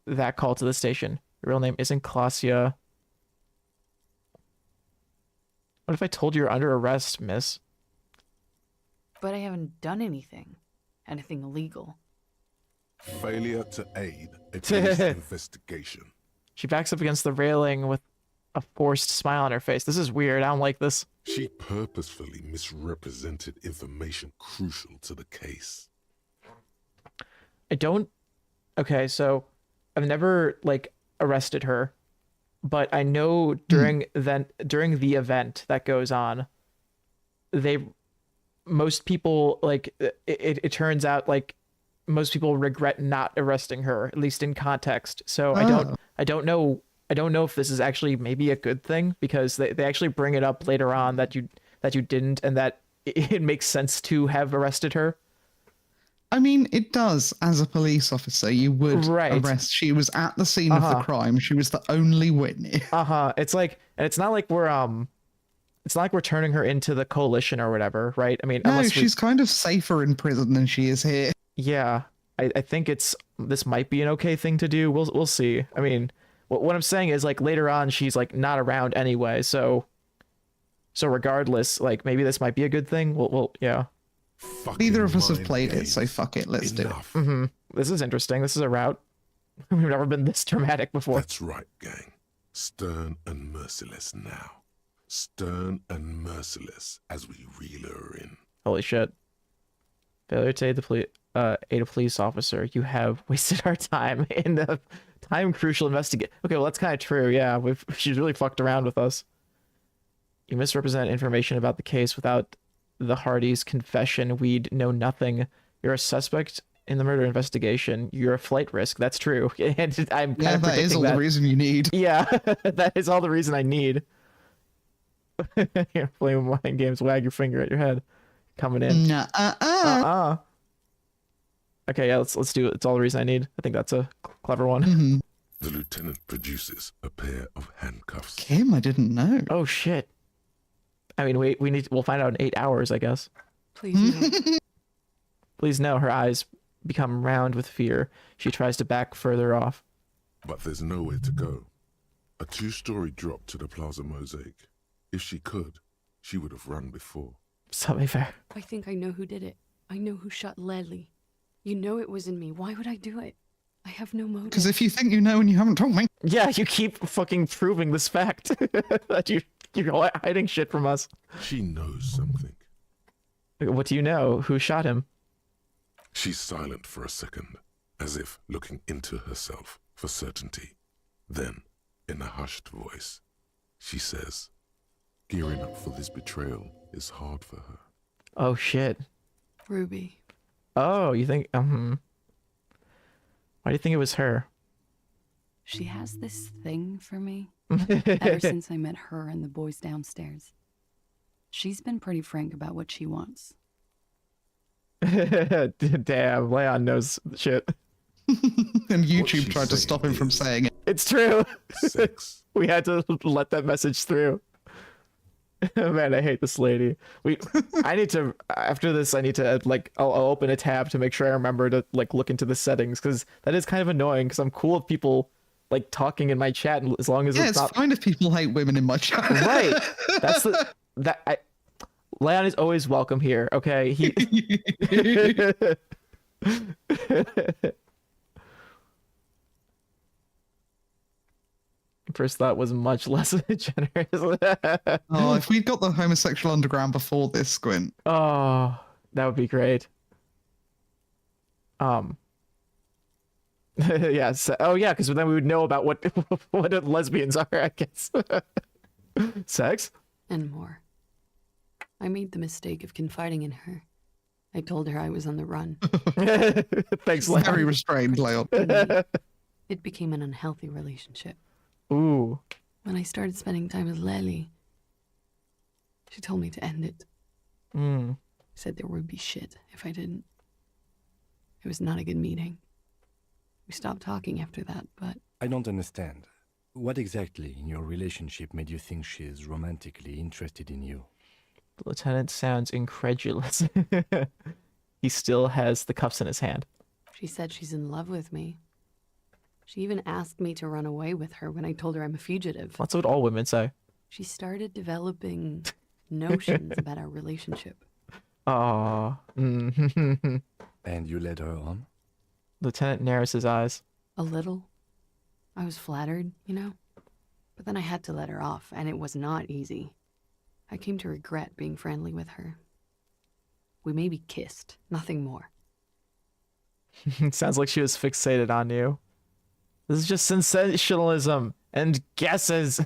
that call to the station. Your real name isn't Claudia. What if I told you you're under arrest, miss? But I haven't done anything. Anything illegal. Failure to aid a police investigation. She backs up against the railing with a forced smile on her face. This is weird. I don't like this. She purposefully misrepresented information crucial to the case. I don't... Okay, so I've never, like, arrested her but I know during the event that goes on, most people like it turns out like most people regret not arresting her, at least in context. So I don't know if this is actually maybe a good thing, because they actually bring it up later on that you didn't, and that it makes sense to have arrested her. I mean, it does. As a police officer, you would arrest. She was at the scene of the crime. She was the only witness. It's like, and it's not like we're turning her into the coalition or whatever, right? I mean, no, she's kind of safer in prison than she is here. Yeah, I think this might be an okay thing to do. We'll see. I mean, what I'm saying is, like, later on she's like not around anyway, so regardless, like, maybe this might be a good thing. We'll yeah. Neither of us have played it, so fuck it, let's do it. This is interesting. This is a route. We've never been this dramatic before. That's right, gang. Stern and merciless now. Stern and merciless as we reel her in. Holy shit. Failure to aid a police officer. You have wasted our time in the time crucial investigate. Okay, well, that's kind of true. Yeah, she's really fucked around with us. You misrepresent information about the case. Without the Hardys' confession, we'd know nothing. You're a suspect in the murder investigation. You're a flight risk. That's true. And I'm kind of predicting that is all the reason you need. Yeah, that is all the reason I need. You're playing mind games. Wag your finger at your head. Coming in. Okay, yeah, let's do it. It's all the reason I need. I think that's a clever one. The lieutenant produces a pair of handcuffs. Kim, I didn't know. Oh shit. I mean, we'll find out in 8 hours, I guess. Please no. Please no. Her eyes become round with fear. She tries to back further off. But there's nowhere to go. A 2-story drop to the Plaza Mosaic. If she could, she would have run before. Something fair. I think I know who did it. I know who shot Leslie. You know it wasn't me. Why would I do it? I have no motive. Because if you think you know and you haven't told me. Yeah, you keep fucking proving this fact that you're hiding shit from us. She knows something. What do you know? Who shot him? She's silent for a second, as if looking into herself for certainty. Then, in a hushed voice, she says, gearing up for this betrayal is hard for her. Oh shit. Ruby. Oh, you think, why do you think it was her? She has this thing for me. Ever since I met her and the boys downstairs. She's been pretty frank about what she wants. Damn, Leon knows shit. And YouTube tried to stop him from saying it. It's true. Sex. We had to let that message through. Man, I hate this lady. I need to, after this, I need to, like, I'll open a tab to make sure I remember to, like, look into the settings, because that is kind of annoying, because I'm cool with people, like, talking in my chat, and as long as it's not... fine if people hate women in my chat. Right. That's Leon is always welcome here, okay? First thought was much less generous. Oh, if we'd got the homosexual underground before this, Squint. Oh, that would be great. Yes. Oh yeah, because then we would know about what lesbians are, I guess. Sex? And more. I made the mistake of confiding in her. I told her I was on the run. Thanks, Leon. Very restrained, Leon. It became an unhealthy relationship. Ooh. When I started spending time with Lely, she told me to end it. Said there would be shit if I didn't. It was not a good meeting. We stopped talking after that, but... I don't understand. What exactly in your relationship made you think she is romantically interested in you? The lieutenant sounds incredulous. He still has the cuffs in his hand. She said she's in love with me. She even asked me to run away with her when I told her I'm a fugitive. That's what all women say. She started developing notions about our relationship. Oh. And you led her on? Lieutenant narrows his eyes. A little. I was flattered, you know? But then I had to let her off, and it was not easy. I came to regret being friendly with her. We maybe kissed, nothing more. It sounds like she was fixated on you. This is just sensationalism. and guesses.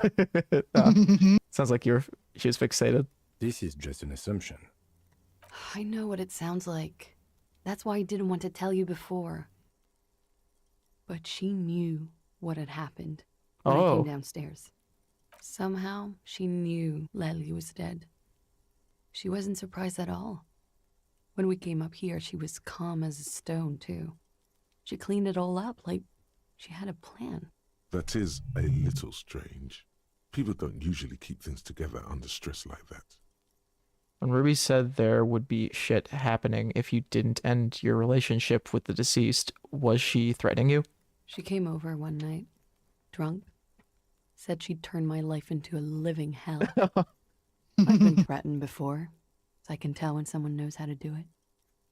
Sounds like she was fixated. This is just an assumption. I know what it sounds like. That's why I didn't want to tell you before. But she knew what had happened when I came downstairs. Somehow, she knew Lely was dead. She wasn't surprised at all. When we came up here, she was calm as a stone, too. She cleaned it all up like she had a plan. That is a little strange. People don't usually keep things together under stress like that. When Ruby said there would be shit happening if you didn't end your relationship with the deceased, was she threatening you? She came over one night, drunk, said she'd turn my life into a living hell. I've been threatened before, so I can tell when someone knows how to do it.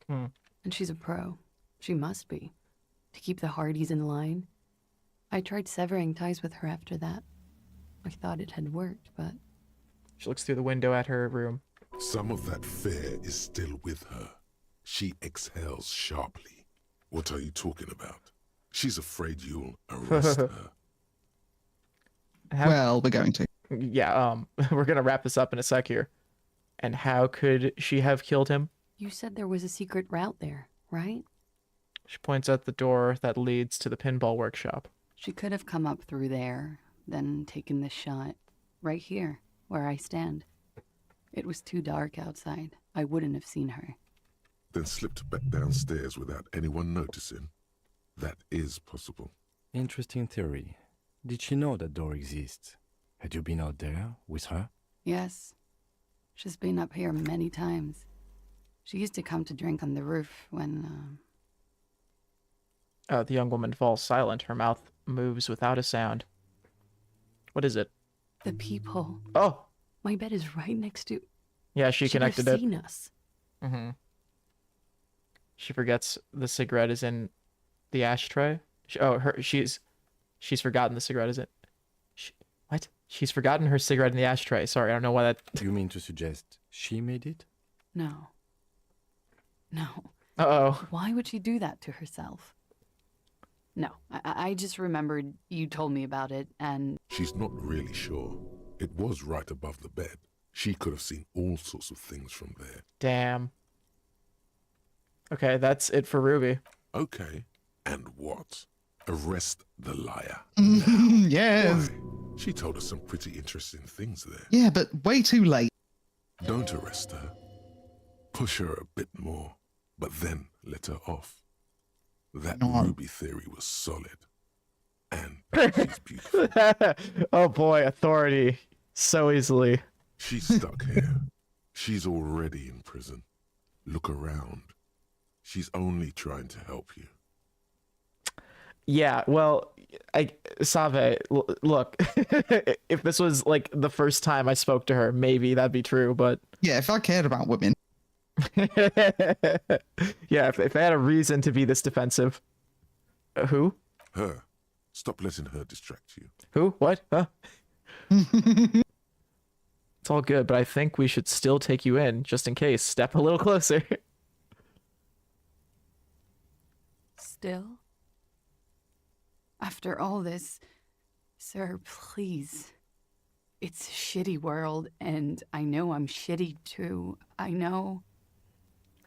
And she's a pro. She must be. To keep the Hardys in line. I tried severing ties with her after that. I thought it had worked, but... She looks through the window at her room. Some of that fear is still with her. She exhales sharply. What are you talking about? She's afraid you'll arrest her. Well, we're going to. Yeah, we're gonna wrap this up in a sec here. And how could she have killed him? You said there was a secret route there, right? She points at the door that leads to the pinball workshop. She could have come up through there, then taken this shot. Right here, where I stand. It was too dark outside. I wouldn't have seen her. Then slipped back downstairs without anyone noticing. That is possible. Interesting theory. Did she know that door exists? Had you been out there with her? Yes. She's been up here many times. She used to come to drink on the roof when, The young woman falls silent. Her mouth moves without a sound. What is it? The peephole. Oh! My bed is right next to... Yeah, she connected it. Seen us. Mm-hmm. She forgets the cigarette is in the ashtray. She's forgotten the cigarette is in... What? She's forgotten her cigarette in the ashtray. Sorry, I don't know why that... You mean to suggest she made it? No. No. Uh-oh. Why would she do that to herself? No, I just remembered you told me about it, and... She's not really sure. It was right above the bed. She could have seen all sorts of things from there. Damn. Okay, that's it for Ruby. Okay. And what? Arrest the liar. Yes. Why? She told us some pretty interesting things there. Yeah, but way too late. Don't arrest her. Push her a bit more, but then let her off. That Ruby theory was solid. And she's beautiful. Oh boy, authority. So easily. She's stuck here. She's already in prison. Look around. She's only trying to help you. Yeah, well, Save, look, if this was like the first time I spoke to her, maybe that'd be true, but... Yeah, if I cared about women. Yeah, if I had a reason to be this defensive. Who? Her. Stop letting her distract you. Who? What? Huh? It's all good, but I think we should still take you in, just in case. Step a little closer. Still? After all this, sir, please. It's a shitty world, and I know I'm shitty too. I know.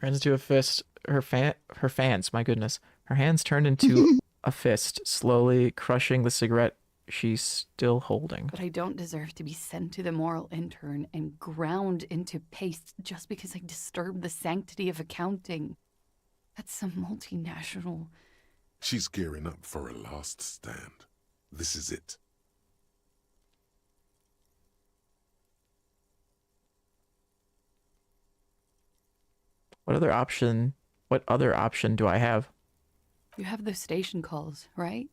Turns into a fist. Her fans, my goodness. Her hands turned into a fist, slowly crushing the cigarette she's still holding. But I don't deserve to be sent to the moral intern and ground into paste just because I disturbed the sanctity of accounting. That's some multinational... She's gearing up for a last stand. This is it. What other option do I have? You have those station calls, right?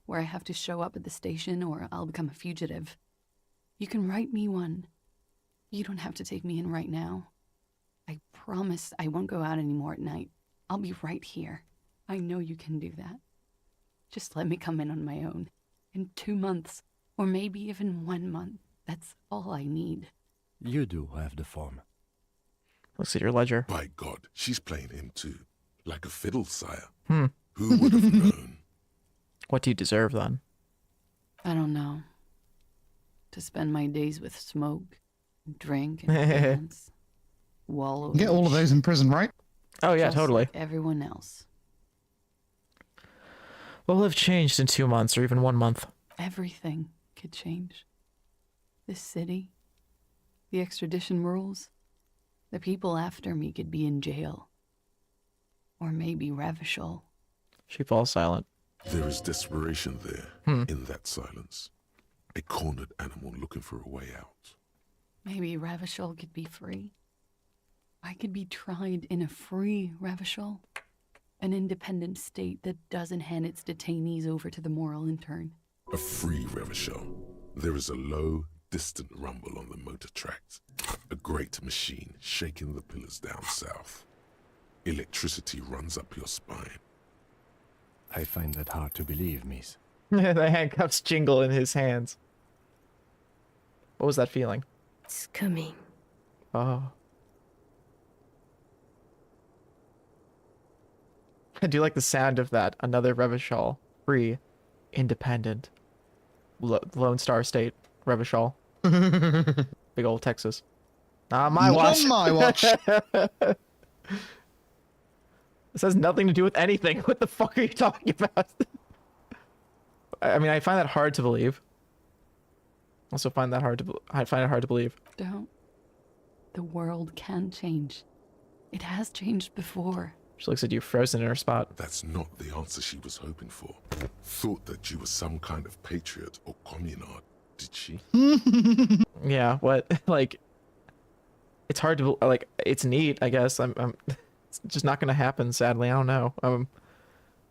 Where I have to show up at the station or I'll become a fugitive. You can write me one. You don't have to take me in right now. I promise I won't go out anymore at night. I'll be right here. I know you can do that. Just let me come in on my own. In 2 months, or maybe even 1 month. That's all I need. You do have the form. Looks at your ledger. By God, she's playing him too. Like a fiddle, sire. Hmm. Who would have known? What do you deserve, then? I don't know. To spend my days with smoke, drink, and dance. Wallow. Get all of those in prison, right? Oh yeah, just totally. like everyone else. What will have changed in 2 months or even 1 month? Everything could change. This city, the extradition rules, the people after me could be in jail. Or maybe Ravishal. She falls silent. There is desperation there, in that silence. A cornered animal looking for a way out. Maybe Ravishal could be free. I could be tried in a free Ravishal. An independent state that doesn't hand its detainees over to the moral intern. A free Revachol. There is a low, distant rumble on the motor tracks. A great machine shaking the pillars down south. Electricity runs up your spine. I find that hard to believe, miss. The handcuffs jingle in his hands. What was that feeling? It's coming. Oh. I do like the sound of that. Another Revachol. Free. Independent. Lone Star State. Revachol. Big old Texas. Not on my watch. On my watch. This has nothing to do with anything. What the fuck are you talking about? I mean, I find that hard to believe. Also find that hard to I find it hard to believe. Don't. The world can change. It has changed before. She looks at you frozen in her spot. That's not the answer she was hoping for. Thought that you were some kind of patriot or communard, did she? Yeah, what? Like, it's hard to, like, it's neat, I guess. It's just not gonna happen, sadly. I don't know.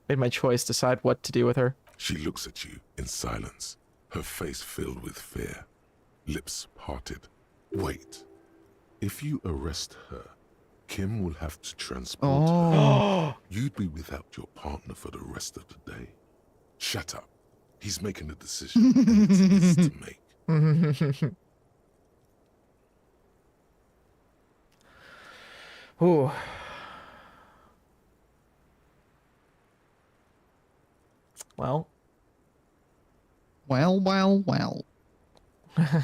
Made my choice, decide what to do with her. She looks at you in silence, her face filled with fear, lips parted. Wait. If you arrest her, Kim will have to transport her. You'd be without your partner for the rest of the day. Shut up. He's making a decision, and it's his to make. Ooh. Well. Well.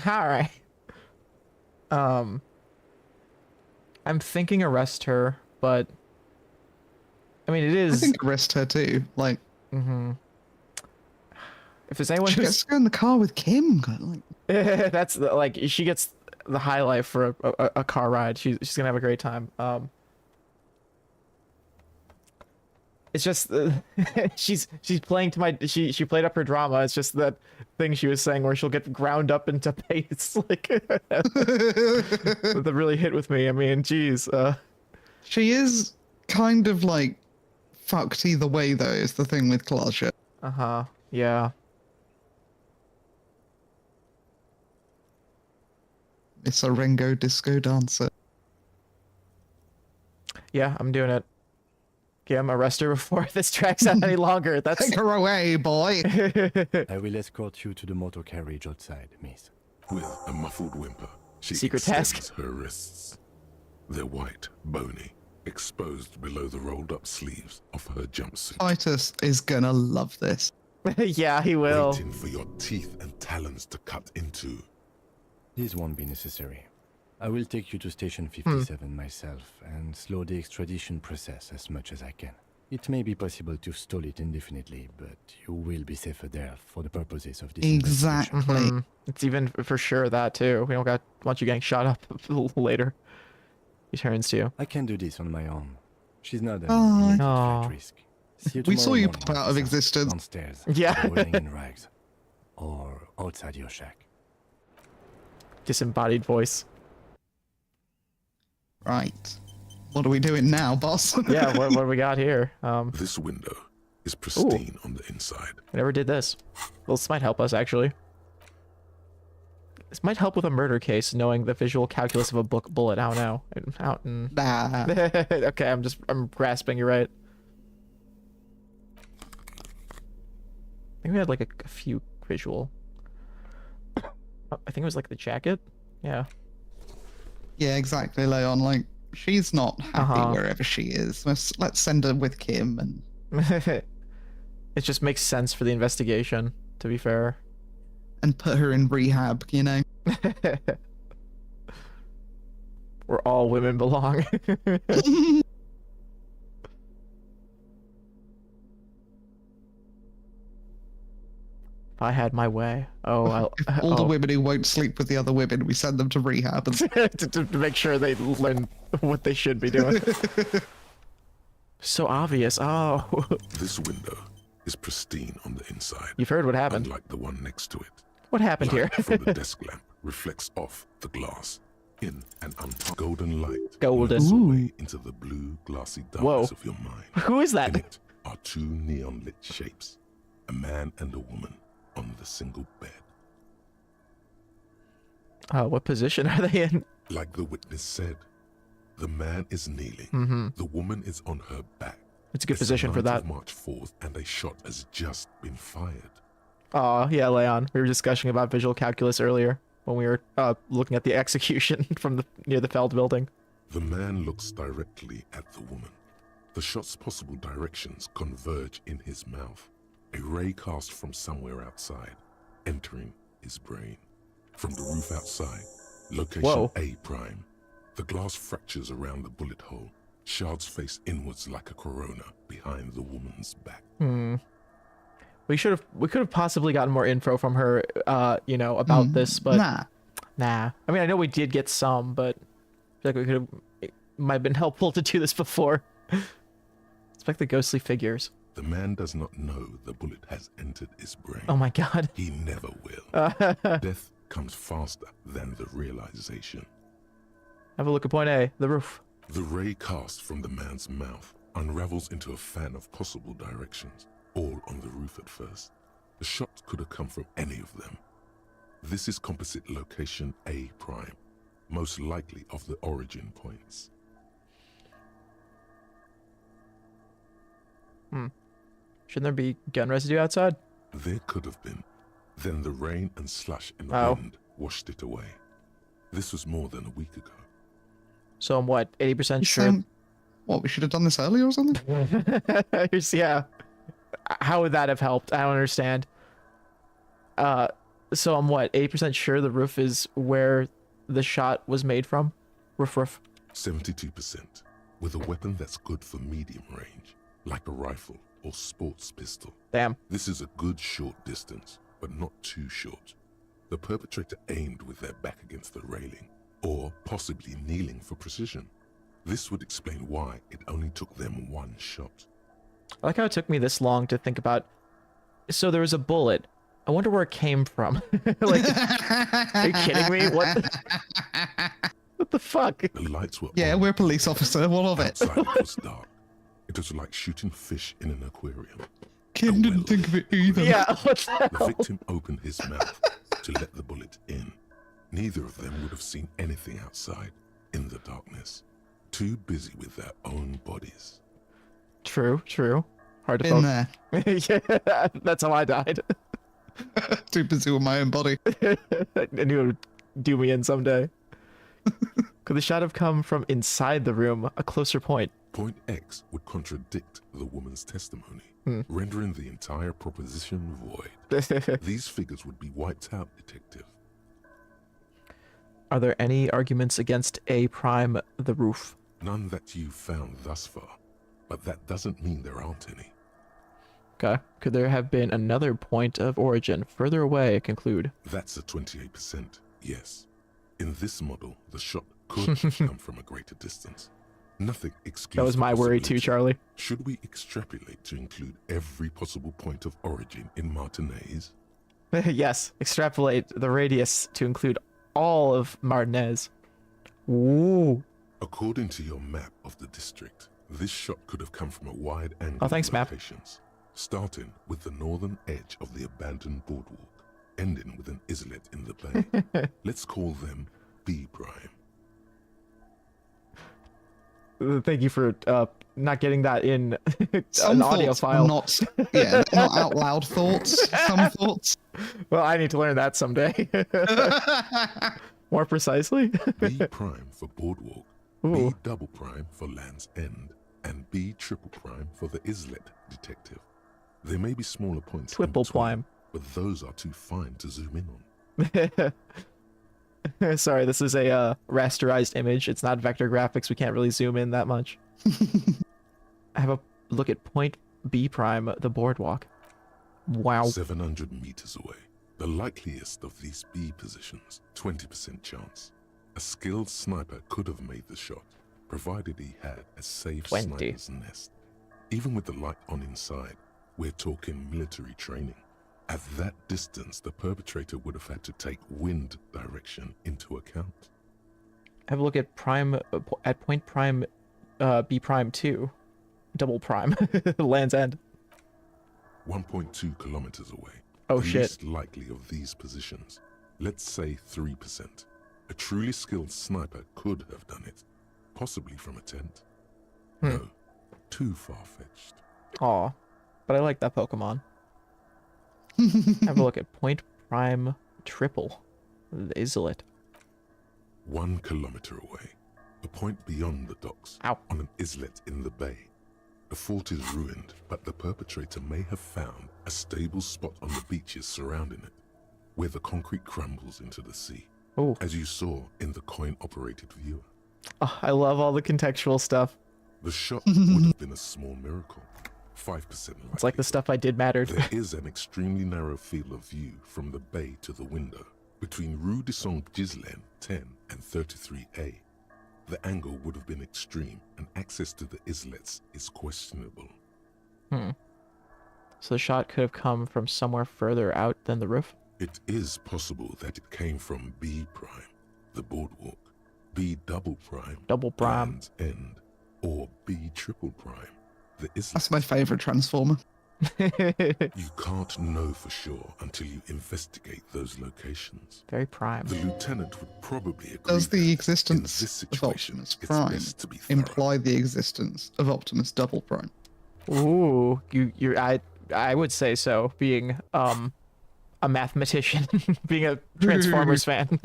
Alright. I'm thinking arrest her, but I mean it is. I think arrest her too. Like, if there's anyone she who's gets to go in the car with Kim. Like, that's like she gets the high life for a car ride. She's gonna have a great time. It's just she's playing to my she played up her drama. It's just that thing she was saying where she'll get ground up into paste. Like that really hit with me. I mean, geez. She is kind of like fucked either way, though. Is the thing with Kalasha. Yeah. It's a Ringo disco dancer. Yeah, I'm doing it. Kim, arrest her before this drags out any longer. That's... Take her away, boy. I will escort you to the motor carriage outside, miss. With a muffled whimper, she Secret extends task. her wrists. They're white, bony, exposed below the rolled-up sleeves of her jumpsuit. Titus is gonna love this. Yeah, he will. Waiting for your teeth and talons to cut into. This won't be necessary. I will take you to Station 57 myself and slow the extradition process as much as I can. It may be possible to stall it indefinitely, but you will be safer there for the purposes of this investigation. Exactly. It's even for sure that too. We don't want you getting shot up later. He turns to you. I can do this on my own. She's not an Oh. immediate flight risk. See you We saw tomorrow you morning, pop out of officer. existence. Downstairs, Yeah. rolling in rags, or outside your shack. Disembodied voice. Right. What are we doing now, boss? Yeah, what do we got here? This window is pristine on the inside. I never did this. Well, this might help us, actually. This might help with a murder case, knowing the visual calculus of a bullet. I don't know. Nah. Okay, I'm grasping, you're right. I think we had like a few visual. Oh, I think it was like the jacket. Yeah. Yeah, exactly, Leon. Like, she's not happy wherever she is. Let's send her with Kim and... It just makes sense for the investigation, to be fair. and put her in rehab, you know? Where all women belong. If I had my way. Oh, all the women who won't sleep with the other women, we send them to rehab to make sure they learn what they should be doing. So obvious. Oh. This window is pristine on the inside. You've heard what happened. Unlike the one next to it. What happened Light here? from the desk lamp reflects off the glass in an golden light. Golden. Blurs away into the blue, glassy darkness of your mind. Who is that? In it are two neon lit shapes, a man and a woman on the single bed. What position are they in? Like the witness said, the man is kneeling. Mm-hmm. The woman is on her back. It's a good position for that. March 4th, and a shot has just been fired. Oh, yeah, Leon. We were discussing about visual calculus earlier when we were looking at the execution from near the Feld building. The man looks directly at the woman. The shot's possible directions converge in his mouth. A ray cast from somewhere outside, entering his brain. From the roof outside, location A prime. The glass fractures around the bullet hole. Shards face inwards like a corona behind the woman's back. We could have possibly gotten more info from her, you know, about this, but nah. I mean, I know we did get some, but I feel like it might have been helpful to do this before. It's like the ghostly figures. The man does not know the bullet has entered his brain. Oh my god. He never will. Death comes faster than the realization. Have a look at point A, the roof. The ray cast from the man's mouth unravels into a fan of possible directions, all on the roof at first. The shot could have come from any of them. This is composite location A prime, most likely of the origin points. Shouldn't there be gun residue outside? There could have been. Then the rain and slush and wind washed it away. This was more than a week ago. So I'm what, 80% sure? What, we should have done this earlier or something? Yeah. How would that have helped? I don't understand. So I'm what, 80% sure the roof is where the shot was made from? Roof. 72%. With a weapon that's good for medium range, like a rifle or sports pistol. Damn. This is a good short distance, but not too short. The perpetrator aimed with their back against the railing, or possibly kneeling for precision. This would explain why it only took them one shot. I like how it took me this long to think about. So there was a bullet. I wonder where it came from. Like, are you kidding me? What the fuck? The lights were on. We're a police officer. What of it? Outside it was dark. It was like shooting fish in an aquarium. Kim didn't think of it either. Yeah, what the hell? The victim opened his mouth to let the bullet in. Neither of them would have seen anything outside in the darkness. Too busy with their own bodies. True. Hard to In there. Yeah, that's how I died. Too busy with my own body. I knew it would do me in someday. Could the shot have come from inside the room, a closer point? Point X would contradict the woman's testimony, rendering the entire proposition void. These figures would be wiped out, detective. Are there any arguments against A prime, the roof? None that you've found thus far, but that doesn't mean there aren't any. Okay. Could there have been another point of origin further away, conclude? That's a 28%, yes. In this model, the shot could come from a greater distance. Nothing excludes. That was my worry too, Charlie. Should we extrapolate to include every possible point of origin in Martinez? Yes, extrapolate the radius to include all of Martinez. Ooh. According to your map of the district, this shot could have come from a wide angle of locations, map. Starting with the northern edge of the abandoned boardwalk, ending with an islet in the bay. Let's call them B prime. Thank you for not getting that in Some an audio file. Not out loud thoughts. Some thoughts. Well, I need to learn that someday. More precisely. B prime for boardwalk, B double prime for Land's End, and B triple prime for the islet, detective. There may be smaller points Triple prime. but those are too fine to zoom in on. Sorry, this is a rasterized image. It's not vector graphics. We can't really zoom in that much. I have a look at point B prime, the boardwalk. Wow. 700 meters away. The likeliest of these B positions, 20% chance. A skilled sniper could have made the shot, provided he had a safe 20. sniper's nest. Even with the light on inside, we're talking military training. At that distance, the perpetrator would have had to take wind direction into account. Have a look at prime at point prime B prime 2. Double prime. Land's End. 1.2 kilometers away. Oh, the shit. least likely of these positions. Let's say 3%. A truly skilled sniper could have done it. Possibly from a tent. No. Too far-fetched. Aw. But I like that Pokemon. Have a look at point prime triple. The islet. 1 kilometer away. A point beyond the docks. Ow. On an islet in the bay. The fort is ruined, but the perpetrator may have found a stable spot on the beaches surrounding it, where the concrete crumbles into the sea, as you saw in the coin-operated viewer. Oh, I love all the contextual stuff. The shot would have been a small miracle, 5% likely. It's like the stuff I did mattered. There is an extremely narrow field of view from the bay to the window, between Rue de Saint-Ghislain 10 and 33A. The angle would have been extreme, and access to the islets is questionable. So the shot could have come from somewhere further out than the roof? It is possible that it came from B prime, the boardwalk, B double prime, Land's End, or B triple prime, the islet. That's my favourite Transformer. You can't know for sure until you investigate those locations. Very prime. The lieutenant would probably agree. Does the that existence in this of situation, Optimus it's Prime best to be thorough. imply the existence of Optimus Double Prime? Ooh, I would say so, being a mathematician, being a Transformers fan.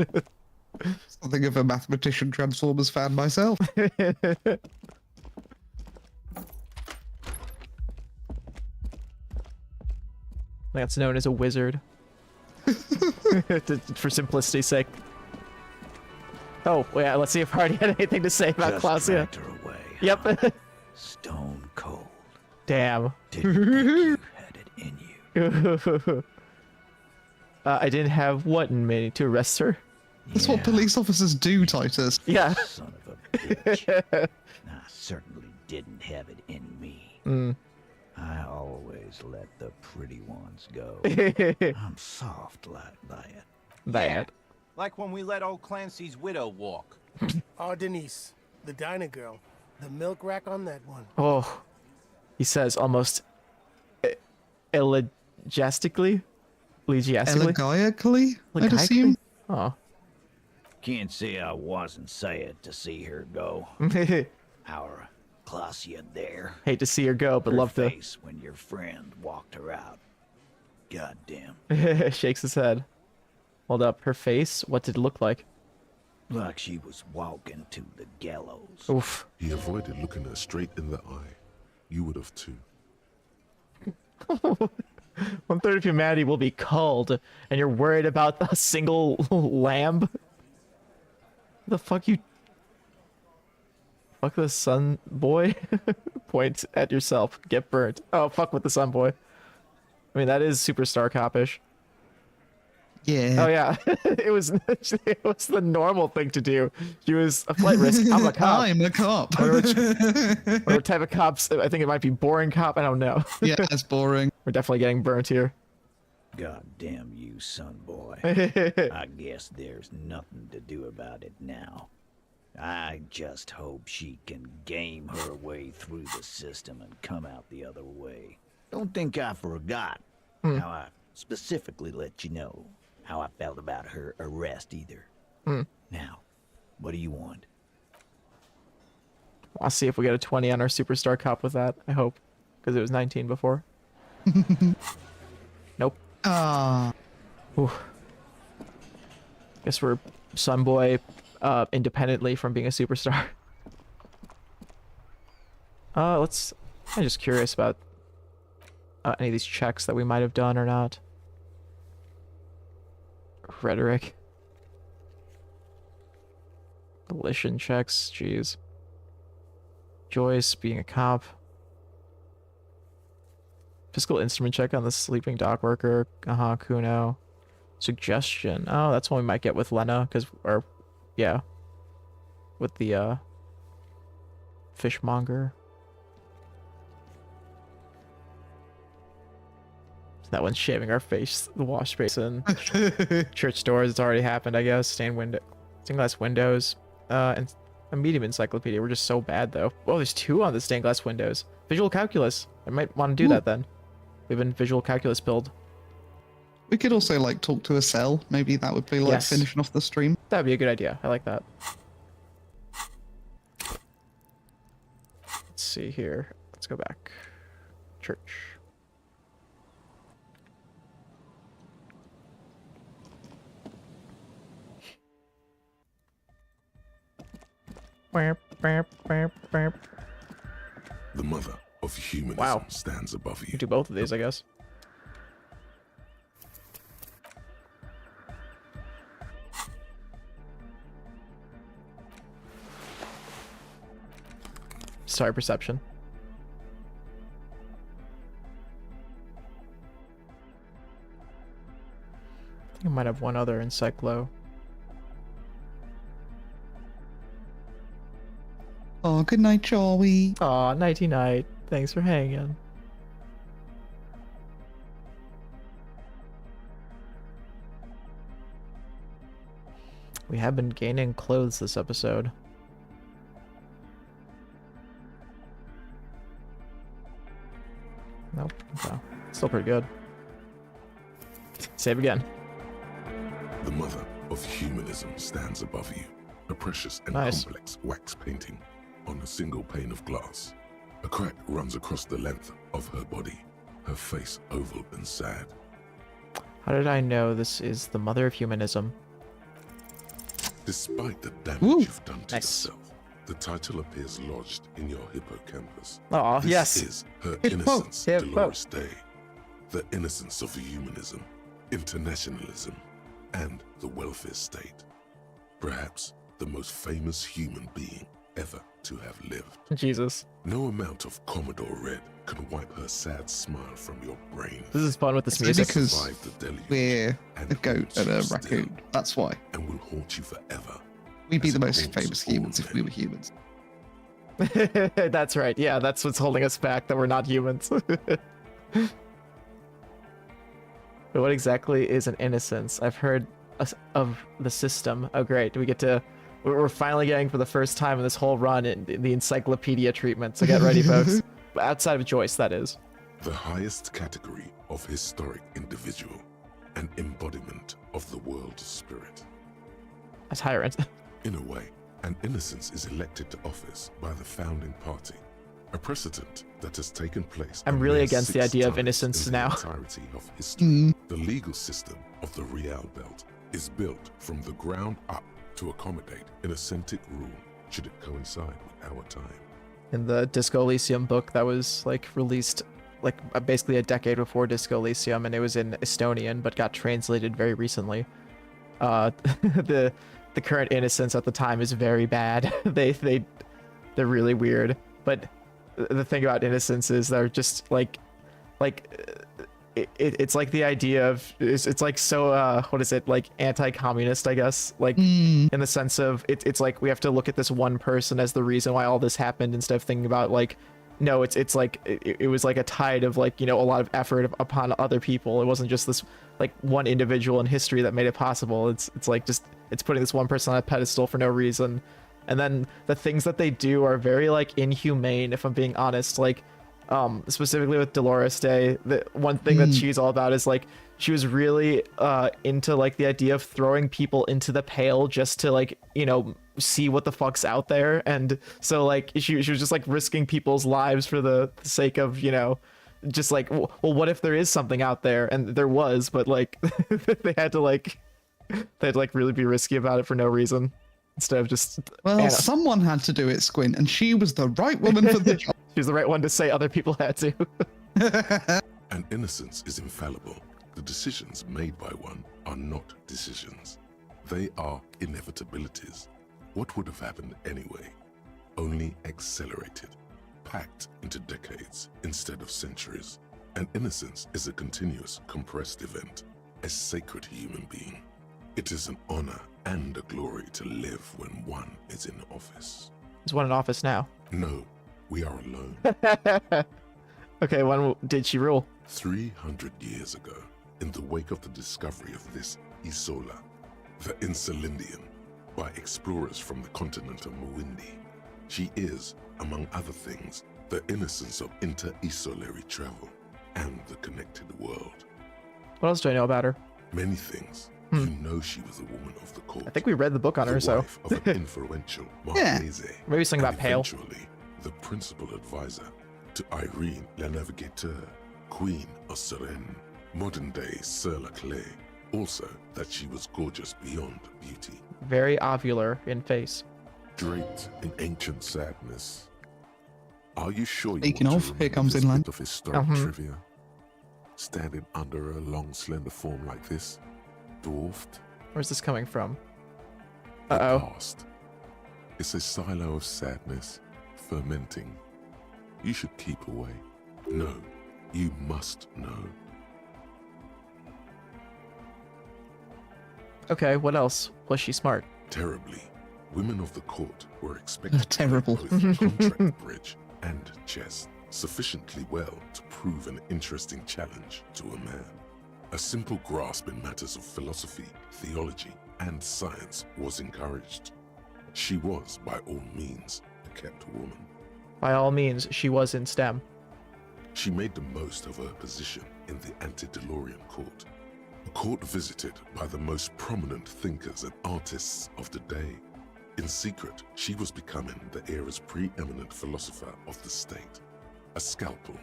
Something of a mathematician Transformers fan myself. That's known as a wizard. For simplicity's sake. Oh, yeah, let's see if Hardy had anything to say about Just Klausia. dragged her away. Yep. Stone cold. Damn. Didn't think you had it in you. I didn't have what in me to arrest her? That's what police officers do, Titus. Yeah. Son of a bitch. I certainly didn't have it in me. I always let the pretty ones go. I'm soft like that. That. Like when we let old Clancy's widow walk. Oh, Denise, the diner girl. The milk rack on that one. Oh. He says almost elegiastically? Elegiacally, I'd assume. Oh. Can't say I wasn't sad to see her go. Our Klausia there. Hate to see her go, but Her love to. face when your friend walked her out. Goddamn. Shakes his head. Hold up. Her face? What did it look like? Like she was walking to the gallows. Oof. He avoided looking her straight in the eye. You would have too. 1/3 of humanity will be culled, and you're worried about a single lamb? The fuck you... Fuck the sun boy? Point at yourself. Get burnt. Oh, fuck with the sun boy. I mean, that is Superstar Cop-ish. Yeah. Oh, yeah. it was the normal thing to do. She was a flight risk. I'm a cop. I'm a cop. What type of cops? I think it might be boring cop. I don't know. Yeah, that's boring. We're definitely getting burnt here. God damn you, son boy. I guess there's nothing to do about it now. I just hope she can game her way through the system and come out the other way. Don't think I forgot how I specifically let you know how I felt about her arrest either. Now, what do you want? I'll see if we get a 20 on our Superstar Cop with that. I hope. Because it was 19 before. Nope. Ah. Guess we're Sunboy independently from being a superstar. I'm just curious about any of these checks that we might have done or not. rhetoric. Volition checks, jeez. Joyce being a cop. Physical instrument check on the sleeping dock worker. Kuno. Suggestion. Oh, that's one we might get with Lena, yeah. With the, fishmonger. That one's shaving our face, the wash basin. Church doors, it's already happened, I guess. Stained glass windows. And a medium encyclopedia. We're just so bad, though. Oh, there's 2 on the stained glass windows. Visual calculus. I might want to do that then. We have a visual calculus build. We could also, like, talk to a cell. Maybe that would be, like, finishing off the stream. That'd be a good idea. I like that. Let's see here. Let's go back. Church. The mother of humanism stands above you. Do both of these, I guess. Sorry, perception. I think I might have one other encyclo. Oh, good night, Charlie. Aw, nighty night. Thanks for hanging. We have been gaining clothes this episode. Nope. Okay. Still pretty good. Save again. The mother of humanism stands above you. A precious and complex wax painting on a single pane of glass. A crack runs across the length of her body, her face oval and sad. How did I know this is the mother of humanism? Despite the damage you've done to yourself, the title appears lodged in your hippocampus. Oh, this is her innocence, Dolores Day. The innocence of humanism, internationalism, and the welfare state. Perhaps the most famous human being ever to have lived. Jesus. No amount of Commodore Red can wipe her sad smile from your brain. This is fun with this music. Because we're a goat and a raccoon. That's why. And will haunt you forever. We'd be the most famous humans if we were humans. That's right. Yeah, that's what's holding us back, that we're not humans. But what exactly is an innocence? I've heard of the system. Oh, great. We get to... We're finally getting, for the first time in this whole run, the encyclopedia treatment. So get ready, folks. Outside of Joyce, that is. The highest category of historic individual, an embodiment of the world spirit. A tyrant. In a way, an innocence is elected to office by the founding party. A precedent that has taken place. I'm really against the idea of innocence now. The entirety of history. The legal system of the Real Belt is built from the ground up to accommodate an authentic rule should it coincide with our time. In the Disco Elysium book that was like released like basically a decade before Disco Elysium, and it was in Estonian but got translated very recently. The current innocence at the time is very bad. They're really weird. But the thing about innocence is they're just it's like the idea of it's like so what is it, like anti-communist, I guess, like in the sense of it's like we have to look at this one person as the reason why all this happened instead of thinking about like, no, it's like it was like a tide of like, you know, a lot of effort upon other people. It wasn't just this like one individual in history that made it possible. It's like just it's putting this one person on a pedestal for no reason. And then the things that they do are very like inhumane, if I'm being honest. Like specifically with Dolores Day, the one thing that she's all about is like she was really into like the idea of throwing people into the pail just to like, you know, see what the fuck's out there. And so like she was just like risking people's lives for the sake of, you know, just like, well, what if there is something out there? And there was, but like they had to really be risky about it for no reason instead of just someone had to do it, Squint, and she was the right woman for the job. She was the right one to say other people had to. And innocence is infallible. The decisions made by one are not decisions. They are inevitabilities. What would have happened anyway? Only accelerated, packed into decades instead of centuries. And innocence is a continuous, compressed event, a sacred human being. It is an honor and a glory to live when one is in office. There's one in office now. No, we are alone. Okay, when did she rule? 300 years ago, in the wake of the discovery of this Isola, the Insulindian, by explorers from the continent of Muindi. She is, among other things, the innocence of inter-isolary travel and the connected world. What else do I know about her? Many things. You know she was a woman of the court. I think we read the book on her, so. Wife of an influential Marquise. Maybe something about Pale. Eventually, the principal advisor to Irene La Navigateur, Queen of Suresnes, modern-day Sir Laclais. Also, that she was gorgeous beyond beauty. Very ovular in face. Draped in ancient sadness. Are you sure you Speaking want of, to here comes this inland. bit of historic trivia? Standing under a long, slender form like this, dwarfed. Where's this coming from? The past. It's a silo of sadness, fermenting. You should keep away. No, you must know. Okay, what else? Was she smart? Terribly. Women of the court were expected Terrible. to play both contract bridge and chess sufficiently well to prove an interesting challenge to a man. A simple grasp in matters of philosophy, theology, and science was encouraged. She was, by all means, a kept woman. By all means, she was in STEM. She made the most of her position in the antediluvian court, a court visited by the most prominent thinkers and artists of the day. In secret, she was becoming the era's preeminent philosopher of the state. A scalpel,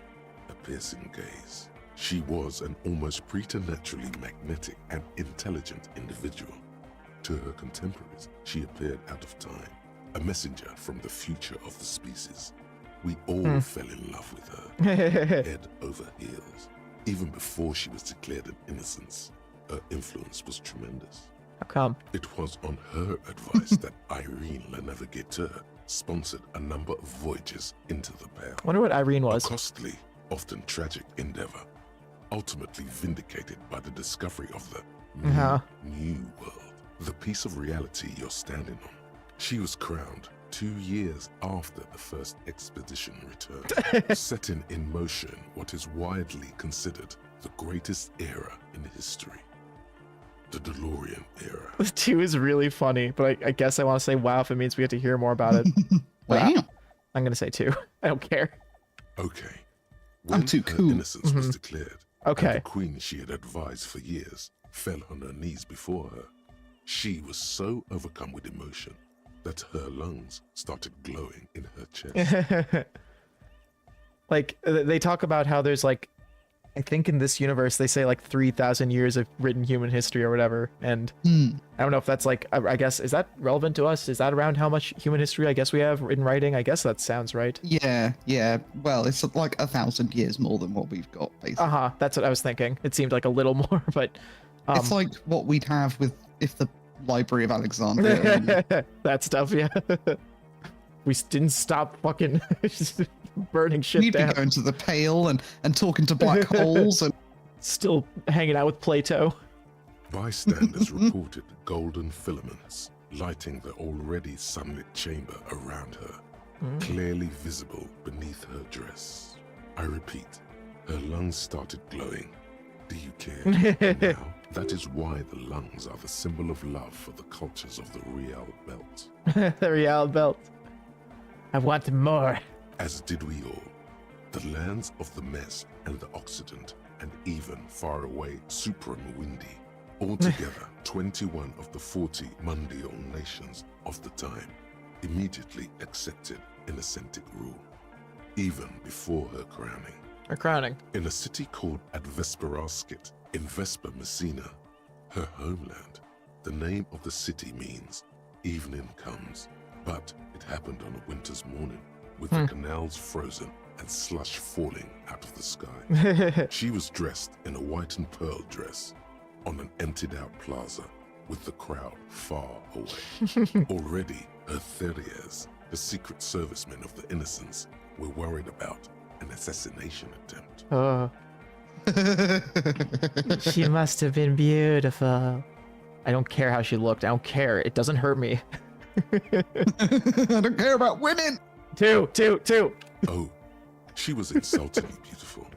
a piercing gaze. She was an almost preternaturally magnetic and intelligent individual. To her contemporaries, she appeared out of time, a messenger from the future of the species. We all fell in love with her, head over heels. Even before she was declared an innocence, her influence was tremendous. How come? It was on her advice that Irene La Navigateur sponsored a number of voyages into the Pale. I wonder what Irene was. A costly, often tragic endeavor, ultimately vindicated by the discovery of the new world, the piece of reality you're standing on. She was crowned 2 years after the first expedition returned, setting in motion what is widely considered the greatest era in history. The DeLorean era. 2 is really funny, but I guess I want to say wow if it means we have to hear more about it. Wow. I'm going to say 2. I don't care. Okay. I'm too her cool. Innocence was declared. Okay. And the queen she had advised for years fell on her knees before her. She was so overcome with emotion that her lungs started glowing in her chest. Like, they talk about how there's like, I think in this universe they say like 3,000 years of written human history or whatever, and I don't know if that's like, I guess, is that relevant to us? Is that around how much human history I guess we have in writing? I guess that sounds right. Yeah. Well, it's like 1,000 years more than what we've got, basically. That's what I was thinking. It seemed like a little more, but it's like what we'd have if the Library of Alexandria. That stuff, yeah. We didn't stop fucking burning shit We'd down. be going to the Pale and talking to black holes and still hanging out with Plato. Bystanders reported golden filaments lighting the already sunlit chamber around her, clearly visible beneath her dress. I repeat, her lungs started glowing. Do you care? And now, that is why the lungs are the symbol of love for the cultures of the Real Belt. The Real Belt. I want more. As did we all. The lands of the Mess and the Occident, and even far away Supramuindi. Altogether, 21 of the 40 mundial nations of the time immediately accepted Innocenic rule, even before her crowning. Her crowning. In a city called Advesperaskit in Vespa Messina, her homeland, the name of the city means evening comes, but it happened on a winter's morning, with the canals frozen and slush falling out of the sky. She was dressed in a white and pearl dress, on an emptied-out plaza with the crowd far away. Already, her Theriers, the secret servicemen of the Innocents, were worried about an assassination attempt. Oh. She must have been beautiful. I don't care how she looked. I don't care. It doesn't hurt me. I don't care about women. Two. Oh, she was insultingly beautiful.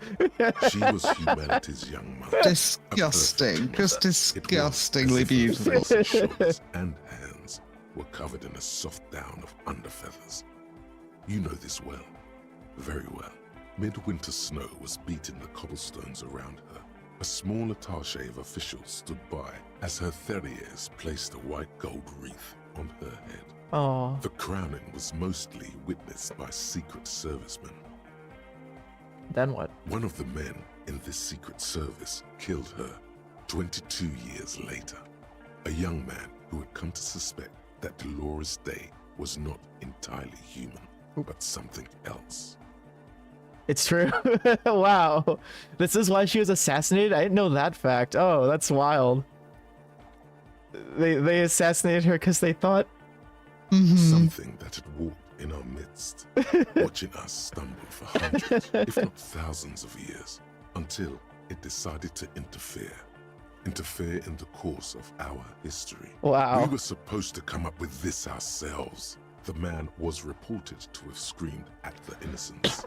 She was humanity's young mother. Disgusting. Just disgustingly beautiful. Her shoulders and hands were covered in a soft down of underfeathers. You know this well, very well. Midwinter snow was beating the cobblestones around her. A small attaché of officials stood by as her Theriers placed a white gold wreath on her head. Oh. The crowning was mostly witnessed by Secret Servicemen. Then what? One of the men in this Secret Service killed her 22 years later. A young man who had come to suspect that Dolores Day was not entirely human, but something else. It's true. Wow. This is why she was assassinated? I didn't know that fact. Oh, that's wild. They assassinated her because they thought... Something that had walked in our midst, watching us stumble for hundreds, if not thousands of years, until it decided to interfere in the course of our history. Wow. We were supposed to come up with this ourselves. The man was reported to have screamed at the Innocents.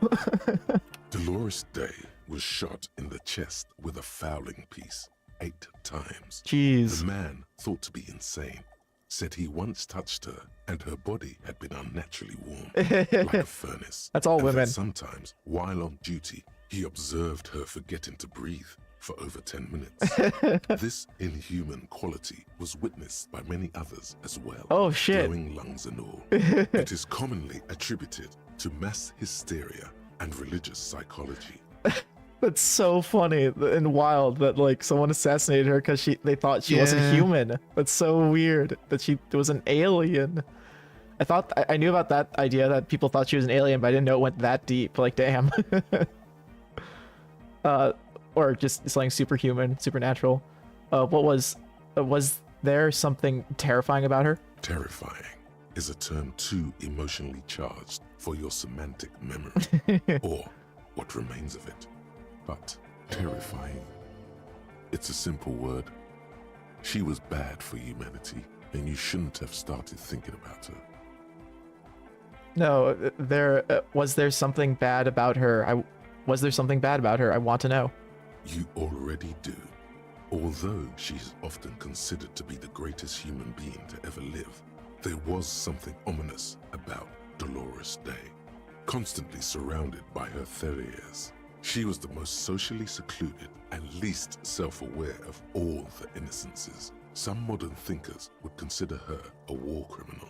Dolores Day was shot in the chest with a fowling piece 8 times. Jeez. The man, thought to be insane, said he once touched her and her body had been unnaturally warm, like a furnace. That's all and women. that sometimes, while on duty, he observed her forgetting to breathe for over 10 minutes. This inhuman quality was witnessed by many others as well. Oh, shit. Glowing lungs and all. It is commonly attributed to mass hysteria and religious psychology. That's so funny and wild that like someone assassinated her because they thought she wasn't human. That's so weird that she was an alien. I knew about that idea that people thought she was an alien, but I didn't know it went that deep. Like, damn. Or just something superhuman, supernatural. Was there something terrifying about her? Terrifying is a term too emotionally charged for your semantic memory, or what remains of it. But terrifying, it's a simple word. She was bad for humanity, and you shouldn't have started thinking about her. No, was there something bad about her? Was there something bad about her? I want to know. You already do. Although she's often considered to be the greatest human being to ever live, there was something ominous about Dolores Day. Constantly surrounded by her Theriers, she was the most socially secluded and least self-aware of all the Innocences. Some modern thinkers would consider her a war criminal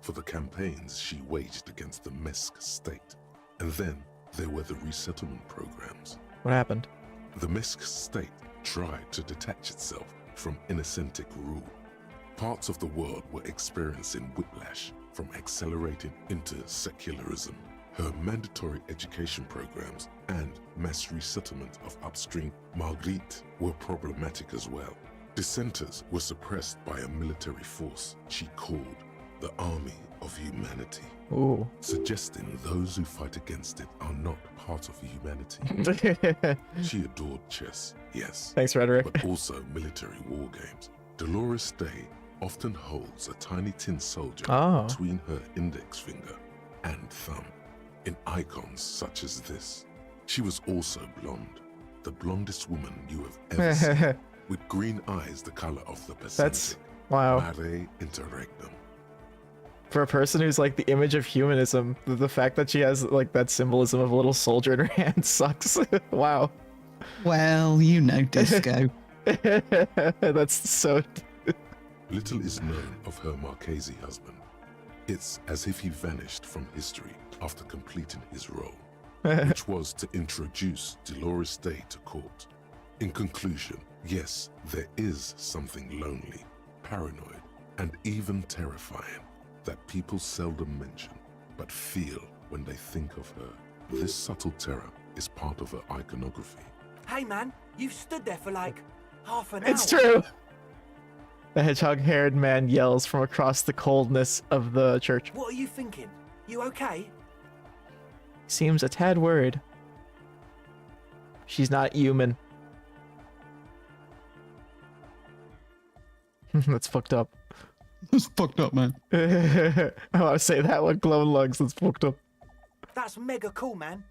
for the campaigns she waged against the Mesk state. And then there were the resettlement programs. What happened? The Mesk state tried to detach itself from Innocentic rule. Parts of the world were experiencing whiplash from accelerated into secularism. Her mandatory education programs and mass resettlement of upstream Marguerite were problematic as well. Dissenters were suppressed by a military force she called the Army of Humanity. Ooh. Suggesting those who fight against it are not part of humanity. She adored chess, yes. Thanks, Rhetoric. But also military war games. Dolores Day often holds a tiny tin soldier between her index finger and thumb. In icons such as this, she was also blonde, the blondest woman you have ever seen, with green eyes the color of the Pacific. That's wow. Mare interregnum. For a person who's like the image of humanism, the fact that she has like that symbolism of a little soldier in her hand sucks. Wow. Well, you know, Disco. That's so. Little is known of her Marchese husband. It's as if he vanished from history after completing his role, which was to introduce Dolores Day to court. In conclusion, yes, there is something lonely, paranoid, and even terrifying that people seldom mention, but feel when they think of her. This subtle terror is part of her iconography. Hey man, you've stood there for like Half an It's hour. true. The hedgehog-haired man yells from across the coldness of the church. What are you thinking? You okay? Seems a tad worried. She's not human. That's fucked up. That's fucked up, man. I want to say that one. Glowing lugs. That's fucked up. That's mega cool, man.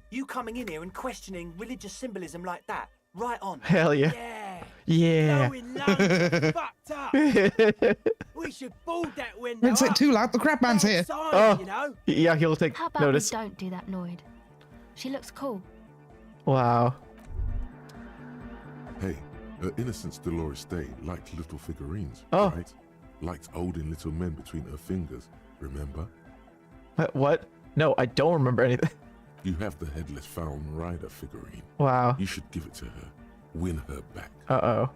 You coming in here and questioning religious symbolism like that. Right on. Hell yeah. Yeah. Glowing lungs, fucked up. We should board that window Don't say it up. too loud. The crab man's here. Sign, you know? Yeah, he'll take How about notice. we don't do that, Noid? She looks cool. Wow. Hey, her Innocence Dolores Day liked little figurines, Oh. right? Liked holding little men between her fingers, remember? What? No, I don't remember anything. You have the Headless Falcon Rider figurine. Wow. You should give it to her. Win her back. Uh-oh.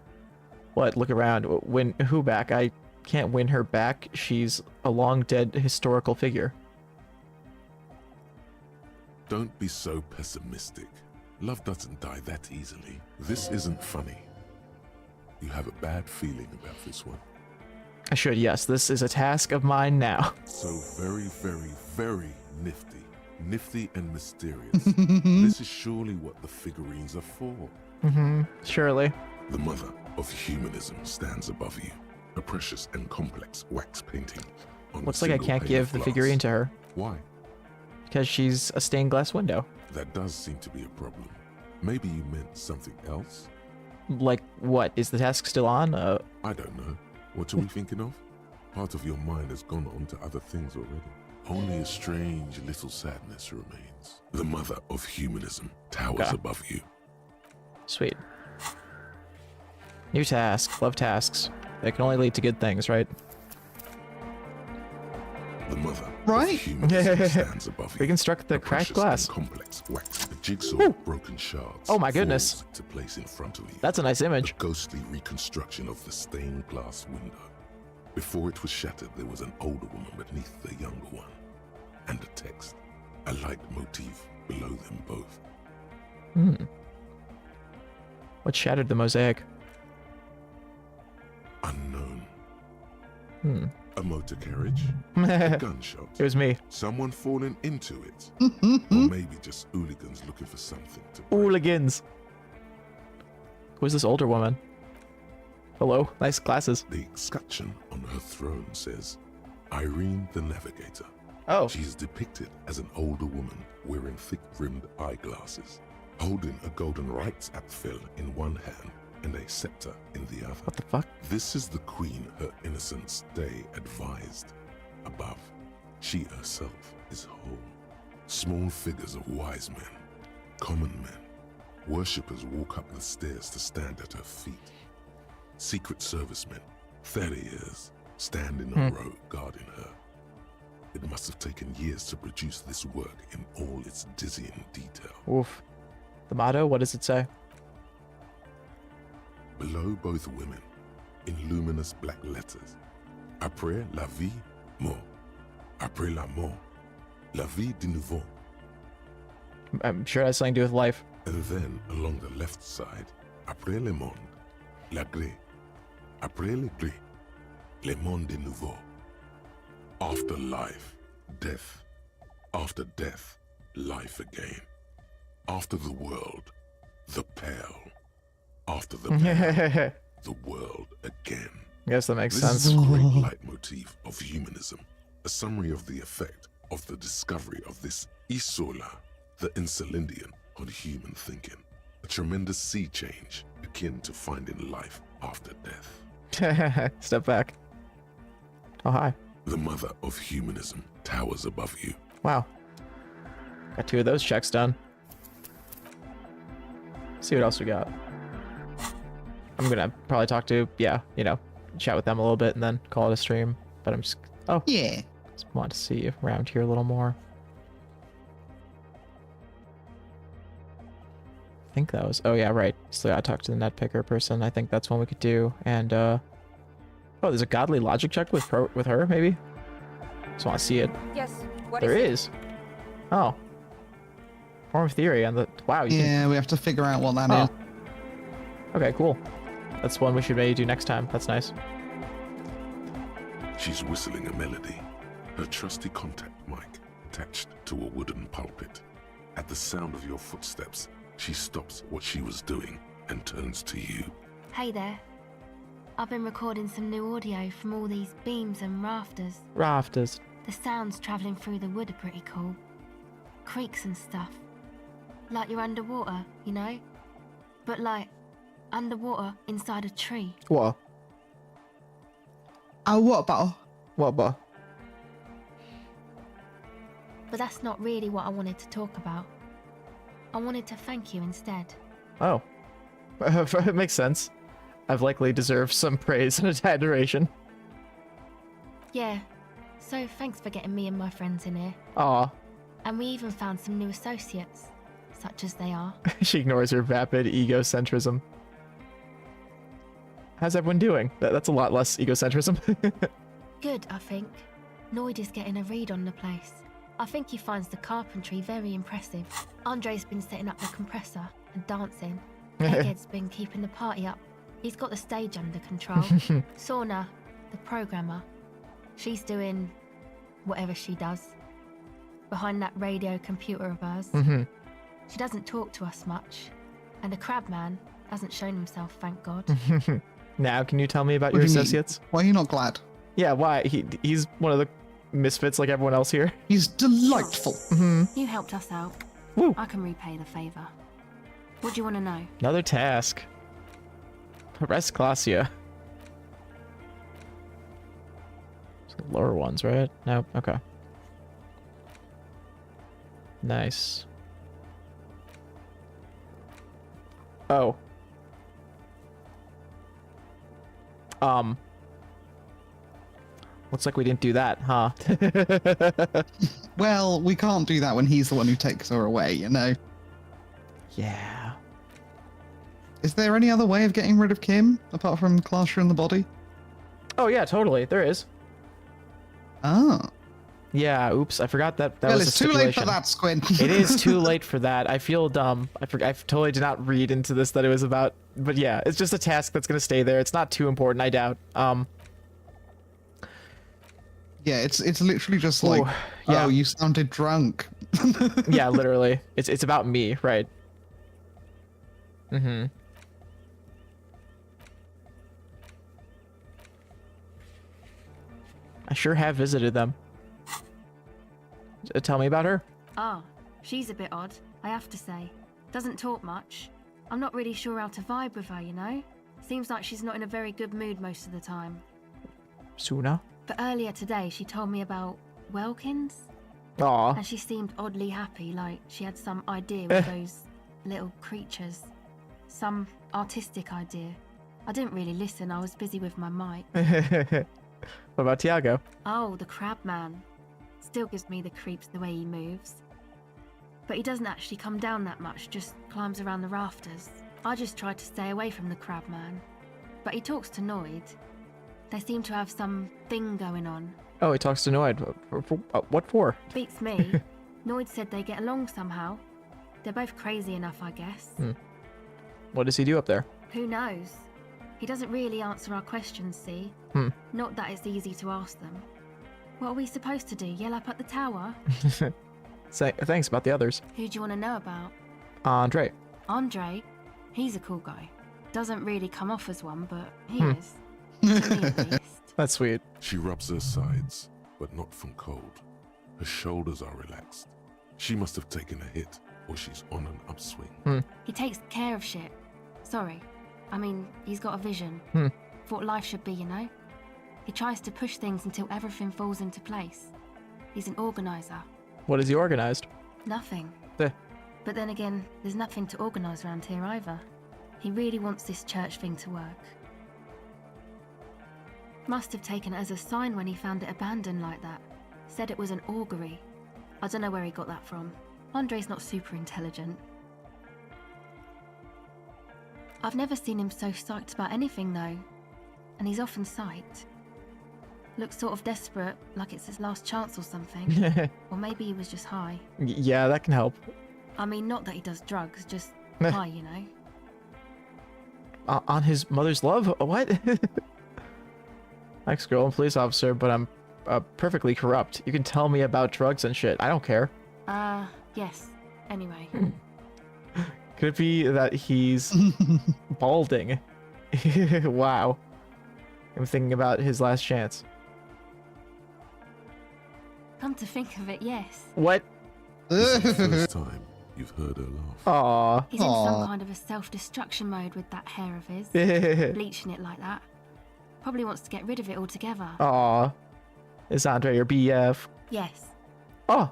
What? Look around. Win who back? I can't win her back. She's a long-dead historical figure. Don't be so pessimistic. Love doesn't die that easily. This isn't funny. You have a bad feeling about this one. I should, yes. This is a task of mine now. So very, very, very nifty. Nifty and mysterious. This is surely what the figurines are for. Surely. The mother of humanism stands above you. A precious and complex wax painting. On Looks a like I single can't pane give of the glass. figurine to her. Why? Because she's a stained glass window. That does seem to be a problem. Maybe you meant something else? Like, what? Is the task still on? I don't know. What are we thinking of? Part of your mind has gone on to other things already. Only a strange little sadness remains. The mother of humanism towers Okay. above you. Sweet. New task. Love tasks. They can only lead to good things, right? The mother Right? of humanism stands above you. Reconstruct the A cracked precious glass. and complex wax. A jigsaw Woo. of broken shards. Oh my goodness. falls to place in front of you. That's a nice image. A ghostly reconstruction of the stained glass window. Before it was shattered, there was an older woman beneath the younger one. And a text. A light motif below them both. What shattered the mosaic? Unknown. A motor carriage? A It gunshot? was me. Someone falling into it? Or maybe just hooligans looking for something to break. Hooligans. Who's this older woman? Hello? Nice glasses. The escutcheon on her throne says, Irene the Navigator. Oh. She is depicted as an older woman wearing thick-rimmed eyeglasses, holding a golden Reichsapfel in one hand and a scepter in the other. What the fuck? This is the queen her Innocence Day advised. Above, she herself is whole. Small figures of wise men, common men, worshippers walk up the stairs to stand at her feet. Secret servicemen, 30 years, stand in a row guarding her. It must have taken years to produce this work in all its dizzying detail. Oof. The motto, what does it say? Below both women, in luminous black letters, Après la vie, mort. Après la mort, la vie de nouveau. I'm sure it has something to do with life. And then, along the left side, Après le monde, la gré. Après le gré, le monde de nouveau. After life, death. After death, life again. After the world, the pale. After the pale, the world again. Guess that makes This sense. is a great leitmotif of humanism, a summary of the effect of the discovery of this Isola, the Insulindian, on human thinking. A tremendous sea change akin to finding life after death. Step back. Oh, hi. The mother of humanism towers above you. Wow. Got 2 of those checks done. See what else we got. I'm gonna probably talk to, chat with them a little bit and then call it a stream. But I'm just, Yeah. just want to see around here a little more. I think that was, oh yeah, right. So I talked to the net picker person. I think that's one we could do. And, oh, there's a godly logic check with her, maybe? Just want to see it. Yes. What There is is. Oh. Form of theory and the, wow. You Yeah, we have to figure out what that is. Okay, cool. That's one we should maybe do next time. That's nice. She's whistling a melody, her trusty contact mic attached to a wooden pulpit. At the sound of your footsteps, she stops what she was doing and turns to you. Hey there. I've been recording some new audio from all these beams and rafters. Rafters. The sounds travelling through the wood are pretty cool. Creaks and stuff. Like you're underwater, you know? But like, underwater inside a tree. What? What about? What about? But that's not really what I wanted to talk about. I wanted to thank you instead. Oh. It makes sense. I've likely deserved some praise and adoration. Yeah. So thanks for getting me and my friends in here. Aw. And we even found some new associates, such as they are. She ignores her vapid egocentrism. How's everyone doing? That's a lot less egocentrism. Good, I think. Noid is getting a read on the place. I think he finds the carpentry very impressive. Andre's been setting up the compressor and dancing. Egghead's been keeping the party up. He's got the stage under control. Sauna, the programmer, she's doing whatever she does. Behind that radio computer of hers. She doesn't talk to us much. And the crab man hasn't shown himself, thank God. Now, can you tell me about What your do you mean? associates? Why are you not glad? Yeah, why? He's one of the misfits like everyone else here. He's delightful. You helped us out. Woo. I can repay the favour. What do you want to know? Another task. Arrest Glacia. Lower ones, right? No? Okay. Nice. Oh. Looks like we didn't do that, huh? Well, we can't do that when he's the one who takes her away, you know? Yeah. Is there any other way of getting rid of Kim, apart from Glacia in the body? Oh, yeah, totally. There is. Oh. Yeah, oops, I forgot that Well, was a it's too late for stipulation. that, Squint. It is too late for that. I feel dumb. I totally did not read into this that it was about... But yeah, it's just a task that's going to stay there. It's not too important, I doubt. Yeah, it's literally just like, yeah. oh, you sounded drunk. Yeah, literally. It's about me, right? Mm-hmm. I sure have visited them. Tell me about her. Ah, she's a bit odd, I have to say. Doesn't talk much. I'm not really sure how to vibe with her, you know? Seems like she's not in a very good mood most of the time. Suna? But earlier today, she told me about Welkins. Aw. And she seemed oddly happy, like she had some idea with those little creatures. Some artistic idea. I didn't really listen, I was busy with my mic. What about Tiago? Oh, the crab man. Still gives me the creeps the way he moves. But he doesn't actually come down that much, just climbs around the rafters. I just try to stay away from the crab man. But he talks to Noid. They seem to have some thing going on. Oh, he talks to Noid. What for? Beats me. Noid said they get along somehow. They're both crazy enough, I guess. What does he do up there? Who knows? He doesn't really answer our questions, see? Not that it's easy to ask them. What are we supposed to do? Yell up at the tower? Thanks about the others. Who do you want to know about? Andre. Andre? He's a cool guy. Doesn't really come off as one, but he is. To me, at least. That's sweet. She rubs her sides, but not from cold. Her shoulders are relaxed. She must have taken a hit, or she's on an upswing. He takes care of shit. Sorry. I mean, he's got a vision. For what life should be, you know? He tries to push things until everything falls into place. He's an organizer. What has he organized? Nothing. Eh. But then again, there's nothing to organise around here either. He really wants this church thing to work. Must have taken it as a sign when he found it abandoned like that. Said it was an augury. I don't know where he got that from. Andre's not super intelligent. I've never seen him so psyched about anything though. And he's often psyched. Looks sort of desperate, like it's his last chance or something. Or maybe he was just high. Yeah, that can help. I mean, not that he does drugs, just high, you know. on his mother's love? What? Ex-girl and police officer, but I'm perfectly corrupt. You can tell me about drugs and shit. I don't care. Yes. Anyway. Could it be that he's balding? Wow. I'm thinking about his last chance. Come to think of it, yes. What? This is the first time you've heard her laugh. Aww. He's in some kind of a self-destruction mode with that hair of his. Bleaching it like that. Probably wants to get rid of it altogether. Aw. Is Andre your BF? Yes. Oh.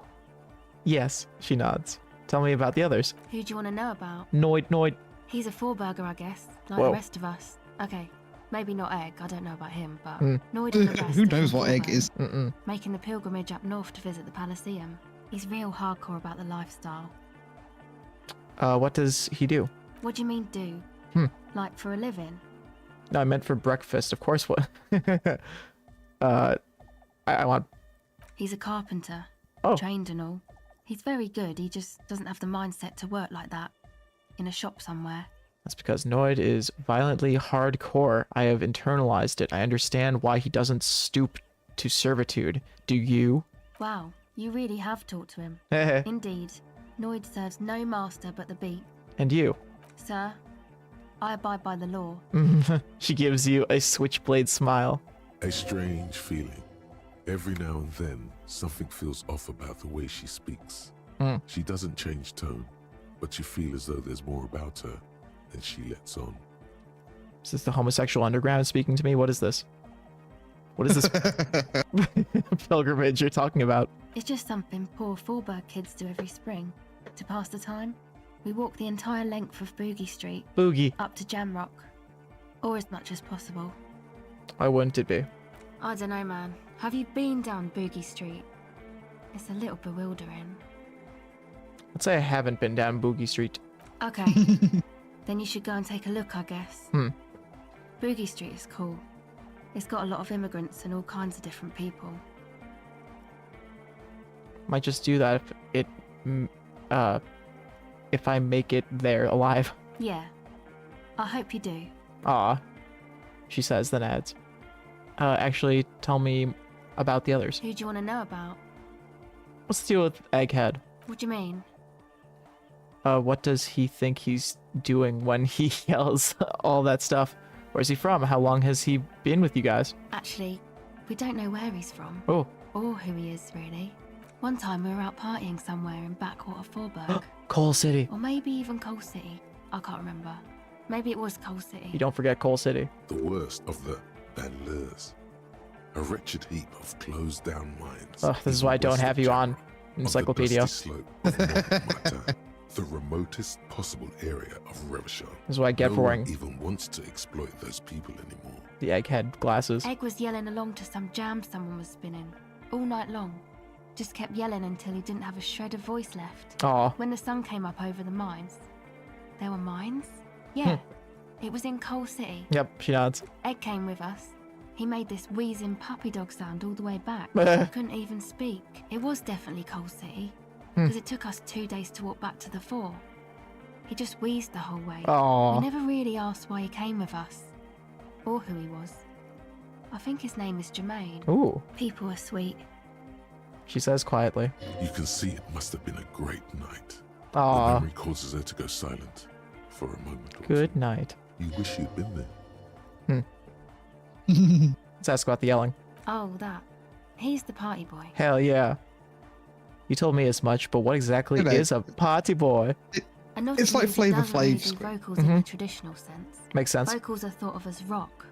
Yes, she nods. Tell me about the others. Who do you want to know about? Noid. He's a four-burger, I guess, like Whoa. the rest of us. Okay, maybe not Egg, I don't know about him, but Mm. Noid and the rest Who are knows from what Egg Fulham, is? making the pilgrimage up north to visit the Palaceum. He's real hardcore about the lifestyle. What does he do? What do you mean do? Like for a living? No, I meant for breakfast. Of course, what? I want... He's a carpenter. Oh. Trained and all. He's very good, he just doesn't have the mindset to work like that. In a shop somewhere. That's because Noid is violently hardcore. I have internalized it. I understand why he doesn't stoop to servitude. Do you? Wow, you really have talked to him. Indeed. Noid serves no master but the beat. And you? Sir, I abide by the law. She gives you a switchblade smile. A strange feeling. Every now and then, something feels off about the way she speaks. She doesn't change tone, but you feel as though there's more about her than she lets on. Is this the homosexual underground speaking to me? What is this? What is this pilgrimage you're talking about? It's just something poor Fallberg kids do every spring. To pass the time, we walk the entire length of Boogie Street. Boogie. Up to Jamrock. Or as much as possible. Why wouldn't it be? I don't know, man. Have you been down Boogie Street? It's a little bewildering. Let's say I haven't been down Boogie Street. Okay. Then you should go and take a look, I guess. Boogie Street is cool. It's got a lot of immigrants and all kinds of different people. Might just do that if I make it there alive. Yeah. I hope you do. Aw. She says, then adds. Actually, tell me about the others. Who do you want to know about? What's the deal with Egghead? What do you mean? What does he think he's doing when he yells all that stuff? Where's he from? How long has he been with you guys? Actually, we don't know where he's from. Oh. Or who he is, really. One time we were out partying somewhere in backwater Fallberg. Coal City. Or maybe even Coal City. I can't remember. Maybe it was Coal City. You don't forget Coal City. The worst of the bandlers. A wretched heap of closed down mines. This is why I don't have you on Encyclopedia. The remotest possible area of Revachol. This is what I get for wearing. No one even wants to exploit those people anymore. The Egghead glasses. Egg was yelling along to some jam someone was spinning. All night long. Just kept yelling until he didn't have a shred of voice left. Aw. When the sun came up over the mines. There were mines? Yeah. It was in Coal City. Yep, she nods. Egg came with us. He made this wheezing puppy dog sound all the way back. He couldn't even speak. It was definitely Coal City. Because it took us 2 days to walk back to the fort. He just wheezed the whole way. Aww. We never really asked why he came with us. Or who he was. I think his name is Jermaine. Ooh. People are sweet. She says quietly. You can see it must have been a great night. Aww. The memory causes her to go silent for a moment or Good two. night. You wish you'd been there. Let's ask about the yelling. Oh, that. He's the party boy. Hell yeah. You told me as much, but what exactly is a party boy? It's like Flavor Flav's vocals in the traditional sense. Makes sense. Vocals are thought of as rock.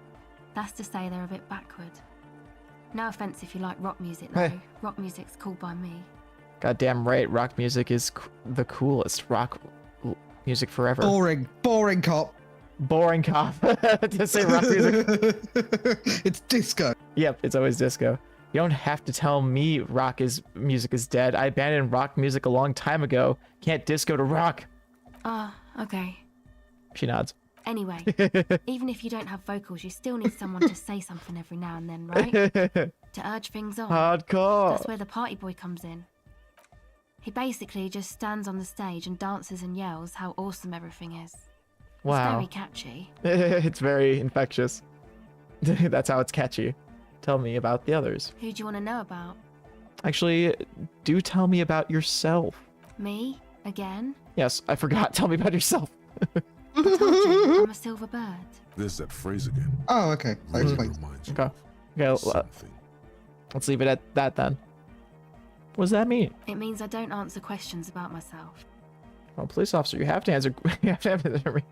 That's to say they're a bit backward. No offense if you like rock music though. Hey. Rock music's cool by me. Goddamn right, rock music is the coolest. Rock music forever. Boring cop. Boring cop. To say rock music. It's disco. Yep, it's always disco. You don't have to tell me music is dead. I abandoned rock music a long time ago. Can't disco to rock. Okay. She nods. Anyway, even if you don't have vocals, you still need someone to say something every now and then, right? To urge things on. Hardcore. That's where the party boy comes in. He basically just stands on the stage and dances and yells how awesome everything is. It's Wow. very catchy. It's very infectious. That's how it's catchy. Tell me about the others. Who do you want to know about? Actually, do tell me about yourself. Me? Again? Yes, I forgot. Tell me about yourself. I told you, I'm a silver bird. There's that phrase again. Oh, okay. That Really explains. reminds you Okay. of Okay, something. let's leave it at that then. What does that mean? It means I don't answer questions about myself. Well, police officer, you have to answer. You have to answer me.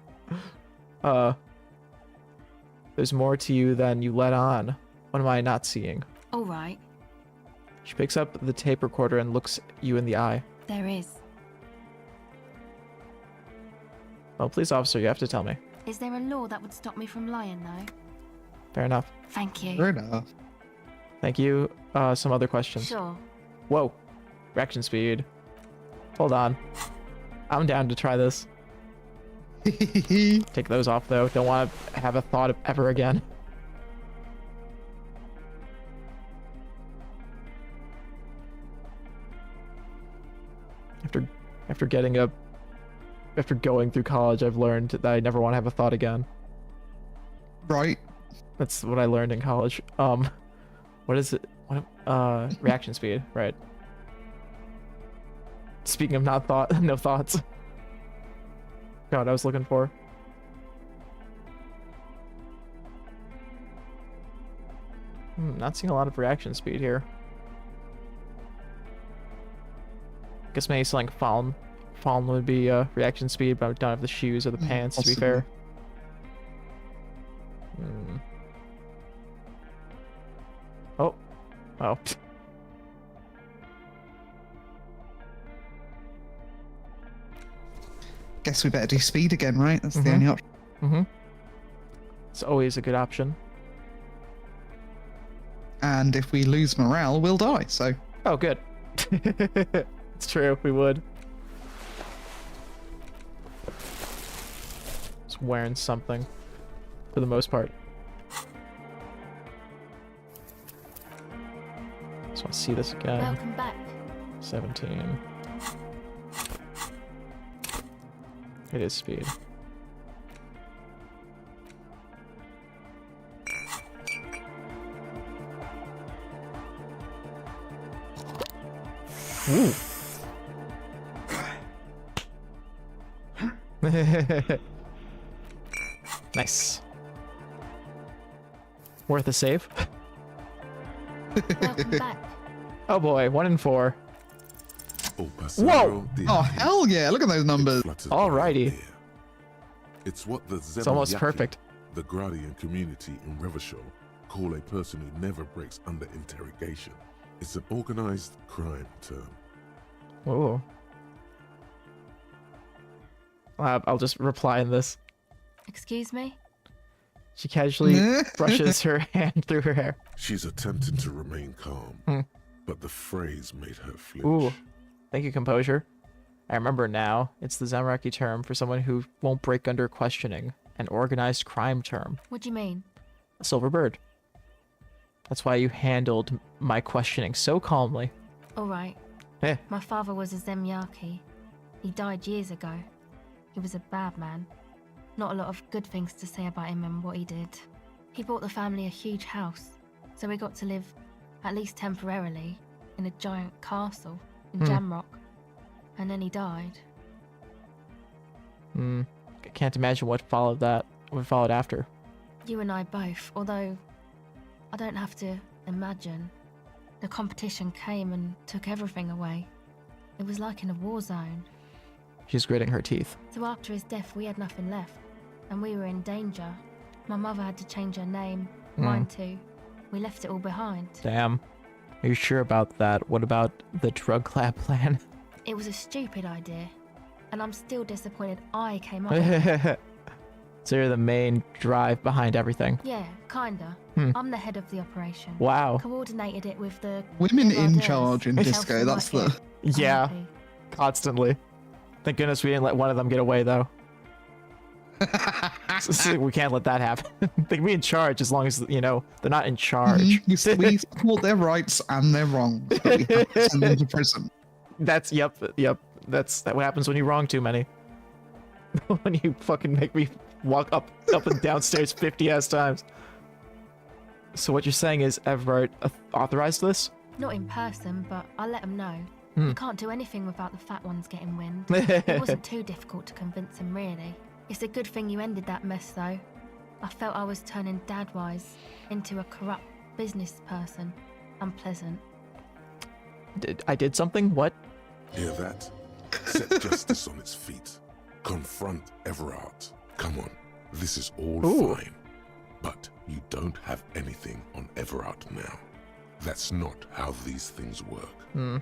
There's more to you than you let on. What am I not seeing? All right, She picks up the tape recorder and looks you in the eye. there is. Well, police officer, you have to tell me. Is there a law that would stop me from lying, though? Fair enough. Thank you. Fair enough. Thank you. Some other questions. Sure. Whoa. Reaction speed. Hold on. I'm down to try this. Take those off, though. Don't want to have a thought of ever again. After going through college, I've learned that I never want to have a thought again. Right. That's what I learned in college. What is it? Reaction speed, right. Speaking of no thoughts. God, I was looking for. Not seeing a lot of reaction speed here. Guess maybe something like Fallen would be reaction speed, but I don't have the shoes or the pants, to be fair. Oh. Oh. Guess we better do speed again, right? That's the only option. It's always a good option. And if we lose morale, we'll die, so... Oh, good. It's true, we would. Just wearing something, for the most part. Just want to see this again. Welcome back. 17. It is speed. Ooh. Nice. Worth a save. Welcome back. Oh boy, 1 in 4. Whoa! Oh, hell yeah. Look at those numbers. Alrighty. It's what the It's almost Zemayaki, perfect. the Gradian community in Revachol, call a person who never breaks under interrogation. It's an organized crime term. Ooh. I'll just reply in this. Excuse me? She casually brushes her hand through her hair. She's attempting to remain calm, but the phrase made her flinch. Ooh. Thank you, composure. I remember now. It's the Zamaraki term for someone who won't break under questioning. An organized crime term. What do you mean? A silver bird. That's why you handled my questioning so calmly. All right. Eh. My father was a Zemyaki. He died years ago. He was a bad man. Not a lot of good things to say about him and what he did. He bought the family a huge house, so we got to live, at least temporarily, in a giant castle in Jamrock. And then he died. I can't imagine what followed after. You and I both, although I don't have to imagine. The competition came and took everything away. It was like in a war zone. She's gritting her teeth. So after his death, we had nothing left, and we were in danger. My mother had to change her name, mine too. We left it all behind. Damn. Are you sure about that? What about the drug lab plan? It was a stupid idea, and I'm still disappointed I came up with it. So you're the main drive behind everything. Yeah, kinda. I'm the head of the operation. Wow. Coordinated it with the Women in Grenadiers. charge in Disco, Chelsea that's the... Market. Yeah. Happy. Constantly. Thank goodness we didn't let one of them get away, though. We can't let that happen. They can be in charge as long as, you know, they're not in charge. We support their rights and their wrongs, but we have to send them to prison. That's, yep. That's what happens when you wrong too many. when you fucking make me walk up and downstairs 50 ass times. So what you're saying is Everard authorized this? Not in person, but I'll let him know. Hmm. You can't do anything without the fat ones getting wind. It wasn't too difficult to convince him, really. It's a good thing you ended that mess, though. I felt I was turning Dad-wise into a corrupt business person. Unpleasant. I did something? What? Hear that? Set justice on its feet. Confront Everard. Come on, this is all fine. But you don't have anything on Everard now. That's not how these things work. I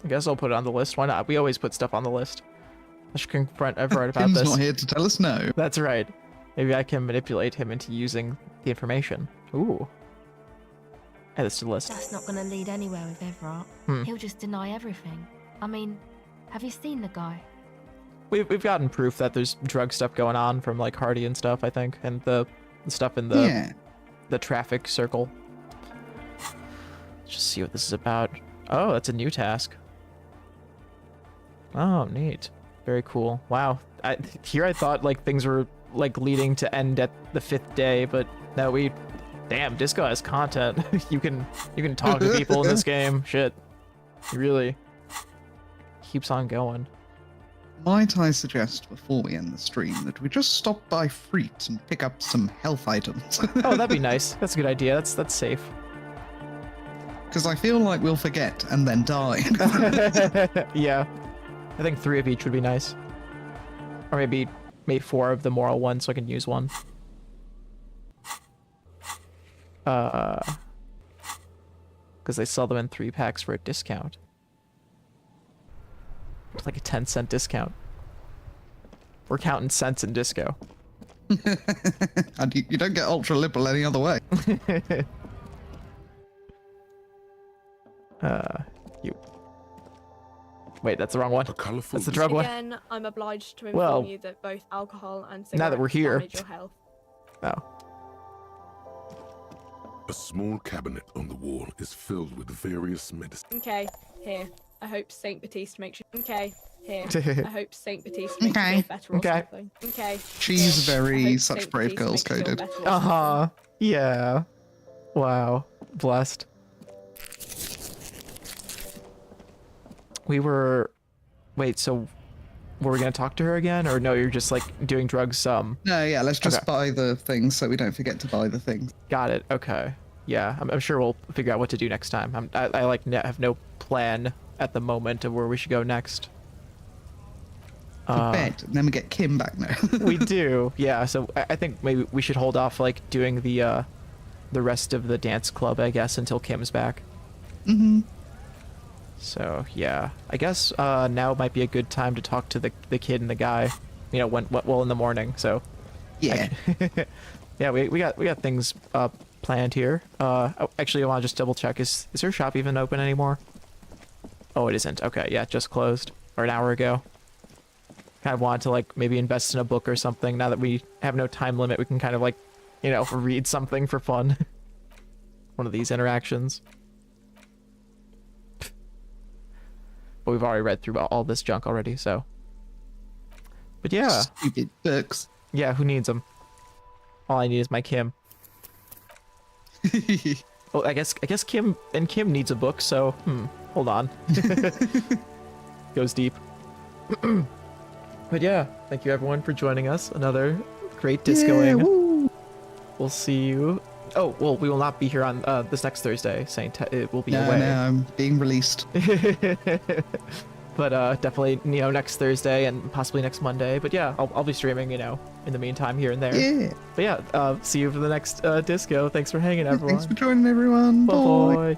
guess I'll put it on the list. Why not? We always put stuff on the list. I should confront Everard about Kim's this. not here to tell us no. That's right. Maybe I can manipulate him into using the information. Ooh. Add this to the list. That's not going to lead anywhere with Everard. He'll just deny everything. I mean, have you seen the guy? We've gotten proof that there's drug stuff going on from like Hardy and stuff, I think, and the stuff in the traffic circle. Let's just see what this is about. Oh, that's a new task. Oh, neat. Very cool. Wow. I thought like things were like leading to end at the 5th day, but no, damn, Disco has content. you can talk to people in this game. Shit. He really keeps on going. Might I suggest before we end the stream that we just stop by Freet and pick up some health items? Oh, that'd be nice. That's a good idea. That's safe. Because I feel like we'll forget and then die. Yeah. I think 3 of each would be nice. Or maybe 4 of the moral ones so I can use one. Because they sell them in 3 packs for a discount. It's like a 10-cent discount. We're counting cents in Disco. And you don't get ultra liberal any other way. You. Wait, that's the wrong one. That's the drug one. Again, I'm obliged to inform you that both alcohol and cigarettes now that we're here. damage your health. Oh. A small cabinet on the wall is filled with various medicines. Okay, here. I hope Saint Baptiste makes you. Okay, here. I hope Saint Baptiste makes you feel better or something. Okay. She's here. very I hope such Saint brave Baptiste girls makes you feel coded. better or something. Yeah. Wow. Blessed. We were... Wait, so... Were we gonna talk to her again? Or no, you're just like doing drugs No, yeah, let's just buy the things so we don't forget to buy the things. Got it. Okay. Yeah, I'm sure we'll figure out what to do next time. I like have no plan at the moment of where we should go next. Bed, and then we get Kim back now. We do, yeah. So I think maybe we should hold off like doing the rest of the dance club, I guess, until Kim's back. Mm-hmm. So yeah, I guess now might be a good time to talk to the kid and the guy. You know, well in the morning. So yeah, yeah, we got things planned here. Actually, I want to just double check. Is her shop even open anymore? Oh, it isn't. Okay, yeah, just closed or an hour ago. Kind of wanted to like maybe invest in a book or something. Now that we have no time limit, we can kind of like, you know, read something for fun. One of these interactions. But we've already read through all this junk already, so. But yeah. Stupid books. Yeah, who needs them? All I need is my Kim. Well, I guess Kim needs a book, so hold on. Goes deep. But yeah, thank you everyone for joining us. Another great discoing. Yeah, we'll see you. Oh, well, we will not be here on this next Thursday. Saint, it will be no, away. No, I'm being released. But definitely, you know, next Thursday and possibly next Monday. But yeah, I'll be streaming, you know, in the meantime here and there. Yeah. But yeah, see you for the next disco. Thanks for hanging, everyone. Thanks for joining, everyone. Bye. Bye.